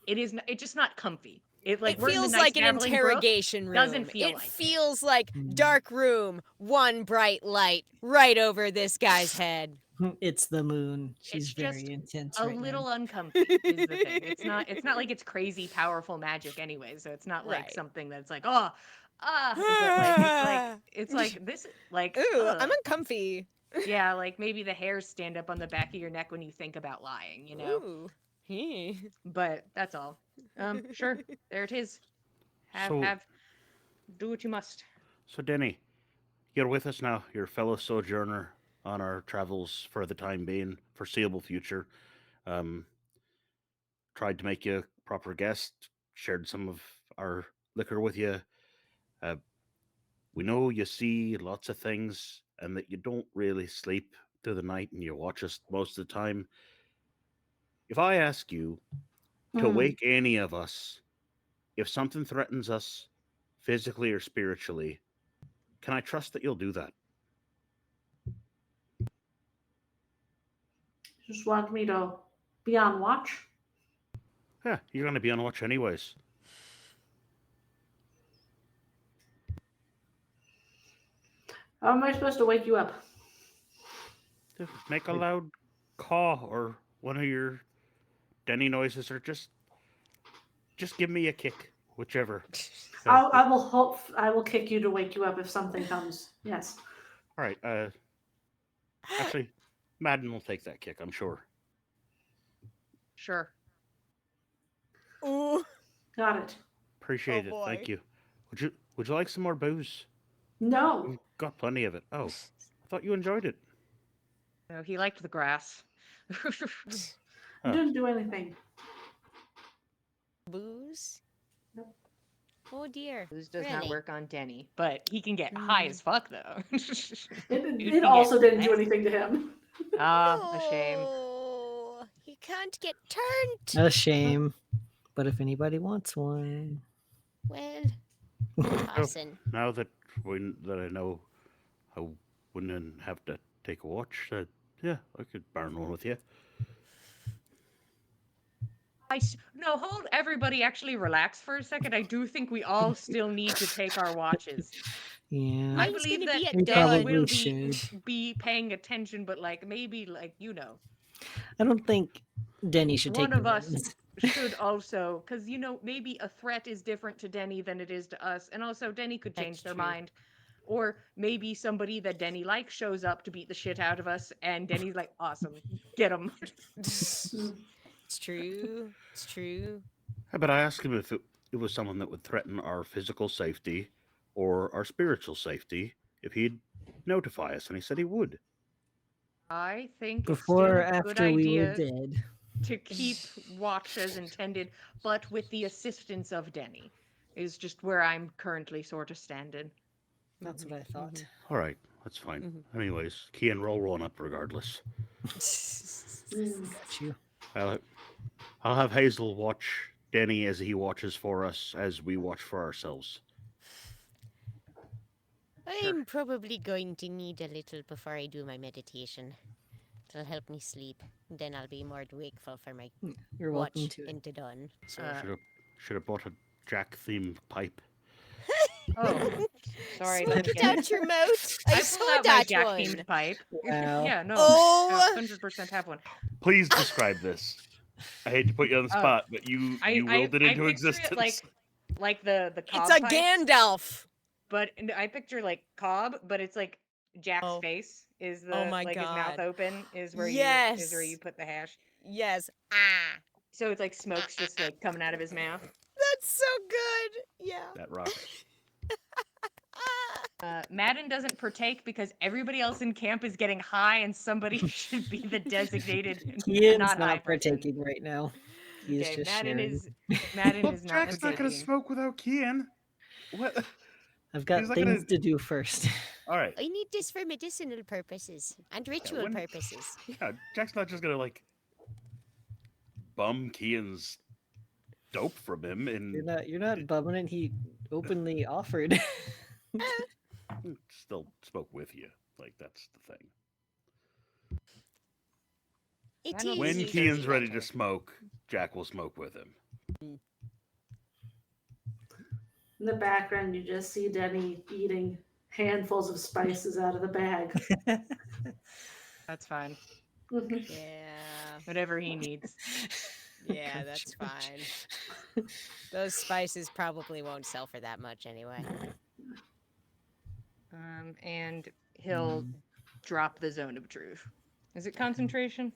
it's just not comfy. It like It we're in the feels nice like an babbling brook. interrogation room. Doesn't feel it like it. feels like dark room, one bright light right over this guy's head. It's the moon. She's It's just very intense a right little now. uncomfy is the thing. It's not like it's crazy powerful magic anyway, so it's not like Right. something that's like but like it's like this like Ooh, ugh. I'm uncomfy. Yeah, like maybe the hairs stand up on the back of your neck when you think about lying, Ooh. But that's all. Sure, there it is. So- Do what you must. So, Denny, you're with us now. You're a fellow sojourner on our travels for the time being, foreseeable future. Tried to make you a proper guest, shared some of our liquor with you. We know you see lots of things and that you don't really sleep through the night and you watch us most of the time. If I ask you to Mm. wake any of us, if something threatens us physically or spiritually, can I trust that you'll do that? Just want me to be on watch. Yeah, you're going to be on watch anyways. How am I supposed to wake you up? Just make a loud caw or one of your Denny noises, or just give me a kick, whichever. I will hope I will kick you to wake you up if something comes. Yes. All right. Actually, Madden will take that kick, I'm sure. Sure. Ooh. Got it. Appreciate it. boy. Thank you. Would you like some more booze? No. We've got plenty of it. Oh, I thought you enjoyed it. No, he liked the grass. I didn't do anything. Booze? Nope. Oh dear. Booze does not Really? work on Denny, but he can get high as fuck though. It also didn't do anything to him. A shame. Oh, he can't get turned. A shame. But if anybody wants one. Well, Carson. Now that I know I wouldn't have to take a watch, Yeah, I could burn one with you. No, hold everybody. Actually, relax for a second. I do think we all still need to take our watches. Yeah. I Mine's believe gonna that be at We Denny dawn. will probably should. be paying attention, but like maybe I don't think Denny should one take the of us reins. should also, because maybe a threat is different to Denny than it is to us, and also Denny could That's change their true. mind, or maybe somebody that Denny likes shows up to beat the shit out of us, and Denny's like, awesome, get him. It's true. It's true. How about I ask him if it was someone that would threaten our physical safety or our spiritual safety, if he'd notify us, and he said he would. I think it's Before still or a good after we were idea dead. to keep watch as intended, but with the assistance of Denny, is just where I'm currently sort of standing. That's what I thought. All right, that's fine. Anyways, key and roll one up regardless. Got you. I'll have Hazel watch Denny as he watches for us, as we watch for ourselves. I'm probably going to need a little before I do my meditation. It'll help me sleep. Then I'll be more wakeful for my You're welcome watch to it. into dawn. So Should have bought a Jack themed pipe. Oh, sorry. smoke didn't it get out your mouth. I pulled saw out my that Jack one. themed pipe. Wow. Yeah, no. Oh! 100% have one. Please describe this. I hate to put you on the spot, but you willed it into picture existence. It like the cob It's a pipe, Gandalf. but I picture like cob, but it's like Jack's Oh. face is the Oh my his mouth God. open is where Yes. you put the hash. Yes. Ah. So it's like smoke's just like coming out of his mouth. That's so good. Yeah. That rocks. Madden doesn't partake because everybody else in camp is getting high, and somebody should be the designated Ian's not high not person. partaking right now. He's Okay, just Madden sharing. Madden is not Jack's not gonna partaking. smoke without Kian. What? I've got He's not things gonna- to do first. All right. I need this for medicinal purposes and ritual when- purposes. Yeah, Jack's not just gonna bum Kian's dope from him and You're not bumming it. He openly offered. still smoke with you. That's the thing. It I don't is When Easy. Kian's ready to smoke, Jack will smoke with him. In the background, you just see Denny eating handfuls of spices out of the bag. That's fine. Mhm. Yeah. Whatever he needs. Yeah, that's fine. Those spices probably won't sell for that much anyway. And he'll drop the zone of truth. Is it concentration?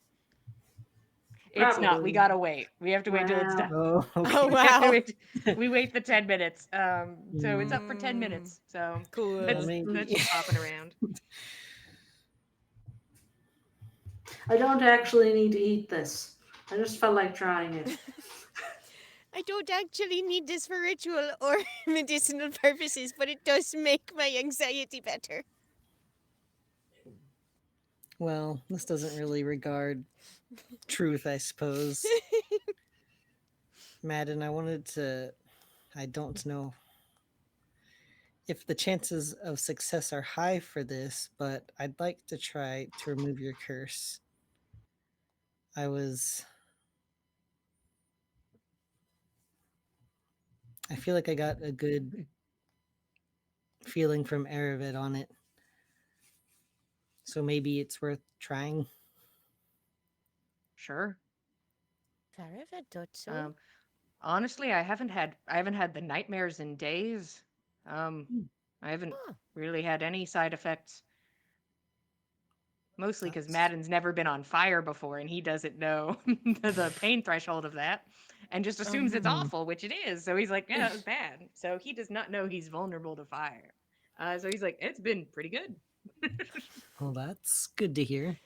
It's not. We Probably. gotta wait. We have to wait till it's Wow. done. Oh, okay. Oh, We have to wow. wait- we wait the 10 minutes. So it's up for 10 Mm. minutes. So Cool. that's maybe. just hopping around. I don't actually need to eat this. I just felt like trying it. I don't actually need this for ritual or medicinal purposes, but it does make my anxiety better. Well, this doesn't really regard truth, I suppose. Madden, I don't know if the chances of success are high for this, but I'd like to try to remove your curse. I feel like I got a good feeling from Aravid on it. So maybe it's worth trying. Sure. Farava thought so. Honestly, I haven't had the nightmares in days. I haven't Oh. really had any side effects. Mostly because That's- Madden's never been on fire before, and he doesn't know the pain threshold of that, and just assumes it's no. awful, which it is. So he's like, "Yeah, it's bad." So he does not know he's vulnerable to fire. So he's like, "It's been pretty good." Well, that's good to hear.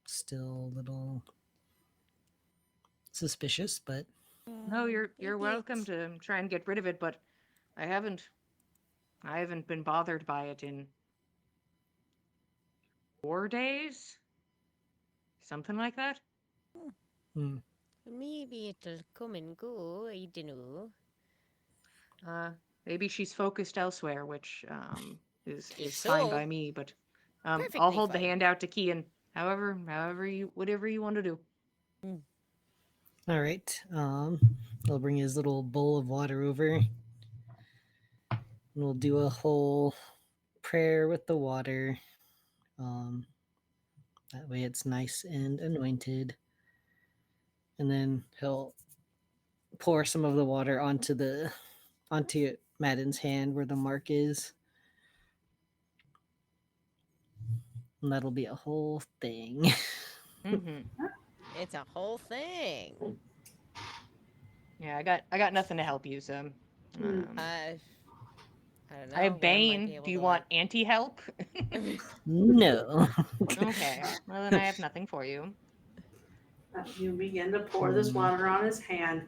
Still a little suspicious, but No, you're Maybe welcome it's- to try and get rid of it, but I haven't been bothered by it in 4 days, something like that. Maybe it'll come and go. I don't know. Maybe she's focused elsewhere, which is If fine so- by me. But I'll Perfectly hold the fine. hand out to Kian. Whatever you want to do. All right. He'll bring his little bowl of water over, and we'll do a whole prayer with the water. That way it's nice and anointed. And then he'll pour some of the water onto Madden's hand where the mark is. And that'll be a whole thing. Mm-hmm. It's a whole thing. Yeah, I got nothing to help you, so. I don't know. I have Lem might be Bane. able Do you to, want anti-help? No. Okay. Well, then I have nothing for you. You begin to pour this water on his hand.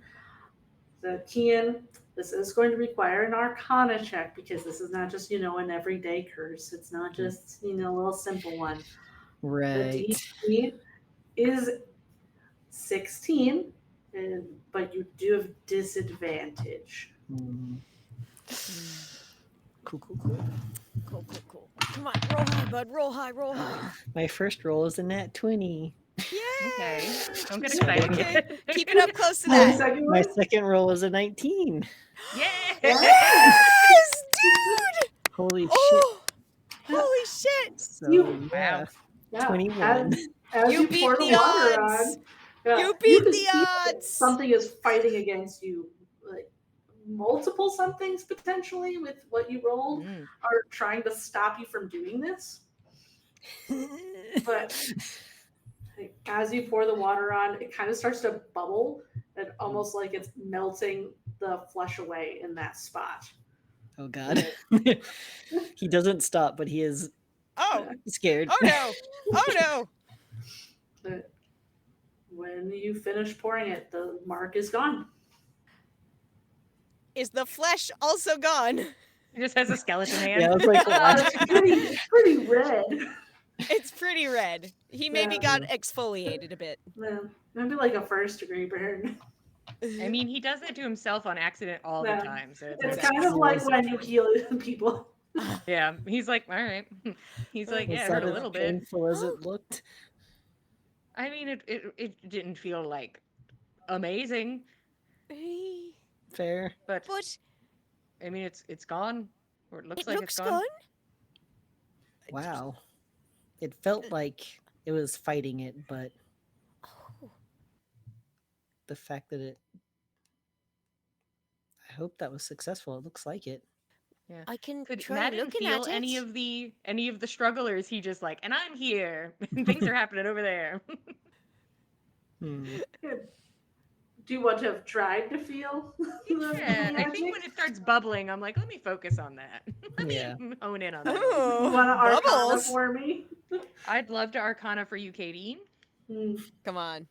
So, Kian, this is going to require an Arcana check because this is not just, an everyday curse. It's not just, a little simple one. Right. The DC is 16, but you do have disadvantage. Cool. Cool. Come on, roll high, bud. Roll high. My first roll is a nat 20. Yay! Okay. Don't get Sorry. excited. Okay, keep it up close to The that. second My one? second roll is a 19. Yeah. Yes, dude! Holy shit. Oh, holy shit! So, You- yeah. Yeah, 21. As You you beat pour the the water odds. on, You you beat can the see that odds. something is fighting against you. Like multiple somethings potentially with what you rolled Mm. are trying to stop you from doing this. But like, as you pour the water on, it kind of starts to bubble and almost like it's melting the flesh away in that spot. Oh, God. He doesn't stop, but he is Oh, scared. oh no! But when you finish pouring it, the mark is gone. Is the flesh also gone? He just has a skeleton hand. Yeah, I was like, what? It's pretty red. It's pretty red. He maybe Yeah. got exfoliated a bit. Maybe like a first degree burn. I mean, he does that to himself on accident all the Yeah. time. So It's okay. kind of like when you heal people. Yeah, he's like, all right. He's like, Was yeah, it that hurt a as little bit. painful as it looked? I mean, it didn't feel like amazing, Fair. but But I mean, it's gone, or it looks it like looks it's gone. Wow. It felt like it was fighting it, but Oh, the fact that I hope that was successful. It looks like it. Yeah. I can Could try Madden looking feel at it. any of the strugglers? He just like, and I'm here. Things are happening over there. Do you want to have tried to feel the Yeah, I think magic? when it starts bubbling, I'm like, let me focus on that. Let me Yeah. hone in on that. Oh, You want to Arcana bubbles! for me? I'd love to Arcana for you, Katie. Come on,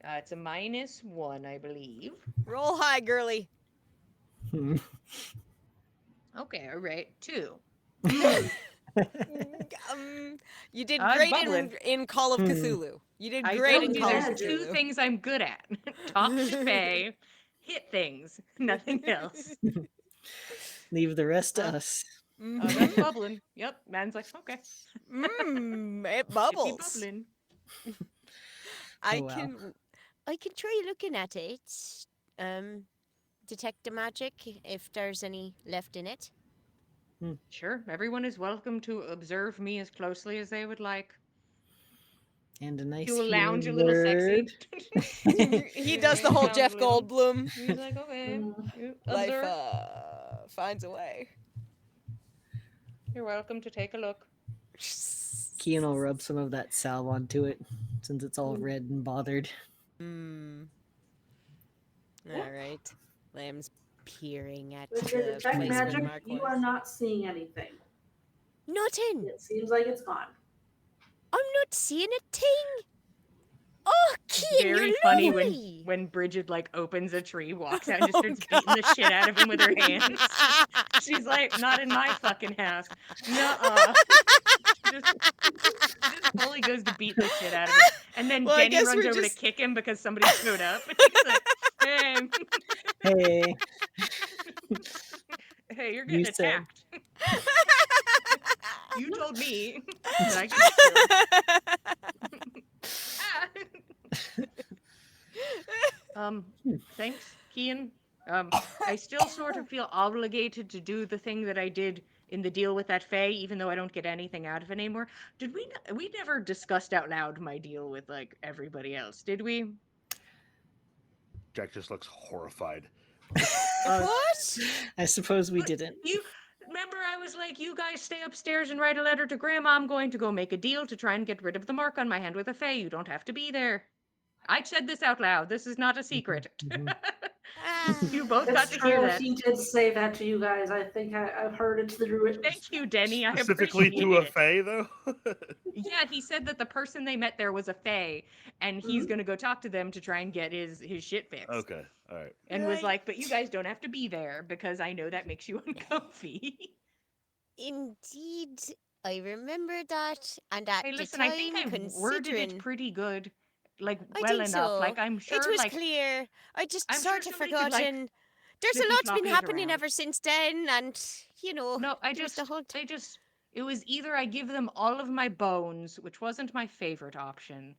It's a -1, I believe. roll high, girly. Okay, all right, 2. You did I'm great bubbling. in Call of Cthulhu. You did I great told in you Call of there's 2 Cthulhu. things I'm good at: talk to Faye, hit things, nothing else. Leave the rest to us. That's bubbling. Yep, man's like, okay, It it be bubbles. bubbling. I Oh, wow. can try looking at it. Detect the magic if there's any left in it. Sure, everyone is welcome to observe me as closely as they would like. And a nice You will lounge a healing little sexy. word. He does the whole Sounds Jeff a little- Goldblum. He's like, okay, you Life observe. finds a way. You're welcome to take a look. Kian will rub some of that salve onto it since it's all red and bothered. All right. Lamb's peering at With your the detect place where the magic, mark you was. are not seeing anything. Nothing. It seems like it's gone. I'm not seeing a thing. Oh, Kian, Very you're funny lovely. when Bridget like opens a tree, walks out, and just starts beating the shit out of him with her hands. She's like, not in my fucking house. Nuh-uh. just fully goes to beat the shit out of him. And then Well, I Denny guess runs we're over just- to kick him because somebody showed up. He's like, hey, Hey, hey, you're You getting said- attacked. You told me that I could get to him. Thanks, Kian. I still sort of feel obligated to do the thing that I did in the deal with that Fae, even though I don't get anything out of it anymore. Did we? We never discussed out loud my deal with like everybody else, did we? Jack just looks horrified. What? I suppose we But didn't. you remember I was like, you guys stay upstairs and write a letter to Grandma. I'm going to go make a deal to try and get rid of the mark on my hand with a Fae. You don't have to be there. I said this out loud. This is not a secret. Mhm. You both got It's to hear true. that. He did say that to you guys. I think I've heard it through it. Thank you, Denny. I Specifically appreciate to a it. Fae, though? Yeah, he said that the person they met there was a Fae, and he's gonna go talk to them to try and get his shit fixed. Okay, all right. And was Right. like, but you guys don't have to be there because I know that makes you uncomfy. Indeed, I remember that, and at Hey, the listen, time, I think I worded considering it pretty good, like I well think enough. so. Like I'm sure, it was like clear. I just I'm sure sort of somebody could, like, forgotten. There's a flippy lot's been floppy it happening around. ever since then, and No, I there was the just, whole. they just, it was either I give them all of my bones, which wasn't my favorite option.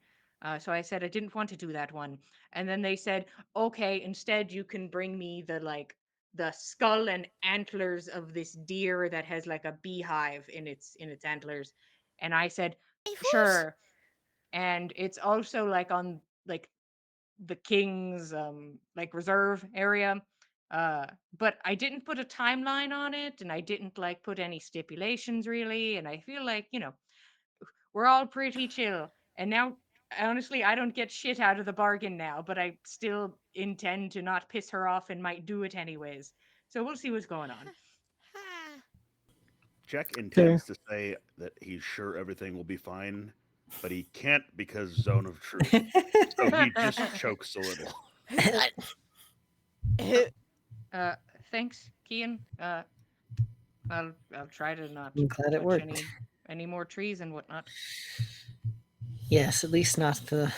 So I said I didn't want to do that one. And then they said, okay, instead you can bring me the skull and antlers of this deer that has like a beehive in its antlers. And I said, Hey, what? sure. And it's also like on like the king's like reserve area. But I didn't put a timeline on it, and I didn't like put any stipulations really, and I feel like, we're all pretty chill. And now honestly I don't get shit out of the bargain now, but I still intend to not piss her off and might do it anyways. So we'll see what's going on. Ah, Jack Fair. intends to say that he's sure everything will be fine, but he can't because zone of truth. So he just chokes a little. Thanks, Kian. I'll try to not I'm glad it touch worked. any more trees and whatnot. Yes, at least not the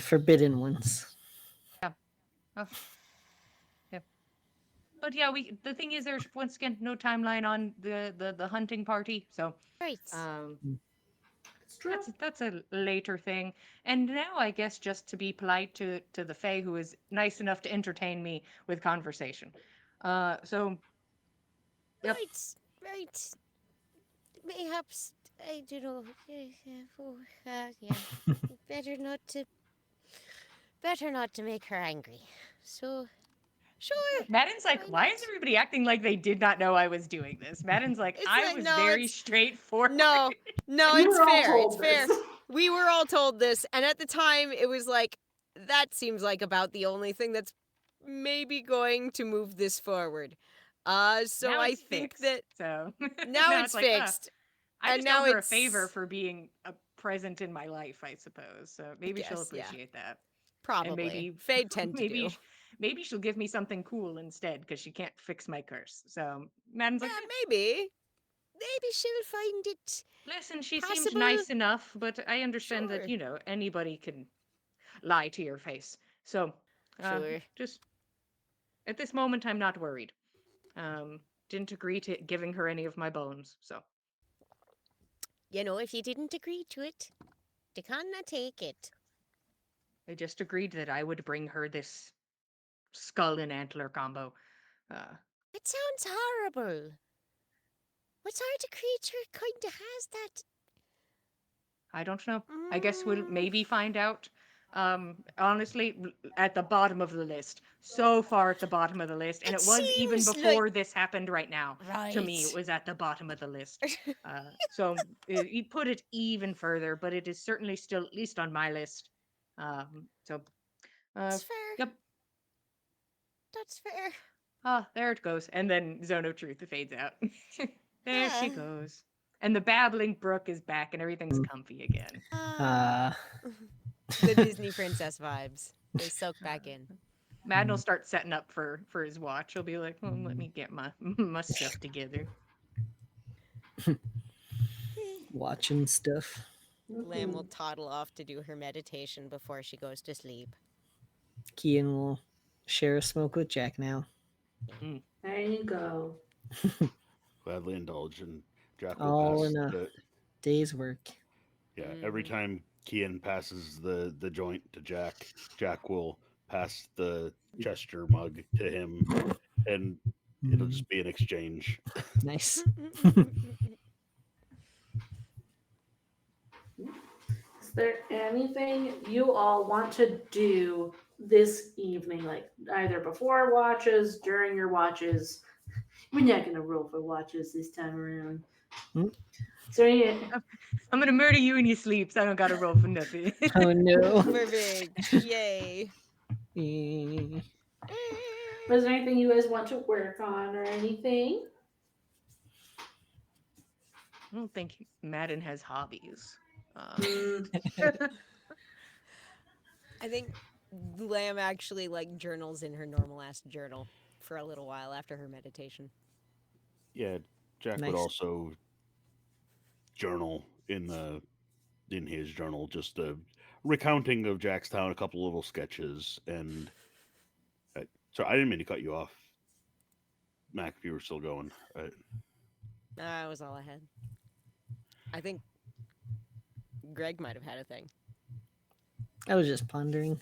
forbidden ones. Oh, yeah. But yeah, the thing is, there's once again no timeline on the hunting party, so right. It's true. that's a later thing. And now I guess just to be polite to the Fae, who is nice enough to entertain me with conversation. So yep. Right. Mayhaps I don't know. Yeah. better not to. Better not to make her angry. So, sure. Madden's like, Why why is not? everybody acting like they did not know I was doing this? Madden's like, It's I like, was no, very it's- straightforward. No, You it's were all fair. It's told fair. this. We were all told this, and at the time, it was like, that seems like about the only thing that's maybe going to move this forward. So Now I it's think fixed, that so now it's like, fixed. I and just now owe her a favor it's- for being present in my life, I suppose. So maybe she'll guess, yeah. appreciate that. Probably. And maybe Fae tend to maybe do. maybe she'll give me something cool instead because she can't fix my curse. So Madden's like, Yeah, maybe. Maybe she'll find it. listen, she seemed Possible. nice enough, but I understand Sure. that anybody can lie to your face. So Sure. just at this moment, I'm not worried. Didn't agree to giving her any of my bones, so If you didn't agree to it, they cannot take it. I just agreed that I would bring her this skull and antler combo. It sounds horrible. What sort of creature kind of has that? I don't know. I guess we'll Mm, maybe find out. Honestly, at the bottom of the list. So far at the bottom of the list. And It it was even seems like- before this happened right now. Right. To me, it was at the bottom of the list. So you put it even further, but it is certainly still at least on my list. So, That's fair. yep. That's fair. Ah, there it goes. And then Zone of Truth fades out. There she Ah. goes. And the babbling brook is back and everything's comfy again. Uh, The Disney princess vibes. They soak back in. Madden will start setting up for his watch. He'll be like, well, let me get my my stuff together. watching stuff. Lamb will toddle off to do her meditation before she goes to sleep. Kian will share a smoke with Jack now. There you go. Gladly indulge. And Jack will All pass in a the day's work. every Mhm. time Kian passes the joint to Jack, Jack will pass the Chester mug to him, and it'll Mm, just be an exchange. nice. Is there anything you all want to do this evening? Like either before watches, during your watches? We're not gonna roll for watches this time around. Hmm? Is there any I'm gonna murder you in your sleep, so I don't gotta roll for nothing. Oh no. Perfect. Yay. Eh, is there anything you guys want to work on or anything? I don't think Madden has hobbies. Mm, I think Lamb actually like journals in her normal ass journal for a little while after her meditation. Yeah, Jack would Nice. also journal in his journal just a recounting of Jackstown, a couple little sketches, and so I didn't mean to cut you off, Mac. If you were still going, That was all I had. I think Greg might have had a thing. I was just pondering.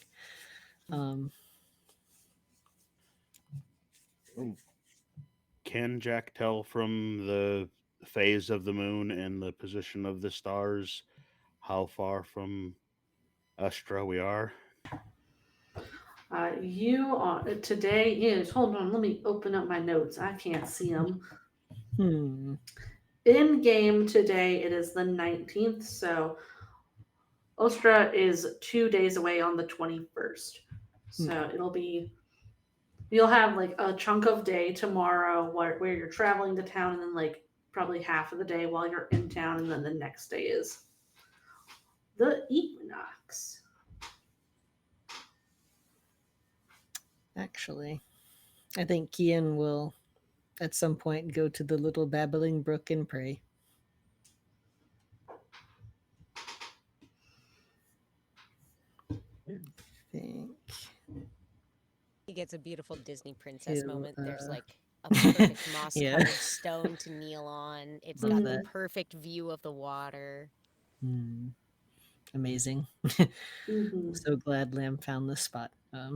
can Jack tell from the phase of the moon and the position of the stars how far from Astra we are? you are today is. Hold on, let me open up my notes. I can't see them. Hmm. In game today, it is the 19th, so Ostra is 2 days away on the 21st. So it'll be, you'll have like a chunk of day tomorrow where you're traveling to town, and then like probably half of the day while you're in town, and then the next day is the equinox. Actually, I think Kian will at some point go to the little babbling brook and pray. I think He gets a beautiful Disney princess he'll, moment. There's like a perfect moss yeah. covered stone to kneel on. It's Love got the that. perfect view of the water. Hmm. Amazing. Mm-hmm. So glad Lamb found this spot. I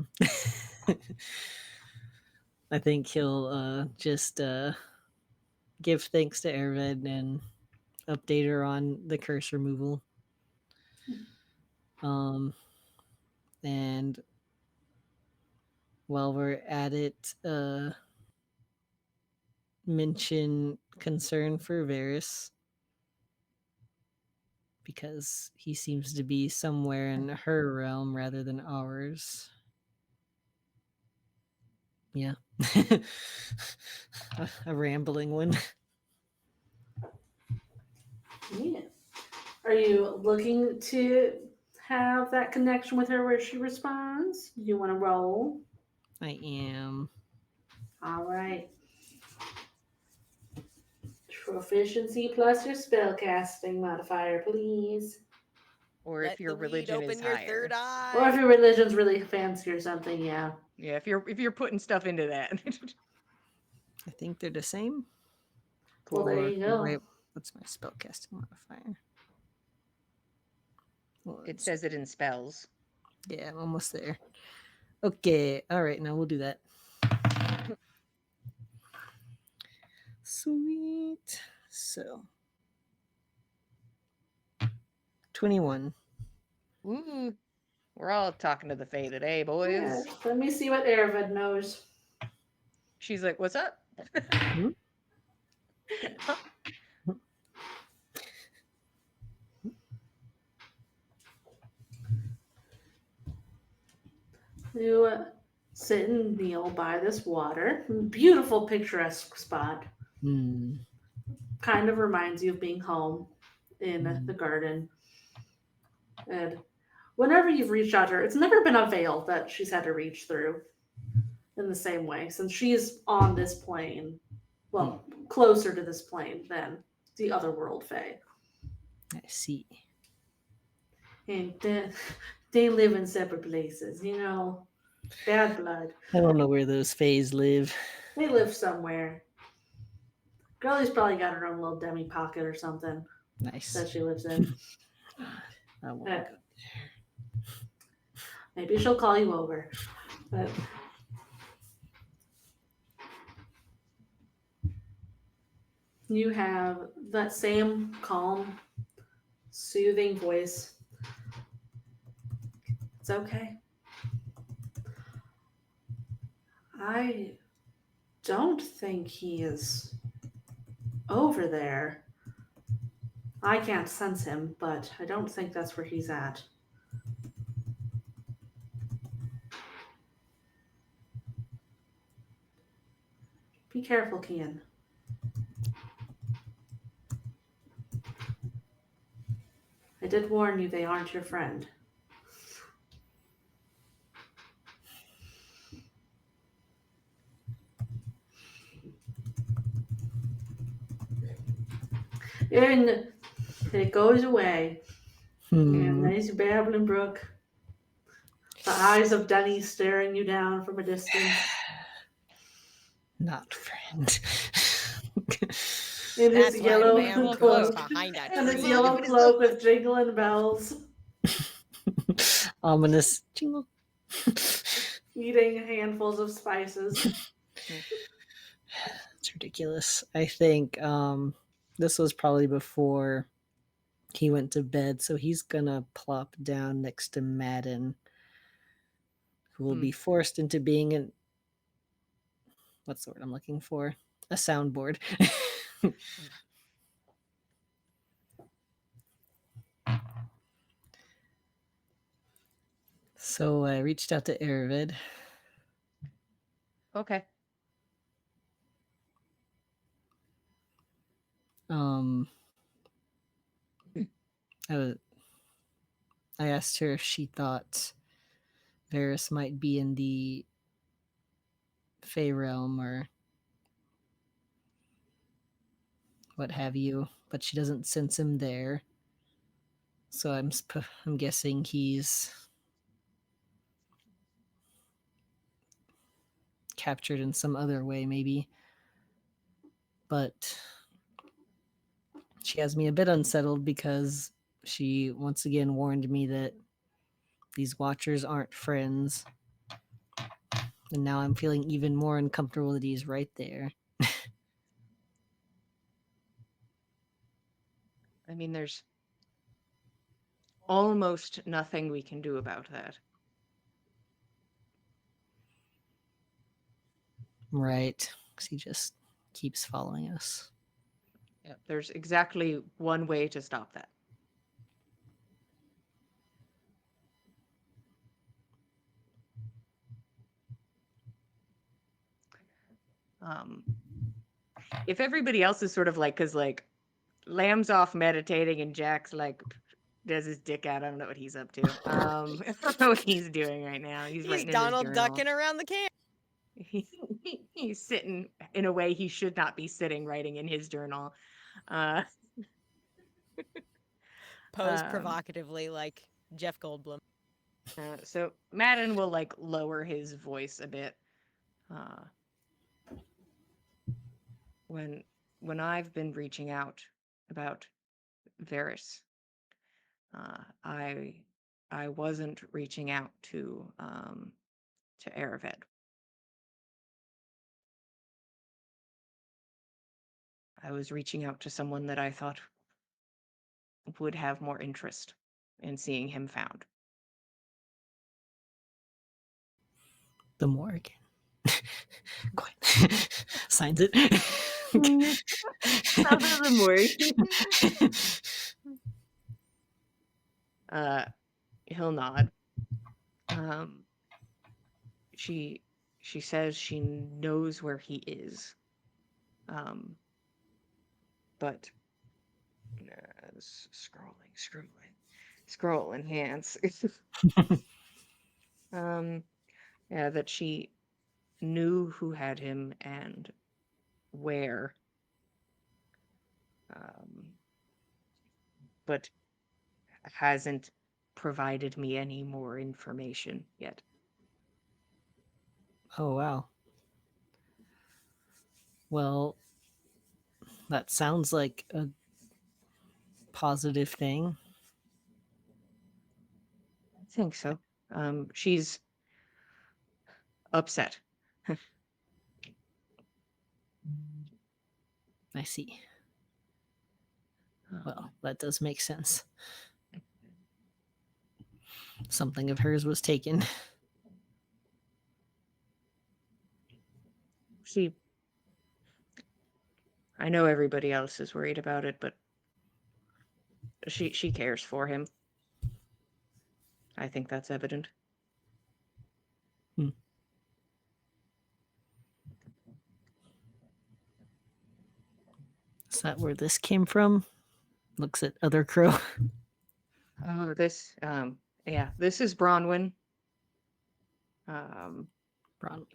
think he'll just give thanks to Ervid and update her on the curse removal. And while we're at it, mention concern for Varys because he seems to be somewhere in her realm rather than ours. Yeah. a rambling one. Yeah. Are you looking to have that connection with her where she responds? You want to roll? I am. All right. Proficiency plus your spellcasting modifier, please. Or Let if your the weed religion is open your higher. third Or if eye. your religion's really fancy or something, yeah. Yeah, if you're putting stuff into that. I think they're the same. Well, there Or- you go. Wait, what's my spellcasting modifier? It says it in spells. Yeah, I'm almost there. Okay, all right, now we'll do that. Sweet. So 21. Ooh, we're all talking to the Fae today, boys. Yeah, let me see what Aravid knows. She's like, "What's up?" You sit and kneel by this water. Beautiful, picturesque spot. Hmm. Kind of reminds you of being home in Mm. the garden. And whenever you've reached out to her, it's never been a veil that she's had to reach through in the same way, since she's on this plane. Well, closer to this plane than the other world Fae. I see. And they live in separate places, you know. Bad blood. I don't know where those Fays live. They live somewhere. Girlie's probably got her own little demi pocket or something Nice. that she lives in. I won't Yeah. go. Maybe she'll call you over. But you have that same calm, soothing voice. It's okay. I don't think he is over there. I can't sense him, but I don't think that's where he's at. Be careful, Kian. I did warn you they aren't your friend. And it goes away. And nice babbling brook. The eyes of Denny staring you down from a distance. Not friend. In his That's why yellow Lamb goes cloak. behind that And his tree. yellow cloak with jingling bells. Ominous jingle. Eating handfuls of spices. It's ridiculous. I think this was probably before he went to bed, so he's gonna plop down next to Madden, who will be forced into being an what's the word I'm looking for? A soundboard. So I reached out to Aravid. Okay. I asked her if she thought Varys might be in the Fey realm or what have you, but she doesn't sense him there. So I'm guessing he's captured in some other way, maybe. But she has me a bit unsettled because she once again warned me that these watchers aren't friends. And now I'm feeling even more uncomfortable that he's right there. I mean, there's almost nothing we can do about that. Right. Because he just keeps following us. Yeah, there's exactly one way to stop that. If everybody else is sort of like, because like Lamb's off meditating and Jack's like does his dick out. I don't know what he's up to. I don't know what he's doing right now. He's He's writing Donald in his journal. ducking around the camp. He's sitting in a way he should not be sitting, writing in his journal. Pose provocatively like Jeff Goldblum. So Madden will like lower his voice a bit. When I've been reaching out about Varys, I wasn't reaching out to Aravid. I was reaching out to someone that I thought would have more interest in seeing him found. The morgue. Signs it. Out of the morgue. He'll nod. She says she knows where he is. But scrolling hands. Yeah, that she knew who had him and where. But hasn't provided me any more information yet. Oh, wow. Well, That sounds like a positive thing. I think so. She's upset. I see. Well, that does make sense. Something of hers was taken. I know everybody else is worried about it, but she cares for him. I think that's evident. Is that where this came from? Looks at other crow. Oh, this this is Bronwyn.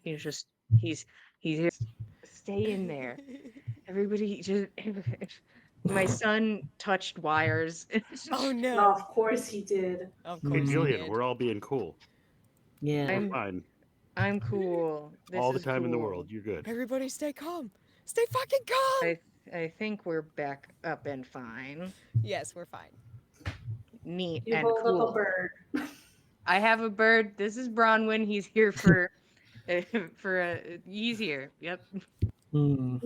He's here. Stay in there. Everybody just my son touched wires. Oh Oh, no. of course he did. Of Hey, course he Jillian, did. we're all being cool. Yeah. We're fine. I'm cool. This All the is time in the cool. world. You're good. Everybody stay calm. Stay fucking calm. I think we're back up and fine. Yes, we're fine. Neat You and hold cool. up a bird. I have a bird. This is Bronwyn. He's here for he's here. Yep. Hmm.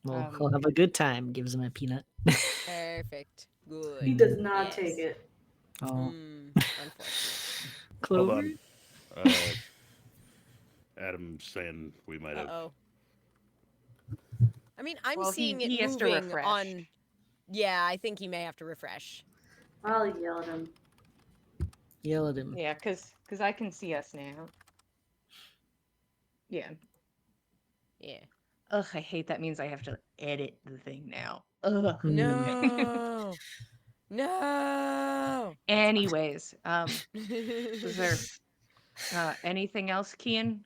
Well, he'll have a good time. Gives him a peanut. Perfect. Good. He does not Yes. take it. Oh, Unfortunate. Clover. Hold on. Adam's saying we might have. Uh-oh. I mean, I'm Well, seeing he it has to moving refresh. on. Yeah, I think he may have to refresh. I'll yell at him. Yell at him. Yeah, because I can see us now. Yeah. Yeah. Ugh, I hate that means I have to edit the thing now. Ugh. No. No. Anyways, was there anything else, Kian?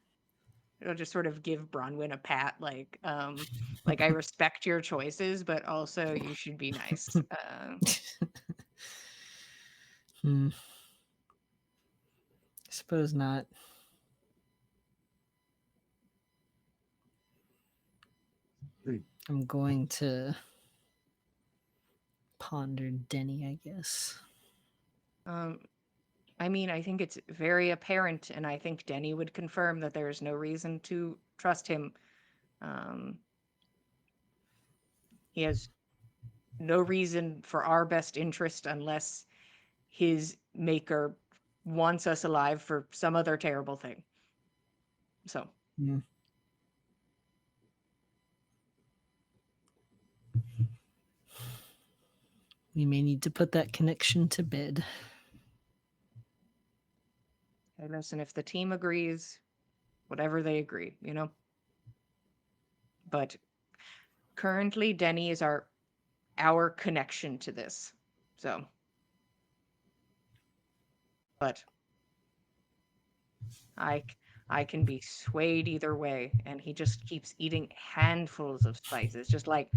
I'll just sort of give Bronwyn a pat, like I respect your choices, but also you should be nice. Suppose not. I'm going to ponder Denny, I guess. I mean, I think it's very apparent, and I think Denny would confirm that there is no reason to trust him. He has no reason for our best interest unless his maker wants us alive for some other terrible thing. So. Yeah. We may need to put that connection to bed. Hey, listen, if the team agrees, whatever they agree, you know? But currently, Denny is our connection to this. So. But I can be swayed either way, and he just keeps eating handfuls of spices, just like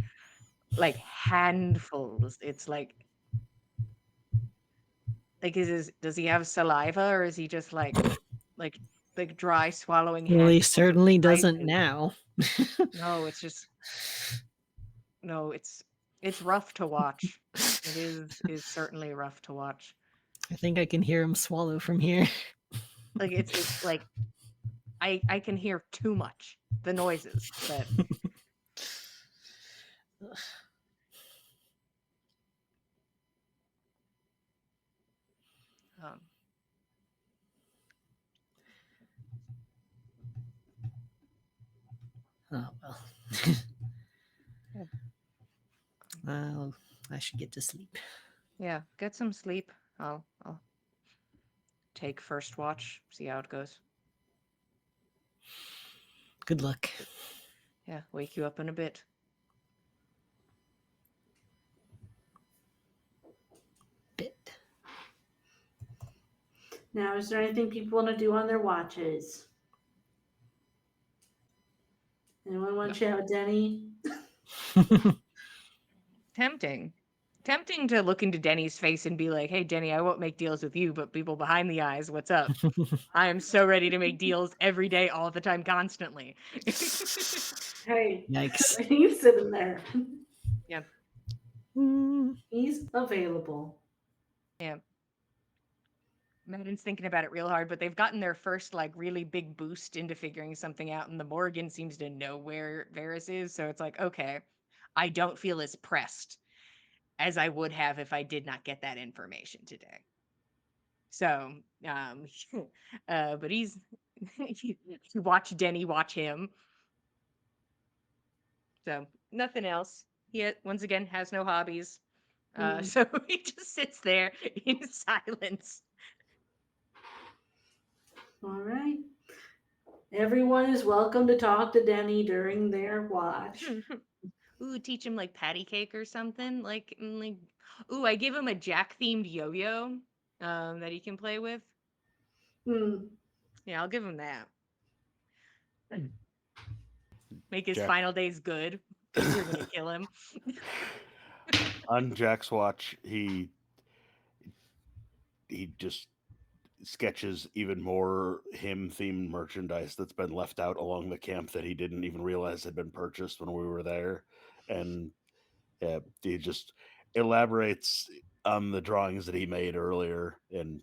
handfuls. It's like does he have saliva, or is he just like dry swallowing Well, he handfuls of certainly doesn't spices? now. No, it's rough to watch. It is certainly rough to watch. I think I can hear him swallow from here. Like it's like I can hear too much the noises that Oh well. Well, I should get to sleep. yeah, get some sleep. I'll take first watch, see how it goes. Good luck. Yeah, wake you up in a bit. Now, is there anything people want to do on their watches? Anyone want to chat with Denny? Tempting tempting to look into Denny's face and be like, hey, Denny, I won't make deals with you, but people behind the eyes, what's up? I am so ready to make deals every day, all the time, constantly. Hey, Yikes. he's sitting there. Yeah. He's available. Yeah. Madden's thinking about it real hard, but they've gotten their first like really big boost into figuring something out, and the Morgan seems to know where Varys is, so it's like, okay, I don't feel as pressed as I would have if I did not get that information today. So, but he's you watch Denny watch him. So nothing else. He once again has no hobbies. So he just sits there in silence. All right. Everyone is welcome to talk to Denny during their watch. Ooh, teach him like patty cake or something. Like, ooh, I give him a Jack themed yo-yo that he can play with. Yeah, I'll give him that. Make his Jack. final days good. We're gonna kill him. On Jack's watch, he just sketches even more him-themed merchandise that's been left out along the camp that he didn't even realize had been purchased when we were there, and he just elaborates on the drawings that he made earlier and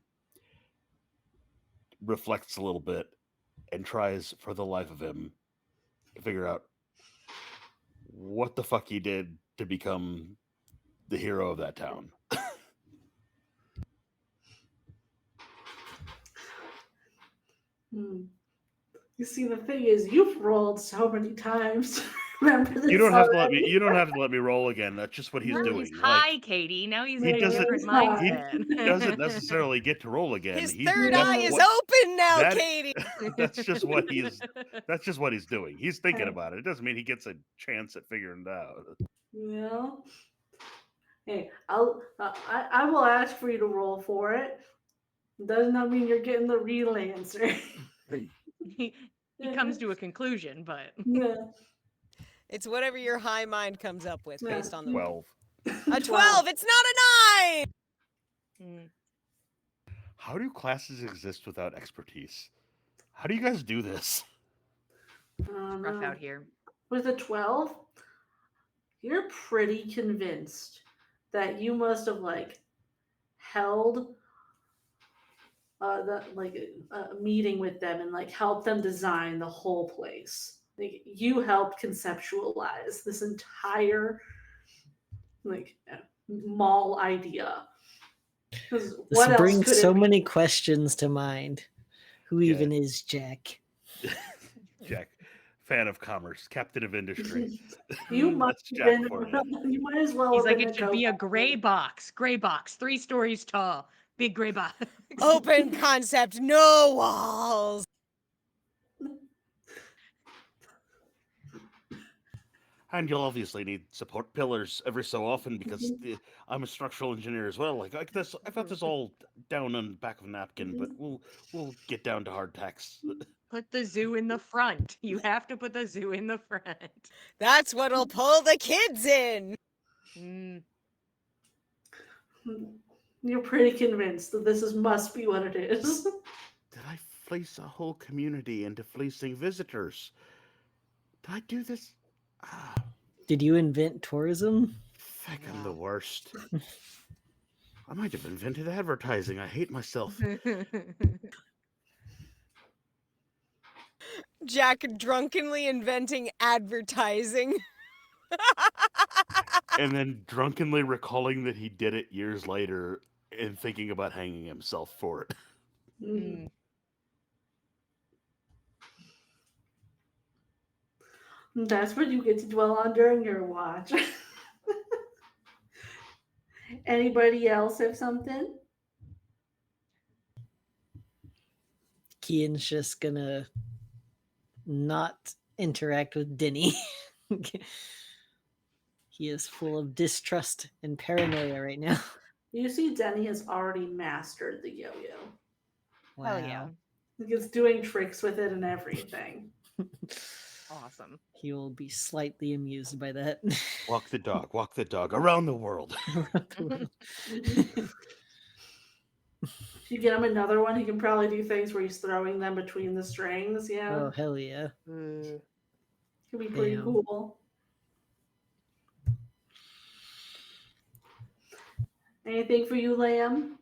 reflects a little bit and tries for the life of him to figure out what the fuck he did to become the hero of that town. You see, the thing is, you've rolled so many times. Remember this You don't have to let already? me. You don't have to let me roll again. That's just what he's Now doing. he's high, Katie. Now he's he in a doesn't- different he's high. mindset. He doesn't necessarily get to roll again. His He's- third that's eye is what- open now, that- Katie. That's just what he's. That's just what he's doing. He's thinking Okay. about it. It doesn't mean he gets a chance at figuring it out. Well, hey, I will ask for you to roll for it. Does not mean you're getting the real answer. he comes to a conclusion, but Yeah. It's whatever your high mind comes up with Yeah. based on the 12. A 12. It's not a 9. mm, How do classes exist without expertise? How do you guys do this? rough out here. With a 12, you're pretty convinced that you must have like held a meeting with them and like helped them design the whole place. Like you helped conceptualize this entire like mall idea. Because what This else brings could so it be? many questions to mind. Who Yeah. even is Jack? Jack, fan of commerce, captain of industry. You Mm, might That's have Jack been, for you. you might as well he's have like, been it should be a gray box, 3 stories tall, big gray box. Open concept, no walls. And you'll obviously need support pillars every so often because I'm a structural engineer as well. Like this, I've got this all down on the back of a napkin, but we'll get down to hard tacks. Put the zoo in the front. You have to put the zoo in the front. That's what'll pull the kids in. Mm, You're pretty convinced that must be what it is. Did I fleece a whole community into fleecing visitors? Did I do this? Ah, Did you invent tourism? fuck, I'm the worst. I might have invented advertising. I hate myself. Jack drunkenly inventing advertising. And then drunkenly recalling that he did it years later and thinking about hanging himself for it. mm. That's what you get to dwell on during your watch. Anybody else have something? Kian's just gonna not interact with Denny. He is full of distrust and paranoia right now. You see, Denny has already mastered the yo-yo. Hell yeah. Like it's doing tricks with it and everything. awesome. He will be slightly amused by that. Walk the dog around the world. If you get him another one, he can probably do things where he's throwing them between the strings. Yeah, Oh, hell yeah. Uh, could be pretty Damn. cool. Anything for you, Lamb?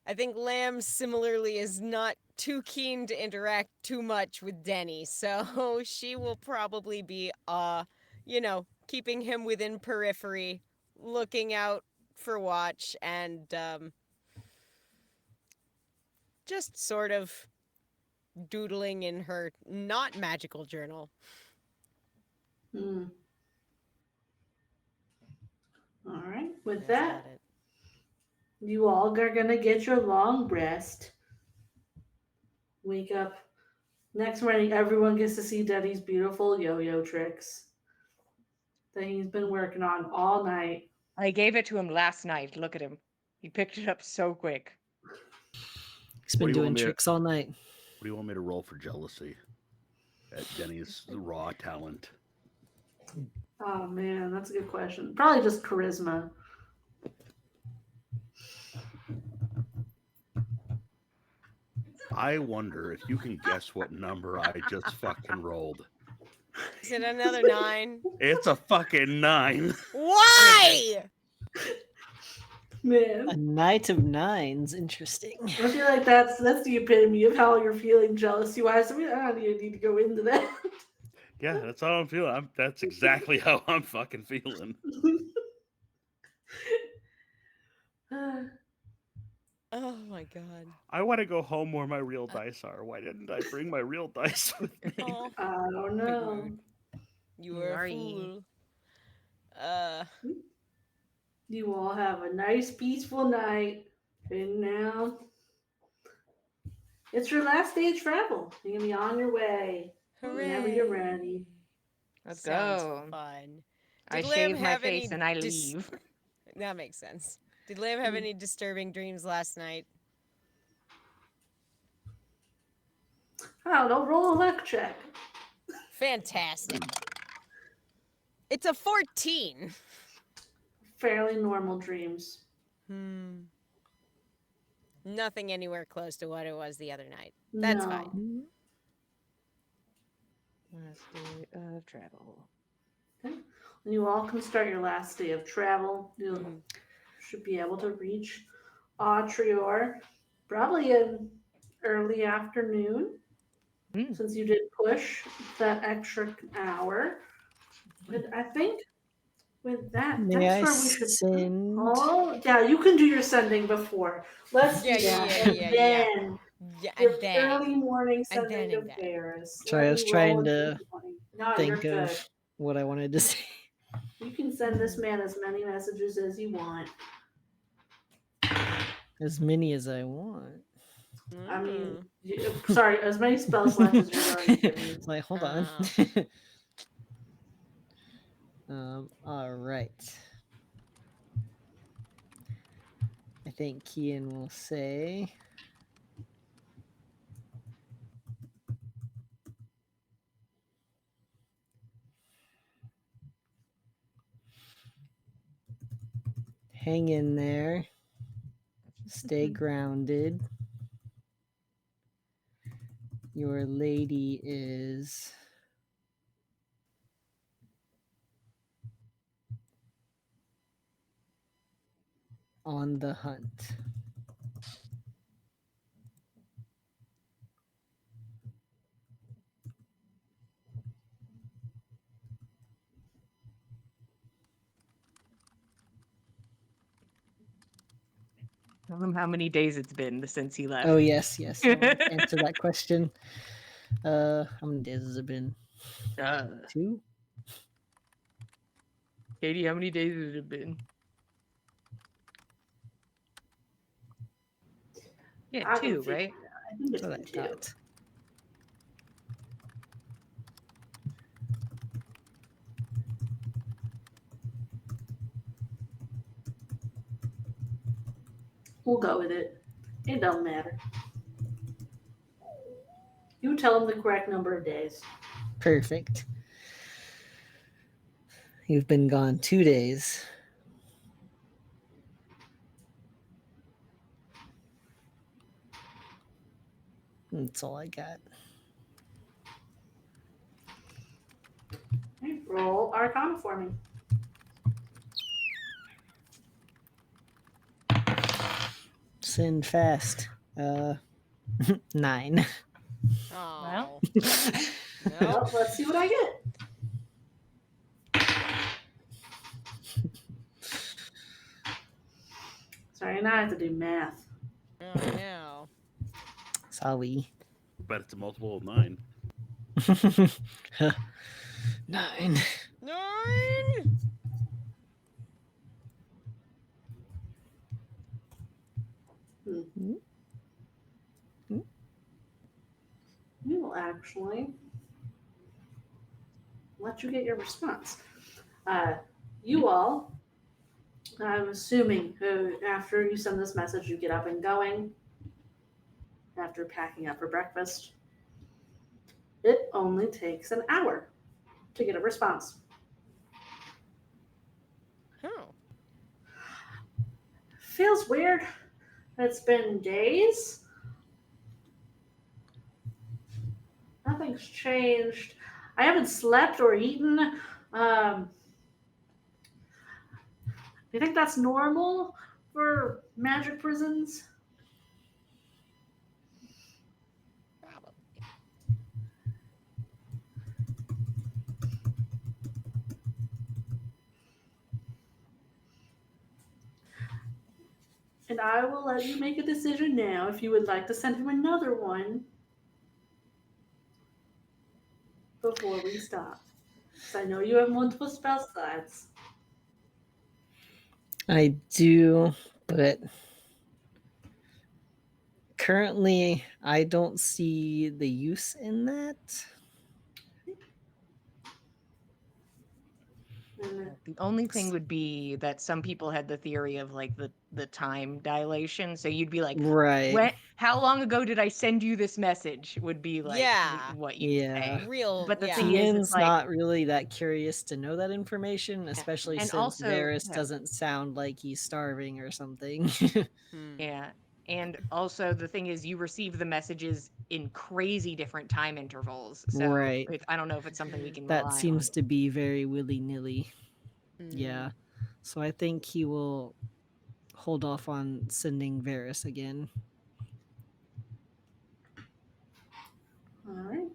I think Lamb similarly is not too keen to interact too much with Denny, so she will probably be, keeping him within periphery, looking out for watch, and just sort of doodling in her not magical journal. Hmm. All right. With That's that, about it. you all are gonna get your long rest. Wake up. Next morning, everyone gets to see Denny's beautiful yo-yo tricks that he's been working on all night. I gave it to him last night. Look at him. He picked it up so quick. He's been What do you want doing me to- tricks all night. What do you want me to roll for jealousy at Denny's raw talent? Oh man, that's a good question. Probably just charisma. I wonder if you can guess what number I just fucking rolled. Is it another 9? It's a fucking 9. Why? Man, A knight of nines. Interesting. I feel like that's the epitome of how you're feeling jealousy wise. I mean, I don't even need to go into that. Yeah, that's how I'm feeling. That's exactly how I'm fucking feeling. Oh my god. I want to go home where my real dice are. Why didn't I bring my real dice with me? Oh, I don't know. you were a Sorry. fool. You all have a nice, peaceful night. And now it's your last day of travel. You're gonna be on your way whenever you're ready. Let's Sounds go. fun. I Did Lamb shave my have face any and I dis- leave. That makes sense. Did Lamb have any disturbing dreams last night? I don't know. Roll a luck check. Fantastic. It's a 14. Fairly normal dreams. Nothing anywhere close to what it was the other night. That's No. fine. Last day of travel. You all can start your last day of travel. You should be able to reach Autrior probably in early afternoon, since you did push that extra hour. But I think with that, May I that's where we should. send? Oh, yeah, you can do your sending before. Let's do Yeah, that. yeah. Then Yeah, your and then. early morning And sending then, of and then. bears. Sorry, I was trying to No, you're think good. of what I wanted to say. You can send this man as many messages as you want. As many as I want. I mean, sorry, as many spell slots as you're already giving. It's like, hold on. All right. I think Kian will say. Hang in there. Stay grounded. Your lady is on the hunt. Tell him how many days it's been since he left. Oh yes. I'll answer that question. How many days has it been? 2? Katie, how many days has it been? Yeah, I can 2, figure right? it out. I think it's That's what I been 2. thought. We'll go with it. It don't matter. You tell him the correct number of days. Perfect. You've been gone 2 days. That's all I got. Okay, roll Arcana for me. Send fast. 9. Oh. Nope. Well, let's see what I get. Sorry, now I have to do math. Oh no. Sorry. Bet it's a multiple of 9. 9. 9. We will actually let you get your response. You all, I'm assuming after you send this message, you get up and going after packing up for breakfast. It only takes an hour to get a response. Oh. Feels weird. It's been days. Nothing's changed. I haven't slept or eaten. Do you think that's normal for magic prisons? Probably. And I will let you make a decision now if you would like to send him another one before we stop. Because I know you have multiple spell slots. I do, but currently I don't see the use in that. And The only thing would be that some people had the theory of like the time dilation. So you'd be like, Right. how long ago did I send you this message? Would be like Yeah. what you'd Yeah. say. Real. But the yeah. thing is, it's Tien's like, not really that curious to know that information, especially and since also- Varys yeah. doesn't sound like he's starving or something. Hmm. Yeah. And also the thing is you receive the messages in crazy different time intervals. So Right. I don't know if it's something we can That rely seems on. to be very willy-nilly. Hmm. Yeah. So I think he will hold off on sending Varys again. all right.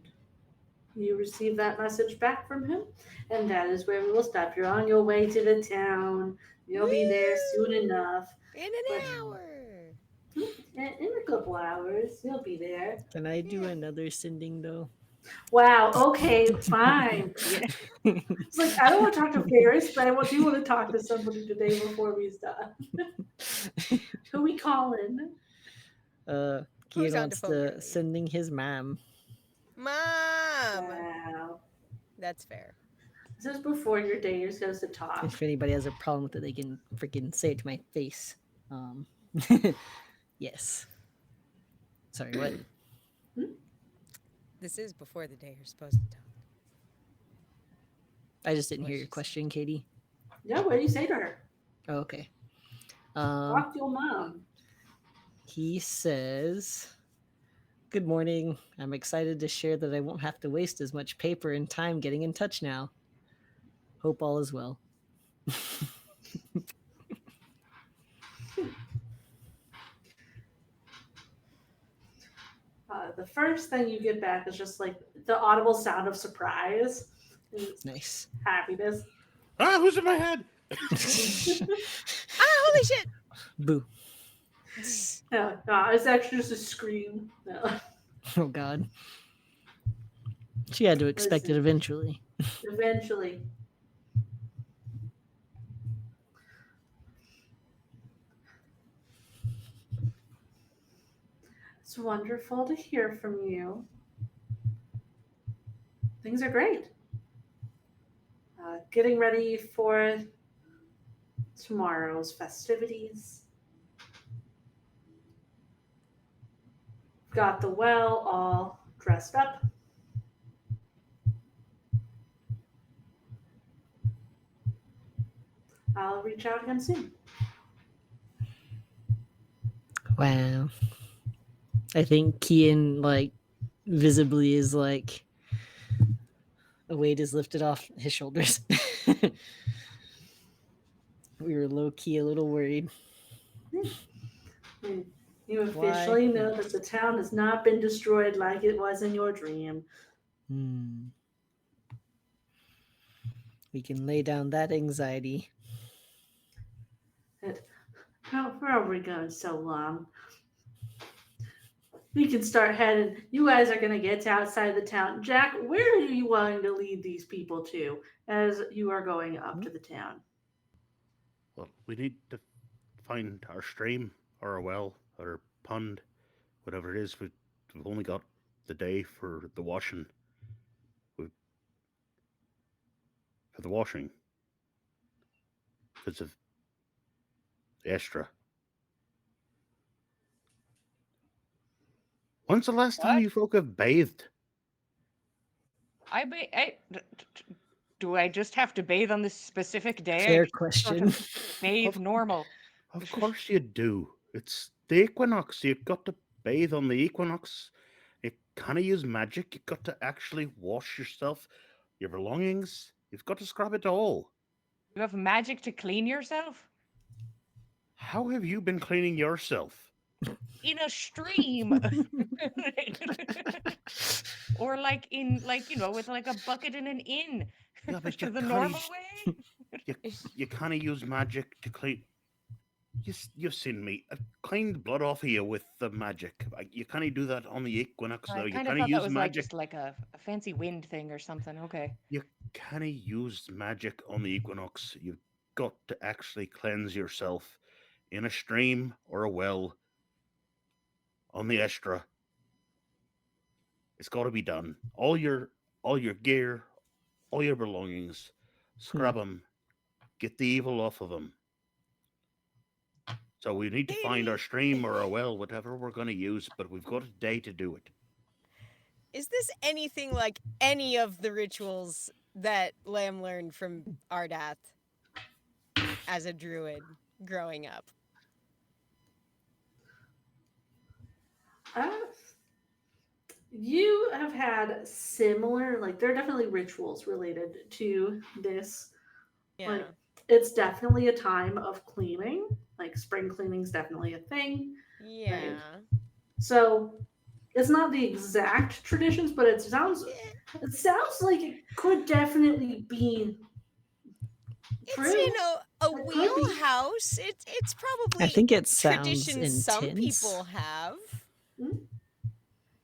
You receive that message back from him, and that is where we will stop. You're on your way to the town. You'll be there soon enough. In an But- hour. In a couple hours, you'll be there. Can I do Yeah. another sending though? Wow, okay, fine. Yeah. It's like, I don't want to talk to Ferris, but I do want to talk to somebody today before we stop. Who we calling? Kian Who's on the wants phone to early? sending his mom. Mom. Wow. That's fair. This is before your day you're supposed to talk. If anybody has a problem with it, they can freaking say it to my face. Yes. Sorry, what? This is before the day you're supposed to talk. I just didn't What hear she your said. question, Katie. Yeah, what do you say to her? Oh, okay. Talk to your mom. He says, "Good morning. I'm excited to share that I won't have to waste as much paper and time getting in touch now. Hope all is well." The first thing you get back is just like the audible sound of surprise and Nice. happiness. Ah, who's in my head? Ah, holy shit! Boo. No, it's actually just a scream. No. Oh, God. She had to expect it Listen. eventually. Eventually. It's wonderful to hear from you. Things are great. Getting ready for tomorrow's festivities. Got the well all dressed up. I'll reach out again soon. Wow. I think Kian like visibly is like a weight is lifted off his shoulders. We were low key a little worried. And you Why officially know not? that the town has not been destroyed like it was in your dream. We can lay down that anxiety. Where are we going so long? We can start heading. You guys are going to get to outside the town. Jack, where are you wanting to lead these people to as you are going up to the town? Well, we need to find our stream or a well or a pond, whatever it is. We've only got the day for the washing. For the washing. Because of the extra. When's the last time What? you folk have bathed? Do I just have to bathe on this specific day? I Fair just sort question. of bathe normal. Of course you do. It's the equinox. You've got to bathe on the equinox. You can't use magic. You've got to actually wash yourself, your belongings. You've got to scrub it all. You have magic to clean yourself? How have you been cleaning yourself? In a stream. Or like in with like a bucket in an inn. Yeah, but you The can't. normal way? You can't use magic to clean. You've seen me. I've cleaned blood off of you with the magic. You can't do that on the equinox, though. I You kind of can't thought that use was like magic. just like a fancy wind thing or something. Okay. You can't use magic on the equinox. You've got to actually cleanse yourself in a stream or a well on the Estra. It's got to be done. All your gear, all your belongings, scrub them, get the evil off of them. So we need to find our stream or a well, whatever we're going to use, but we've got a day to do it. Is this anything like any of the rituals that Lamb learned from Ardath as a druid growing up? You have had similar, like, there are definitely rituals related to this. Yeah. Like, it's definitely a time of cleaning. Like, spring cleaning is definitely a thing. Yeah. So it's not the exact traditions, but it sounds like it could definitely be true. It's in a It could be. wheelhouse. It's probably I think it sounds traditions some intense. people have.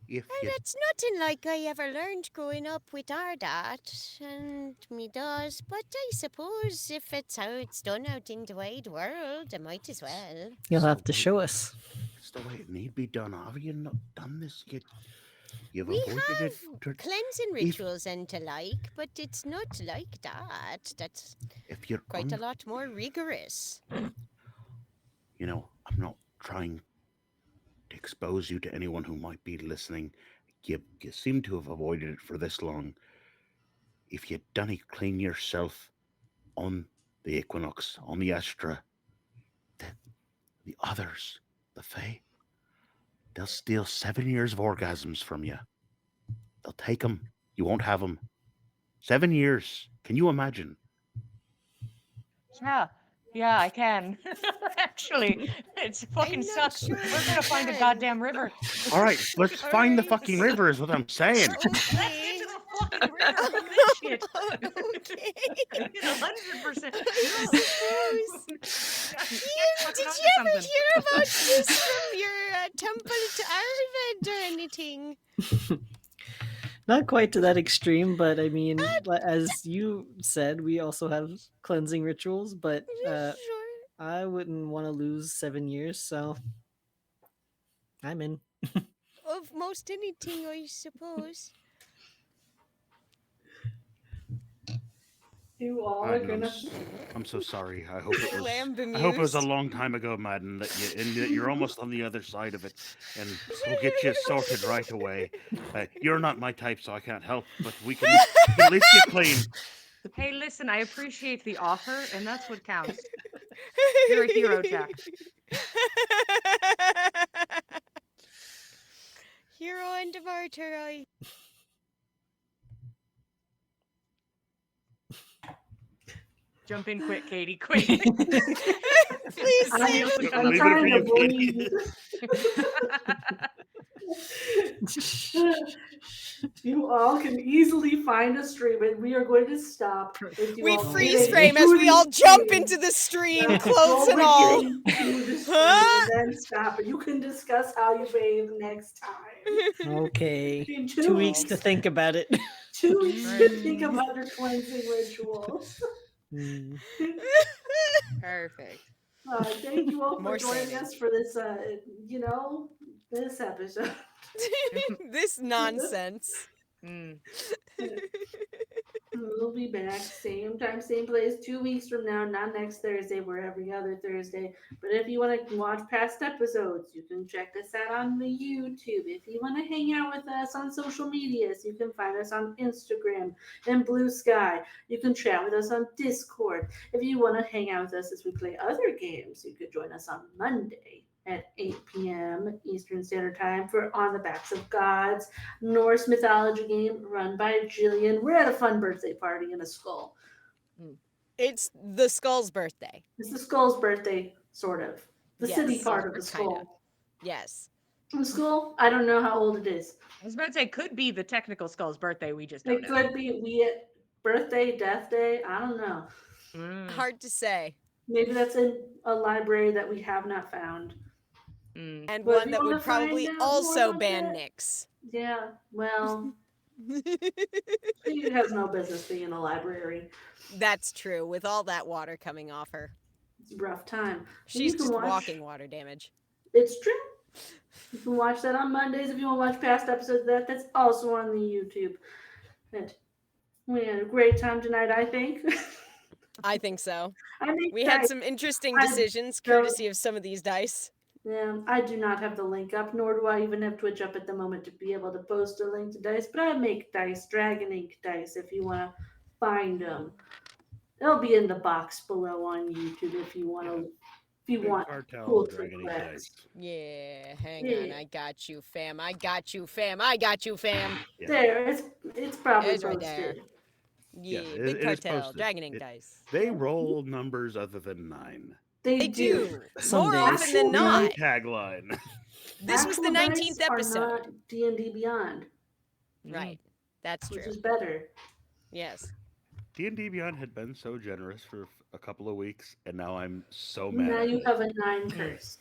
If And you it's nothing like I ever learned growing up with Ardat and me does, but I suppose if it's how it's done out in the wide world, I might as well. You'll So have to wait. show us. It's the way it need be done. Have you not done this yet? You've We avoided have it. cleansing rituals and the like, but it's not like that. That's If you're quite a lot more rigorous. You know, I'm not trying to expose you to anyone who might be listening. You seem to have avoided it for this long. If you done it clean yourself on the equinox, on the Astra, the others, the Fae, they'll steal 7 years of orgasms from you. They'll take them. You won't have them. 7 years. Can you imagine? Yeah, I can. Actually, it fucking not sucks. sure We're I gonna find a can. goddamn river. All right, let's find the Alright. fucking river is what I'm saying. Let's get Okay. to the fucking river for this shit. Okay. 100%. Did you ever hear about this from your temple to Arvid or anything? Not quite to that extreme, but I mean, as you said, we also have cleansing rituals, but Sure. I wouldn't want to lose 7 years, so I'm in. Of most anything, I suppose. You all are Madden, gonna. I'm so sorry. I hope it was. Lamb I hope it was a bemused. long time ago, Madden, and that you're almost on the other side of it, and we'll get you sorted right away. You're not my type, so I can't help, but we can at least get clean. Hey, listen, I appreciate the offer, and that's what counts. You're a hero, Jack. Hero and martyr. Jump in quick, Katie, quick. Please I'm, save it. I'm Leave it trying for to you, Katie. bleed. You all can easily find a stream, and we are going to stop with you We all. freeze getting frame to as we the all jump stream. into the stream, Yeah, clothes and we'll all. be getting to the stream Huh? and then stop, and you can discuss how you bathe next time. Okay. In 2 weeks to think about it. 2 weeks to think about your cleansing rituals. Hmm. Perfect. Thank you all for More joining standing. us for this, this episode. This nonsense. Mm. We'll be back same time, same place 2 weeks from now, not next Thursday. We're every other Thursday. But if you want to watch past episodes, you can check us out on the YouTube. If you want to hang out with us on social medias, you can find us on Instagram and Blue Sky. You can chat with us on Discord. If you want to hang out with us as we play other games, you could join us on Monday at 8 p.m. Eastern Standard Time for On the Backs of Gods, Norse mythology game run by Jillian. We're at a fun birthday party in a skull. It's the skull's birthday. It's the skull's birthday, sort of. The city Yes, part of the kinda. skull. Yes. The skull, I don't know how old it is. I was about to say, could be the technical skull's birthday. We just don't It know. could be birthday, death day. I don't know. Mm, Hard to say. Maybe that's in a library that we have not found. mm. And But if one you that wanna would probably find out more also about ban that- Nyx. Yeah, well, she has no business being in a library. That's true, with all that water coming off her. It's a rough time. She's can just watch- walking water damage. It's true. You can watch that on Mondays if you want to watch past episodes of that. That's also on the YouTube. And we had a great time tonight, I think. I think so. I think We had that- some interesting I decisions don't- courtesy of some of these dice. Yeah, I do not have the link up, nor do I even have Twitch up at the moment to be able to post a link to dice. But I make dice, Dragon Ink dice, if you want to find them. They'll be in the box below on YouTube if you want to. If you Big want cartel cool Dragon Ink tricks. dice. Yeah, hang Yeah. on. I got you, fam. I got you, fam. I got you, fam. Yeah. There, it's probably It's right posted. there. Yeah, it big is cartel, posted. Dragon Ink dice. They roll numbers other than 9. They do. Some More days. often than Actual not. New tagline. This was the Actual 19th dice are episode. not D&D Beyond, Right. That's which true. is better. Yes. D&D Beyond had been so generous for a couple of weeks, and now I'm so mad. Now at you them. have a 9 curse.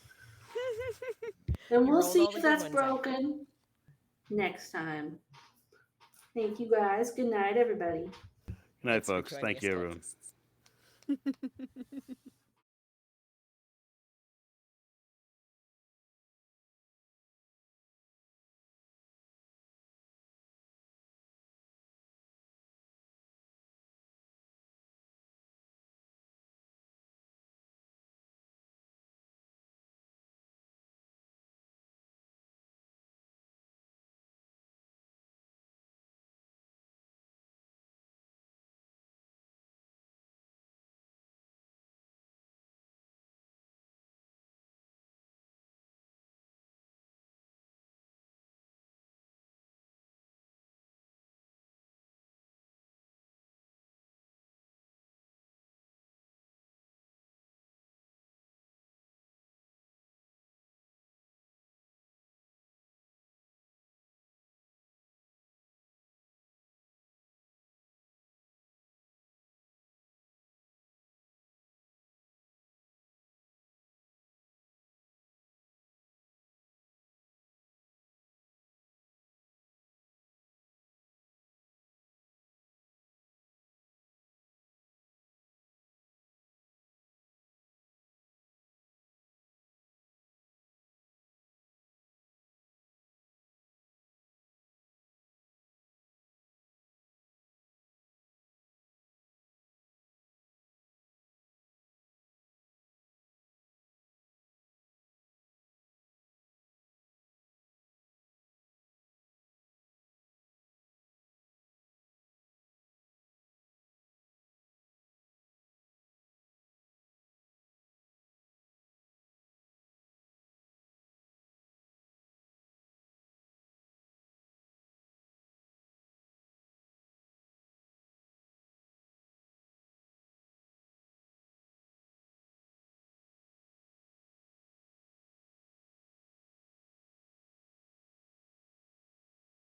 And You we'll rolled see all if the good that's ones out. broken next time. Thank you guys. Good night, everybody. Good night, Thanks for folks. joining Thank us, you, everyone. cultists.